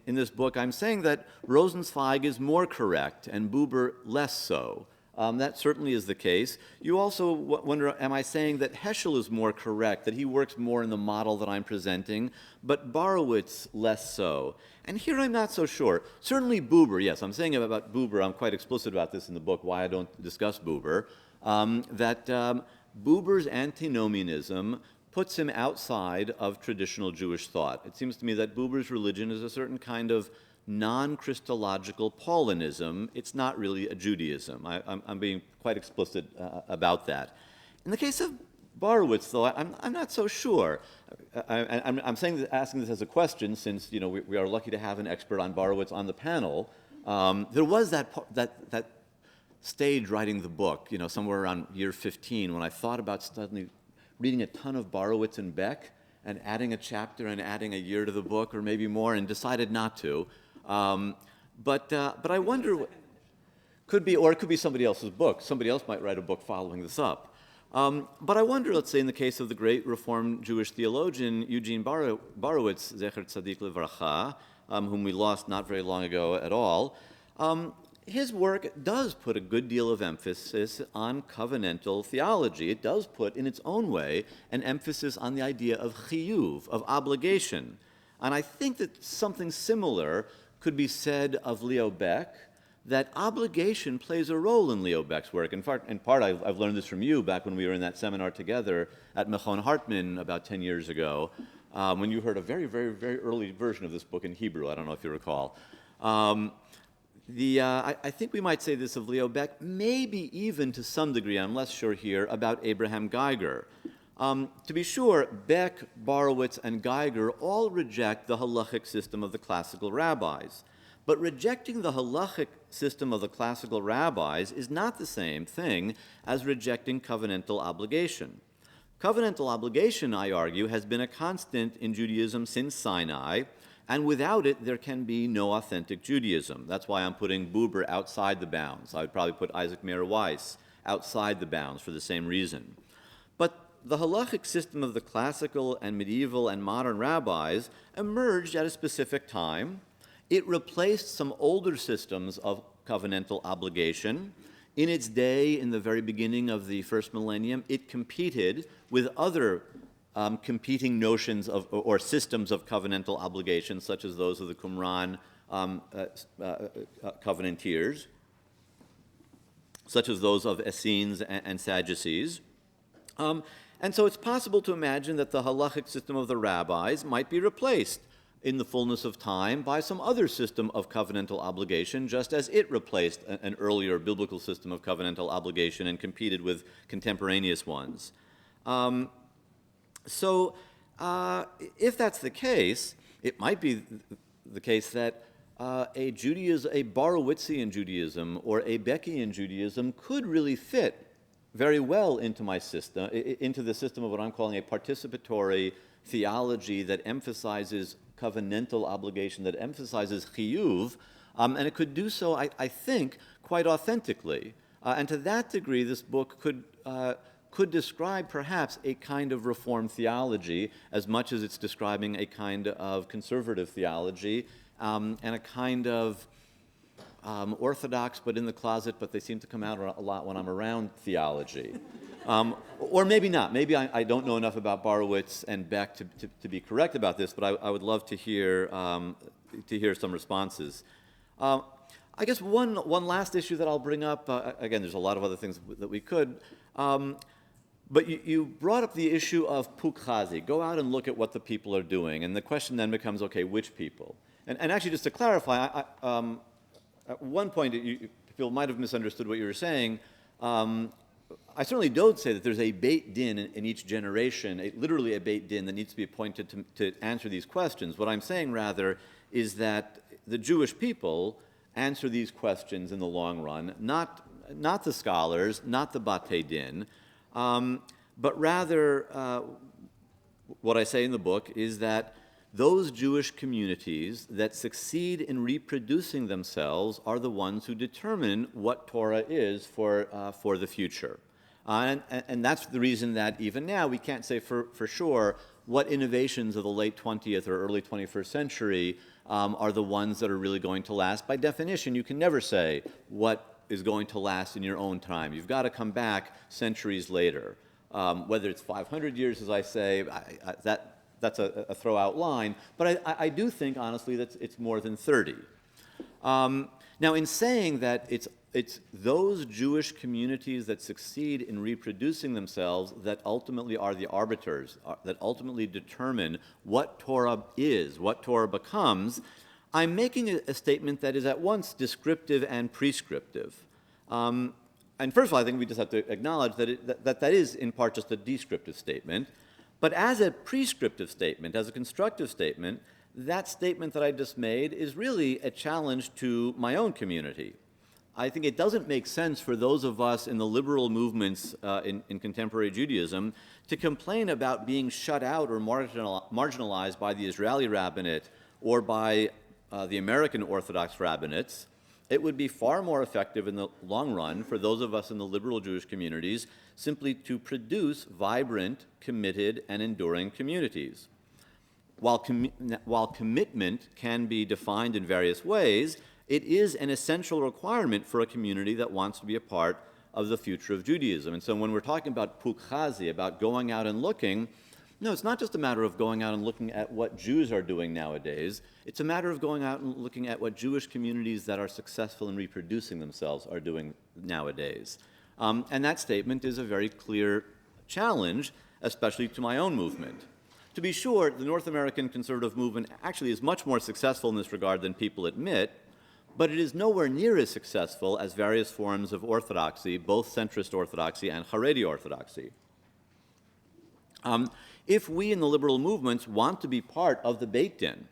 in this book I'm saying that Rosenzweig is more correct and Buber less so. That certainly is the case. You also wonder, am I saying that Heschel is more correct, that he works more in the model that I'm presenting, but Borowitz less so? And here I'm not so sure. Certainly Buber, yes, I'm saying about Buber, I'm quite explicit about this in the book, why I don't discuss Buber, that Buber's antinomianism puts him outside of traditional Jewish thought. It seems to me that Buber's religion is a certain kind of non-Christological Paulinism. It's not really a Judaism. I'm being quite explicit about that. In the case of Borowitz, though, I'm not so sure. I'm asking this as a question, since we are lucky to have an expert on Borowitz on the panel. There was that stage writing the book, somewhere around year 15, when I thought about suddenly reading a ton of Borowitz and Beck and adding a chapter and adding a year to the book, or maybe more, and decided not to. But I wonder, could be, or it could be somebody else's book. Somebody else might write a book following this up. But I wonder, let's say in the case of the great Reformed Jewish theologian Eugene Borowitz, Zecher Tzadik Livracha, whom we lost not very long ago at all, his work does put a good deal of emphasis on covenantal theology. It does put, in its own way, an emphasis on the idea of chiyuv, of obligation. And I think that something similar could be said of Leo Beck, that obligation plays a role in Leo Beck's work. In part, I've learned this from you back when we were in that seminar together at Mechon Hartman about 10 years ago, when you heard a very, very, very early version of this book in Hebrew. I don't know if you recall. I think we might say this of Leo Beck, maybe even to some degree, I'm less sure here, about Abraham Geiger. To be sure, Beck, Borowitz, and Geiger all reject the halachic system of the classical rabbis. But rejecting the halachic system of the classical rabbis is not the same thing as rejecting covenantal obligation. Covenantal obligation, I argue, has been a constant in Judaism since Sinai, and without it, there can be no authentic Judaism. That's why I'm putting Buber outside the bounds. I would probably put Isaac Meir Weiss outside the bounds for the same reason. But the halachic system of the classical and medieval and modern rabbis emerged at a specific time. It replaced some older systems of covenantal obligation. In its day, in the very beginning of the first millennium, it competed with other competing notions of or systems of covenantal obligation, such as those of the Qumran covenanteers, such as those of Essenes and Sadducees. And so it's possible to imagine that the halachic system of the rabbis might be replaced in the fullness of time by some other system of covenantal obligation, just as it replaced an earlier biblical system of covenantal obligation and competed with contemporaneous ones. So if that's the case, it might be the case that a Borowitzian Judaism or a Beckian Judaism could really fit very well into my system, into the system of what I'm calling a participatory theology that emphasizes covenantal obligation, that emphasizes chiyuv, and it could do so, I think, quite authentically. And to that degree, this book could describe perhaps a kind of Reformed theology as much as it's describing a kind of conservative theology and a kind of orthodox but in the closet, but they seem to come out a lot when I'm around theology. Or maybe not. Maybe I don't know enough about Borowitz and Beck to be correct about this, but I would love to hear some responses. I guess one last issue that I'll bring up, again, there's a lot of other things that we could, but you brought up the issue of Pukhazi. Go out and look at what the people are doing, and the question then becomes, okay, which people? And actually, just to clarify, at one point, people might have misunderstood what you were saying. I certainly don't say that there's a Beit Din in each generation, literally a Beit Din that needs to be appointed to answer these questions. What I'm saying, rather, is that the Jewish people answer these questions in the long run, not the scholars, not the Batei Din, but rather what I say in the book is that those Jewish communities that succeed in reproducing themselves are the ones who determine what Torah is for the future. And that's the reason that even now we can't say for sure what innovations of the late 20th or early 21st century are the ones that are really going to last. By definition, you can never say what is going to last in your own time. You've got to come back centuries later. Whether it's 500 years, as I say, that's a throw-out line, but I do think, honestly, that it's more than 30. Now, in saying that it's those Jewish communities that succeed in reproducing themselves that ultimately are the arbiters, that ultimately determine what Torah is, what Torah becomes, I'm making a statement that is at once descriptive and prescriptive. And first of all, I think we just have to acknowledge that that is in part just a descriptive statement. But as a prescriptive statement, as a constructive statement, that statement that I just made is really a challenge to my own community. I think it doesn't make sense for those of us in the liberal movements in contemporary Judaism to complain about being shut out or marginalized by the Israeli rabbinate or by the American Orthodox rabbinates. It would be far more effective in the long run for those of us in the liberal Jewish communities simply to produce vibrant, committed, and enduring communities. While commitment can be defined in various ways, it is an essential requirement for a community that wants to be a part of the future of Judaism. And so when we're talking about pukhazi, about going out and looking, no, it's not just a matter of going out and looking at what Jews are doing nowadays. It's a matter of going out and looking at what Jewish communities that are successful in reproducing themselves are doing nowadays. And that statement is a very clear challenge, especially to my own movement. To be sure, the North American conservative movement actually is much more successful in this regard than people admit, but it is nowhere near as successful as various forms of orthodoxy, both centrist orthodoxy and Haredi orthodoxy. If we in the liberal movements want to be part of the Beit Din,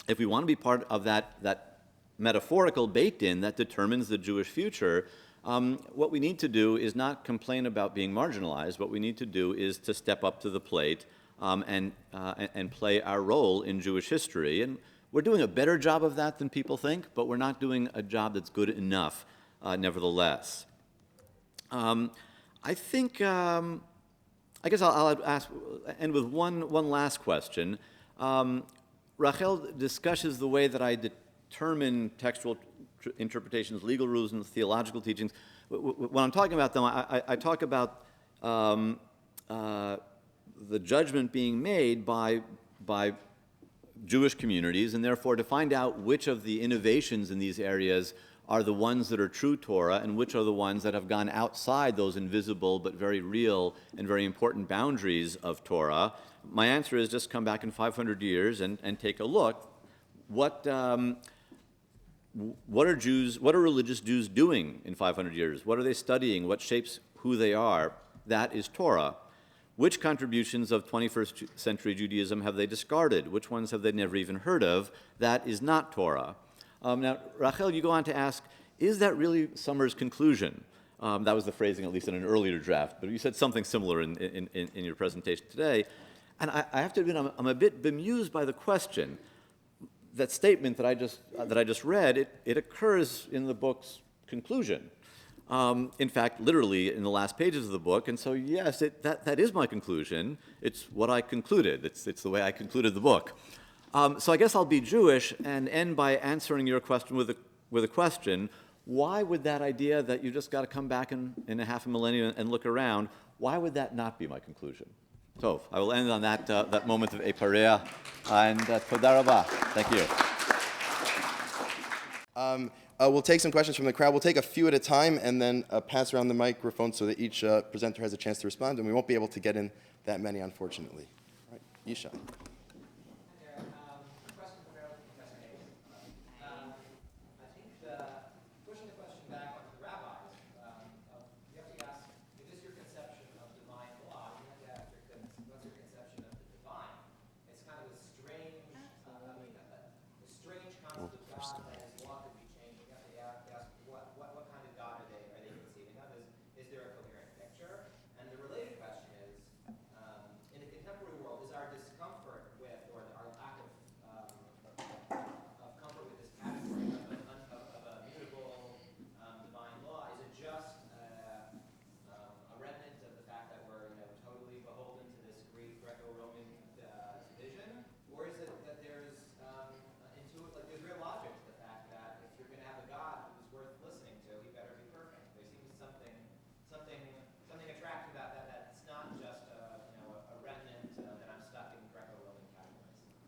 if we want to be part of that metaphorical Beit Din that determines the Jewish future, what we need to do is not complain about being marginalized. What we need to do is to step up to the plate and play our role in Jewish history. And we're doing a better job of that than people think, but we're not doing a job that's good enough, nevertheless. I think... I guess I'll end with one last question. Rachel discusses the way that I determine textual interpretations, legal rules, and theological teachings. When I'm talking about them, I talk about the judgment being made by Jewish communities, and therefore to find out which of the innovations in these areas are the ones that are true Torah and which are the ones that have gone outside those invisible but very real and very important boundaries of Torah. My answer is just come back in 500 years and take a look. What are religious Jews doing in 500 years? What are they studying? What shapes who they are? That is Torah. Which contributions of 21st century Judaism have they discarded? Which ones have they never even heard of? That is not Torah. Now, Rachel, you go on to ask, is that really Sommer's conclusion? That was the phrasing, at least in an earlier draft, but you said something similar in your presentation today. And I have to admit, I'm a bit bemused by the question. That statement that I just read, it occurs in the book's conclusion. In fact, literally in the last pages of the book. And so, yes, that is my conclusion. It's what I concluded. It's the way I concluded the book. So I guess I'll be Jewish and end by answering your question with a question. Why would that idea that you just got to come back in a half a millennium and look around, why would that not be my conclusion? So I will end on that moment of eparia, and toda rabah. Thank you. We'll take some questions from the crowd. We'll take a few at a time and then pass around the microphone so that each presenter has a chance to respond, and we won't be able to get in that many, unfortunately. All right, Yishai.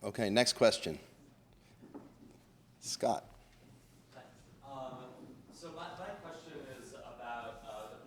Okay, next question. Scott. So my question is about the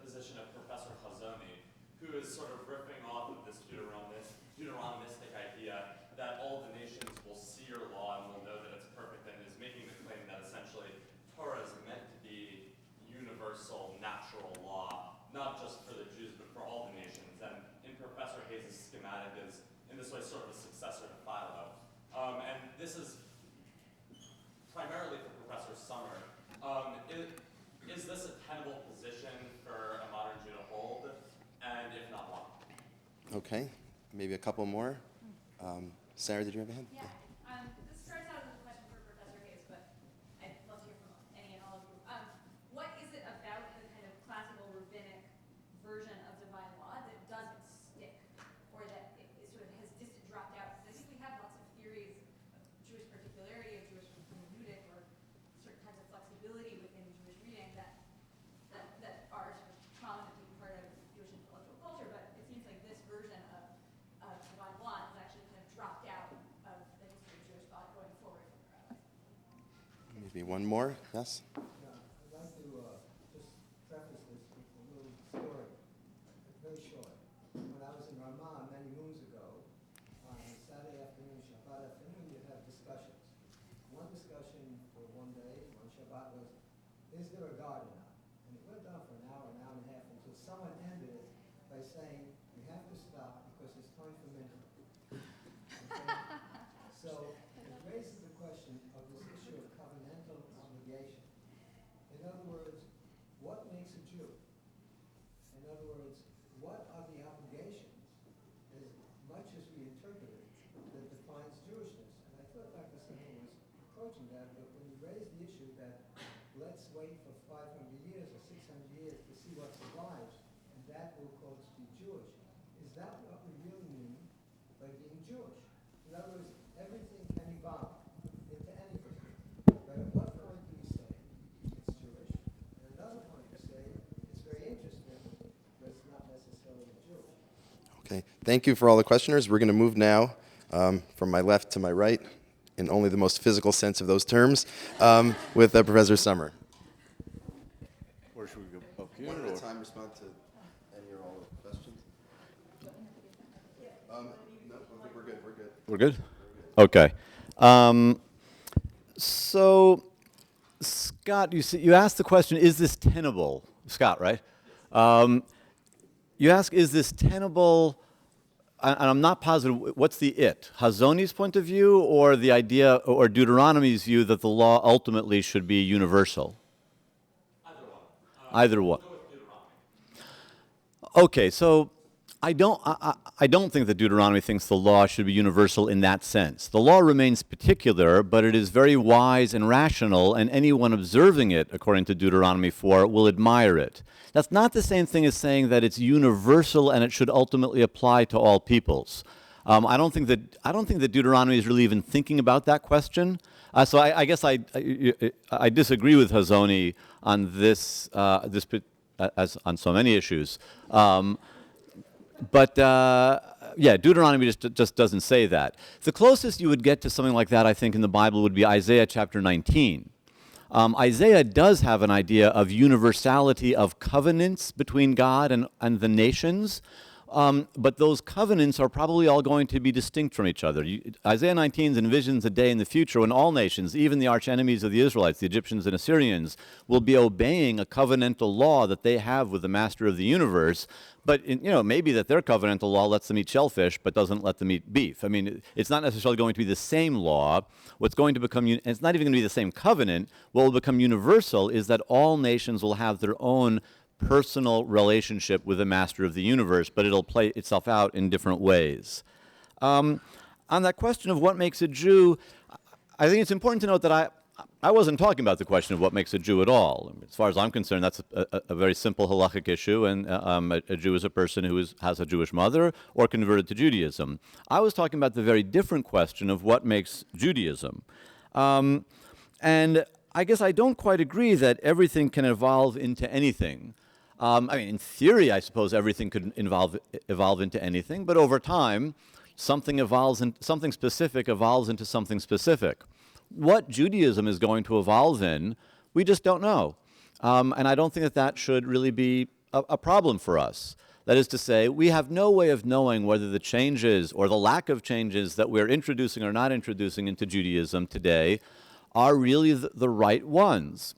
position of Professor Hazoni, who is sort of riffing off of this Deuteronomistic idea that all the nations will see your law and will know that it's perfect, and is making the claim that essentially Torah is meant to be universal, natural law, not just for the Jews, but for all the nations. And in Professor Hayes' schematic is, in this way, sort of a successor to Philo. And this is primarily for Professor Sommer. Is this a tenable position for a modern Jew to hold? And if not, why? Okay, maybe a couple more. Sarah, did you have a hand? Yeah. This starts out as a question for Professor Hayes, but I'd love to hear from any and all of you. What is it about the kind of classical rabbinic version of divine law that doesn't stick, or that it sort of has just dropped out? Because I think we have lots of theories of Jewish particularity, of Jewish hermeneutic, or certain kinds of flexibility within Jewish reading that are sort of prominently part of Jewish intellectual culture, but it seems like this version of divine law has actually kind of dropped out of the history of Jewish thought going forward from the rabbis. Maybe one more. Yes? Yeah, I'd like to just preface this with a little story. It's very short. When I was in Ramah many moons ago, on a Saturday afternoon, Shabbat afternoon, you'd have discussions. One discussion for one day on Shabbat was, is there a God or not? And it went on for an hour and a half, until someone ended it by saying, we have to stop because it's time for mincha. Okay? So it raises the question of this issue of covenantal obligation. In other words, what makes a Jew? In other words, what are the obligations, as much as we interpret it, that defines Jewishness? And I thought Dr. Sinai was approaching that, but when you raise the issue that let's wait for 500 years or 600 years to see what survives, and that will, quote, be Jewish, is that what we really mean by being Jewish? In other words, everything can evolve into anything. But at what point do we say it's Jewish? And at another point we say it's very interesting, but it's not necessarily Jewish. Okay, thank you for all the questioners. We're going to move now from my left to my right, in only the most physical sense of those terms, with Professor Sommer. Where should we go? Up here? One at or- a time, respond to any or all of the questions. No, I think we're good. We're good. We're good? Okay. So, Scott, you asked the question, is this tenable? Scott, right? You ask, is this tenable? And I'm not positive, what's the it? Hazoni's point of view, or the idea, or Deuteronomy's view that the law ultimately should be universal? Either one. Okay, so I don't think that Deuteronomy thinks the law should be universal in that sense. The law remains particular, but it is very wise and rational, and anyone observing it, according to Deuteronomy 4, will admire it. That's not the same thing as saying that it's universal and it should ultimately apply to all peoples. I don't think that Deuteronomy is really even thinking about that question. So I guess I disagree with Hazoni on this, as on so many issues. But yeah, Deuteronomy just doesn't say that. The closest you would get to something like that, I think, in the Bible would be Isaiah chapter 19. Isaiah does have an idea of universality of covenants between God and the nations, but those covenants are probably all going to be distinct from each other. Isaiah 19 envisions a day in the future when all nations, even the arch enemies of the Israelites, the Egyptians and Assyrians, will be obeying a covenantal law that they have with the master of the universe. But maybe that their covenantal law lets them eat shellfish, but doesn't let them eat beef. I mean, it's not necessarily going to be the same law. What's going to become, and it's not even going to be the same covenant. What will become universal is that all nations will have their own personal relationship with the master of the universe, but it'll play itself out in different ways. On that question of what makes a Jew, I think it's important to note that I wasn't talking about the question of what makes a Jew at all. As far as I'm concerned, that's a very simple halachic issue, and a Jew is a person who has a Jewish mother or converted to Judaism. I was talking about the very different question of what makes Judaism. And I guess I don't quite agree that everything can evolve into anything. I mean, in theory, I suppose everything could evolve into anything, but over time, something specific evolves into something specific. What Judaism is going to evolve in, we just don't know. And I don't think that that should really be a problem for us. That is to say, we have no way of knowing whether the changes or the lack of changes that we're introducing or not introducing into Judaism today are really the right ones.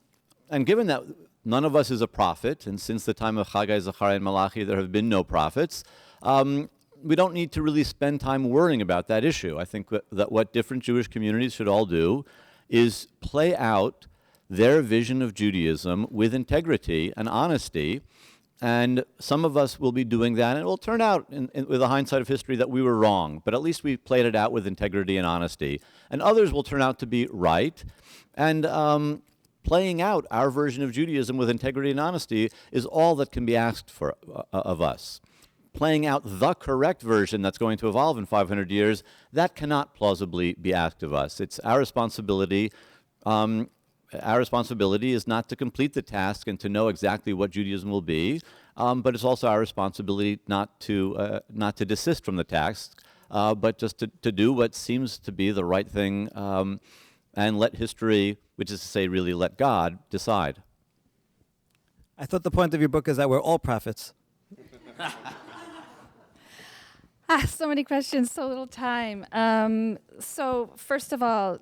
And given that none of us is a prophet, and since the time of Haggai, Zechariah, and Malachi, there have been no prophets, we don't need to really spend time worrying about that issue. I think that what different Jewish communities should all do is play out their vision of Judaism with integrity and honesty, and some of us will be doing that, and it will turn out, with the hindsight of history, that we were wrong, but at least we played it out with integrity and honesty. And others will turn out to be right, and playing out our version of Judaism with integrity and honesty is all that can be asked of us. Playing out the correct version that's going to evolve in 500 years, that cannot plausibly be asked of us. It's our responsibility. Our responsibility is not to complete the task and to know exactly what Judaism will be, but it's also our responsibility not to desist from the task, but just to do what seems to be the right thing, and let history, which is to say, really let God decide. I thought the point of your book is that we're all prophets. So many questions, so little time. So first of all,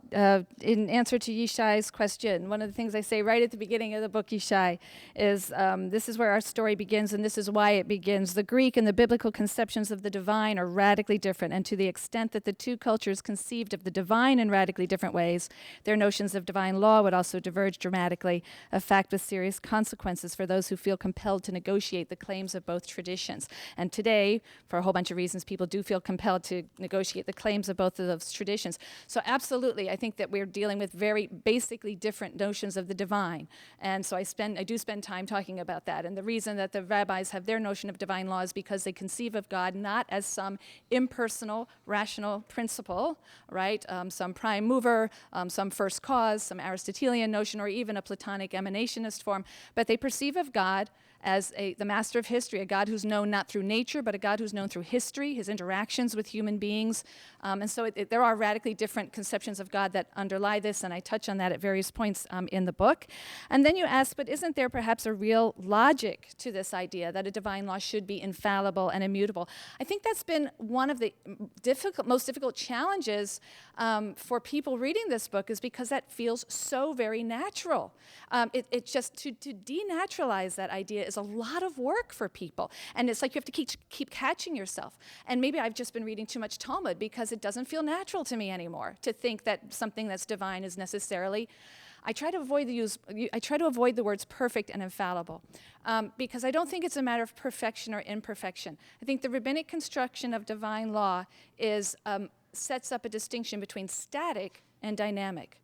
in answer to Yishai's question, one of the things I say right at the beginning of the book, Yishai, is this is where our story begins, and this is why it begins. The Greek and the biblical conceptions of the divine are radically different, and to the extent that the two cultures conceived of the divine in radically different ways, their notions of divine law would also diverge dramatically, a fact with serious consequences for those who feel compelled to negotiate the claims of both traditions. And today, for a whole bunch of reasons, people do feel compelled to negotiate the claims of both of those traditions. So absolutely, I think that we're dealing with very basically different notions of the divine. And so I do spend time talking about that. And the reason that the rabbis have their notion of divine law is because they conceive of God not as some impersonal, rational principle, right? Some prime mover, some first cause, some Aristotelian notion, or even a Platonic emanationist form, but they perceive of God as the master of history, a God who's known not through nature, but a God who's known through history, his interactions with human beings. And so there are radically different conceptions of God that underlie this, and I touch on that at various points in the book. And then you ask, but isn't there perhaps a real logic to this idea that a divine law should be infallible and immutable? I think that's been one of the most difficult challenges for people reading this book, is because that feels so very natural. It just, to denaturalize that idea is a lot of work for people. And it's like you have to keep catching yourself. And maybe I've just been reading too much Talmud, because it doesn't feel natural to me anymore to think that something that's divine is necessarily. I try to avoid the words perfect and infallible, because I don't think it's a matter of perfection or imperfection. I think the rabbinic construction of divine law sets up a distinction between static and dynamic.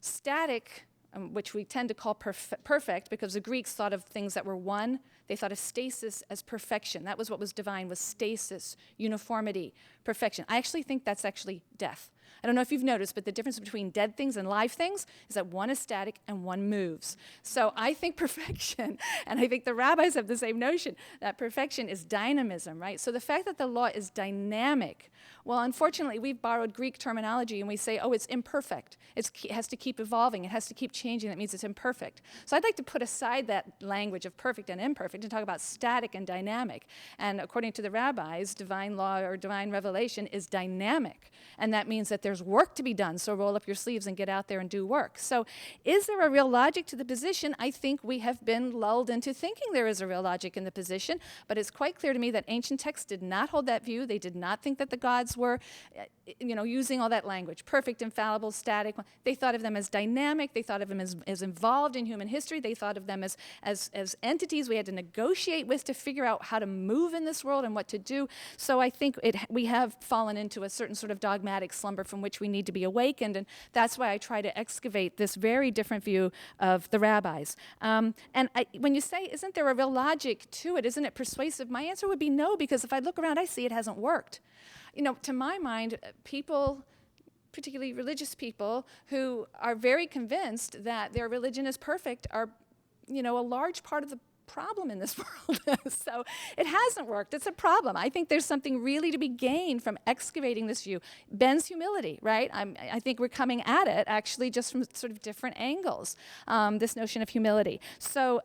Static, which we tend to call perfect, because the Greeks thought of things that were one. They thought of stasis as perfection. That was what was divine, was stasis, uniformity, perfection. I actually think that's actually death. I don't know if you've noticed, but the difference between dead things and live things is that one is static and one moves. So I think perfection, and I think the rabbis have the same notion, that perfection is dynamism, right? So the fact that the law is dynamic, well, unfortunately, we've borrowed Greek terminology and we say, oh, it's imperfect. It has to keep evolving. It has to keep changing. That means it's imperfect. So I'd like to put aside that language of perfect and imperfect and talk about static and dynamic. And according to the rabbis, divine law or divine revelation is dynamic. And that means that there's work to be done. So roll up your sleeves and get out there and do work. So is there a real logic to the position? I think we have been lulled into thinking there is a real logic in the position. But it's quite clear to me that ancient texts did not hold that view. They did not think that the gods were, using all that language, perfect, infallible, static. They thought of them as dynamic. They thought of them as involved in human history. They thought of them as entities we had to negotiate with to figure out how to move in this world and what to do. So I think we have fallen into a certain sort of dogmatic slumber from which we need to be awakened, and that's why I try to excavate this very different view of the rabbis. When you say, isn't there a real logic to it? Isn't it persuasive? My answer would be no, because if I look around, I see it hasn't worked. To my mind, people, particularly religious people, who are very convinced that their religion is perfect are, a large part of the problem in this world. So it hasn't worked. It's a problem. I think there's something really to be gained from excavating this view. Ben's humility, right? I think we're coming at it actually just from sort of different angles, this notion of humility. So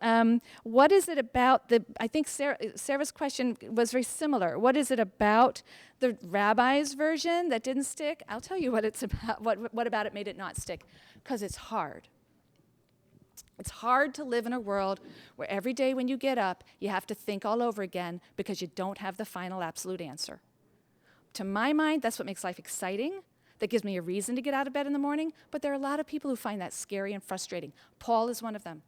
what is it about I think Sarah's question was very similar. What is it about the rabbi's version that didn't stick? I'll tell you what it's about. What about it made it not stick? Because it's hard. It's hard to live in a world where every day when you get up, you have to think all over again because you don't have the final absolute answer. To my mind, that's what makes life exciting. That gives me a reason to get out of bed in the morning. But there are a lot of people who find that scary and frustrating. Paul is one of them.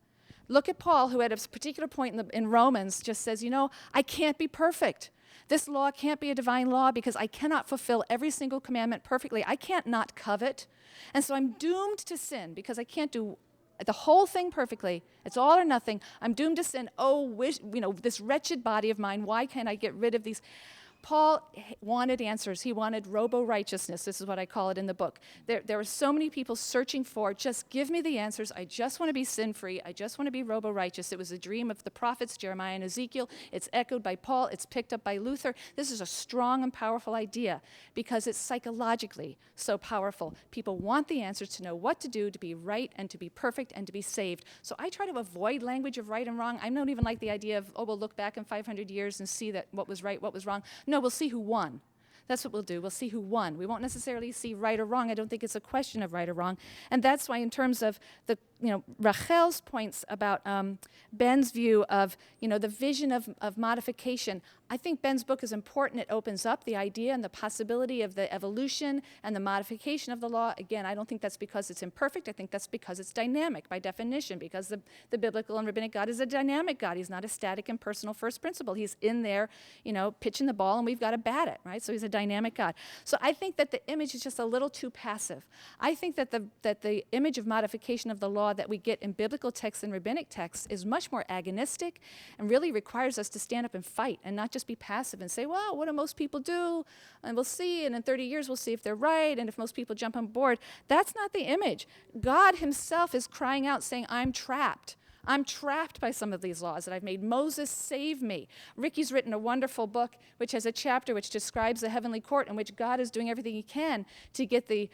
Look at Paul, who at a particular point in Romans just says, I can't be perfect. This law can't be a divine law because I cannot fulfill every single commandment perfectly. I can't not covet. And so I'm doomed to sin because I can't do the whole thing perfectly. It's all or nothing. I'm doomed to sin. This wretched body of mine, why can't I get rid of these? Paul wanted answers. He wanted robo-righteousness. This is what I call it in the book. There were so many people searching for, just give me the answers. I just want to be sin-free. I just want to be robo-righteous. It was a dream of the prophets, Jeremiah and Ezekiel. It's echoed by Paul. It's picked up by Luther. This is a strong and powerful idea because it's psychologically so powerful. People want the answers to know what to do to be right and to be perfect and to be saved. So I try to avoid language of right and wrong. I don't even like the idea of, we'll look back in 500 years and see that what was right, what was wrong. No, we'll see who won. That's what we'll do. We'll see who won. We won't necessarily see right or wrong. I don't think it's a question of right or wrong. And that's why in terms of Rachel's points about Ben's view of, the vision of modification, I think Ben's book is important. It opens up the idea and the possibility of the evolution and the modification of the law. Again, I don't think that's because it's imperfect. I think that's because it's dynamic by definition, because the biblical and rabbinic God is a dynamic God. He's not a static and personal first principle. He's in there, pitching the ball, and we've got to bat it, right? So he's a dynamic God. So I think that the image is just a little too passive. I think that the image of modification of the law that we get in biblical texts and rabbinic texts is much more agonistic and really requires us to stand up and fight and not just be passive and say, well, what do most people do? And we'll see, and in 30 years we'll see if they're right, and if most people jump on board. That's not the image. God himself is crying out saying, I'm trapped. I'm trapped by some of these laws that I've made. Moses, save me. Ricky's written a wonderful book which has a chapter which describes the heavenly court in which God is doing everything he can to get the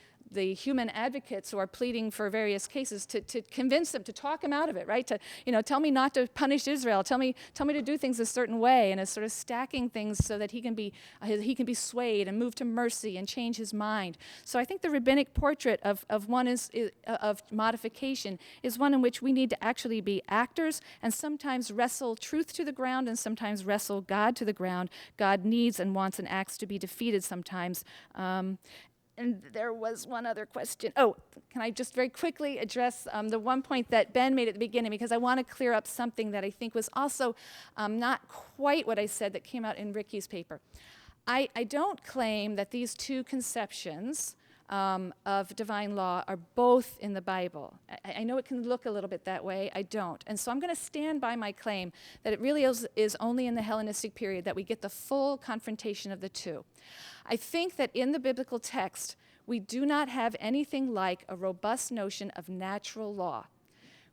human advocates who are pleading for various cases to convince them, to talk him out of it, right? To, tell me not to punish Israel. Tell me to do things a certain way, and is sort of stacking things so that he can be swayed and move to mercy and change his mind. So I think the rabbinic portrait of modification is one in which we need to actually be actors and sometimes wrestle truth to the ground and sometimes wrestle God to the ground. God needs and wants and acts to be defeated sometimes. And there was one other question. Oh, can I just very quickly address the one point that Ben made at the beginning, because I want to clear up something that I think was also not quite what I said that came out in Ricky's paper. I don't claim that these two conceptions of divine law are both in the Bible. I know it can look a little bit that way. I don't. And so I'm going to stand by my claim that it really is only in the Hellenistic period that we get the full confrontation of the two. I think that in the biblical text, we do not have anything like a robust notion of natural law.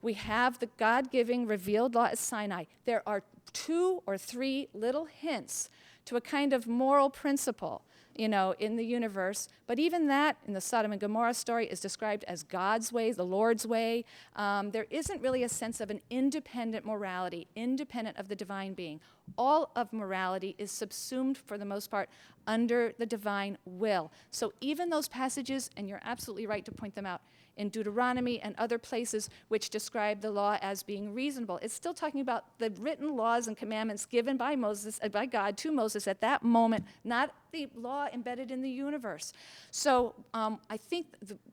We have the God-giving revealed law at Sinai. There are 2 or 3 little hints to a kind of moral principle, in the universe. But even that, in the Sodom and Gomorrah story, is described as God's way, the Lord's way. There isn't really a sense of an independent morality, independent of the divine being. All of morality is subsumed, for the most part, under the divine will. So even those passages, and you're absolutely right to point them out, in Deuteronomy and other places which describe the law as being reasonable, it's still talking about the written laws and commandments given by by God to Moses at that moment, not the law embedded in the universe. So I think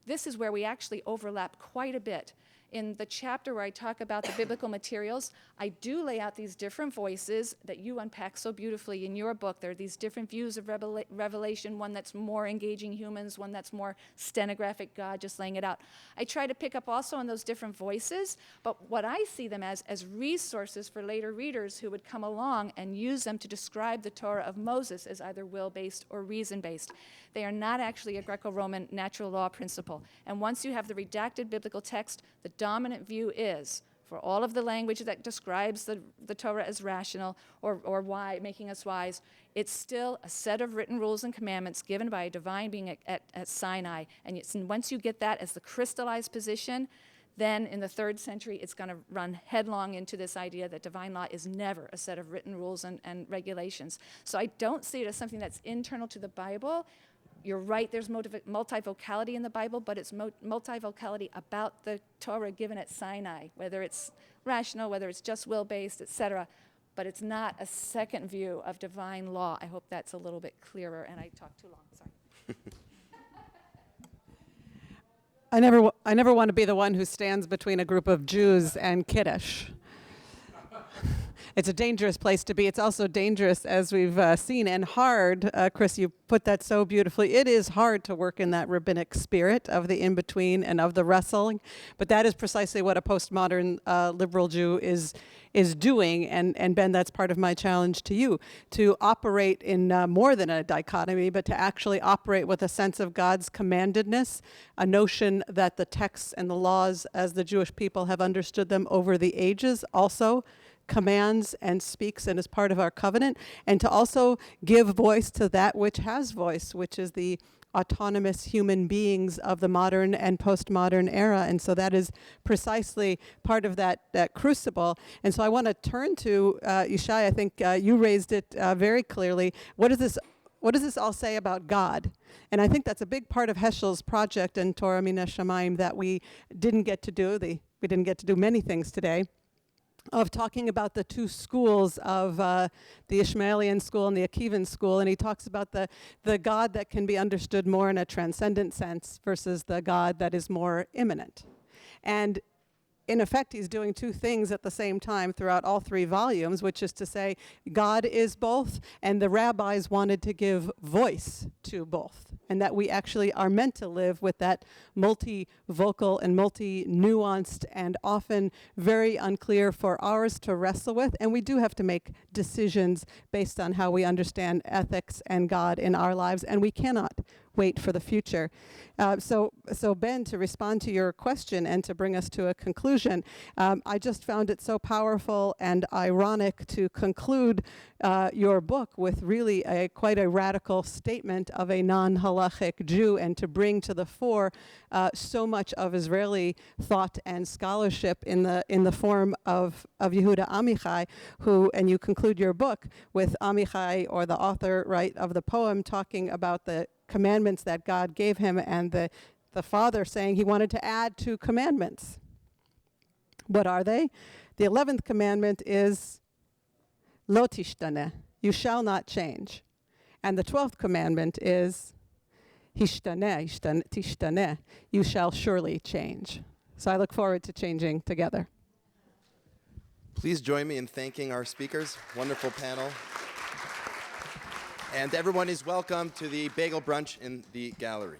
this is where we actually overlap quite a bit. In the chapter where I talk about the biblical materials, I do lay out these different voices that you unpack so beautifully in your book. There are these different views of revelation, one that's more engaging humans, one that's more stenographic God, just laying it out. I try to pick up also on those different voices, but what I see them as resources for later readers who would come along and use them to describe the Torah of Moses as either will-based or reason-based. They are not actually a Greco-Roman natural law principle. And once you have the redacted biblical text, the dominant view is for all of the language that describes the Torah as rational or why, making us wise, it's still a set of written rules and commandments given by a divine being at Sinai. And once you get that as the crystallized position, then in the 3rd century, it's going to run headlong into this idea that divine law is never a set of written rules and regulations. So I don't see it as something that's internal to the Bible. You're right, there's multivocality in the Bible, but it's multivocality about the Torah given at Sinai, whether it's rational, whether it's just will-based, etc. But it's not a second view of divine law. I hope that's a little bit clearer, and I talked too long, sorry. I never want to be the one who stands between a group of Jews and Kiddush. It's a dangerous place to be. It's also dangerous, as we've seen, and hard. Chris, you put that so beautifully. It is hard to work in that rabbinic spirit of the in-between and of the wrestling, but that is precisely what a postmodern liberal Jew is doing, and Ben, that's part of my challenge to you, to operate in more than a dichotomy, but to actually operate with a sense of God's commandedness, a notion that the texts and the laws as the Jewish people have understood them over the ages also commands and speaks and is part of our covenant, and to also give voice to that which has voice, which is the autonomous human beings of the modern and postmodern era. And so that is precisely part of that crucible. And so I want to turn to Yishai. I think you raised it very clearly. What does this all say about God? And I think that's a big part of Heschel's project in Torah Mina Shamayim that we didn't get to do. We didn't get to do many things today, of talking about the two schools of the Ishmaelian school and the Akivan school, and he talks about the God that can be understood more in a transcendent sense versus the God that is more immanent. And in effect, he's doing two things at the same time throughout all 3 volumes, which is to say God is both, and the rabbis wanted to give voice to both, and that we actually are meant to live with that multi-vocal and multi-nuanced and often very unclear for ours to wrestle with, and we do have to make decisions based on how we understand ethics and God in our lives, and we cannot wait for the future. So Ben, to respond to your question and to bring us to a conclusion, I just found it so powerful and ironic to conclude your book with really quite a radical statement of a non-halachic Jew, and to bring to the fore so much of Israeli thought and scholarship in the form of Yehuda Amichai, who, and you conclude your book with Amichai, or the author, right, of the poem, talking about the commandments that God gave him, and the father saying he wanted to add 2 commandments. What are they? The 11th commandment is lo tishtaneh, you shall not change. And the 12th commandment is tishtaneh, you shall surely change. So I look forward to changing together. Please join me in thanking our speakers. Wonderful panel. And everyone is welcome to the bagel brunch in the gallery.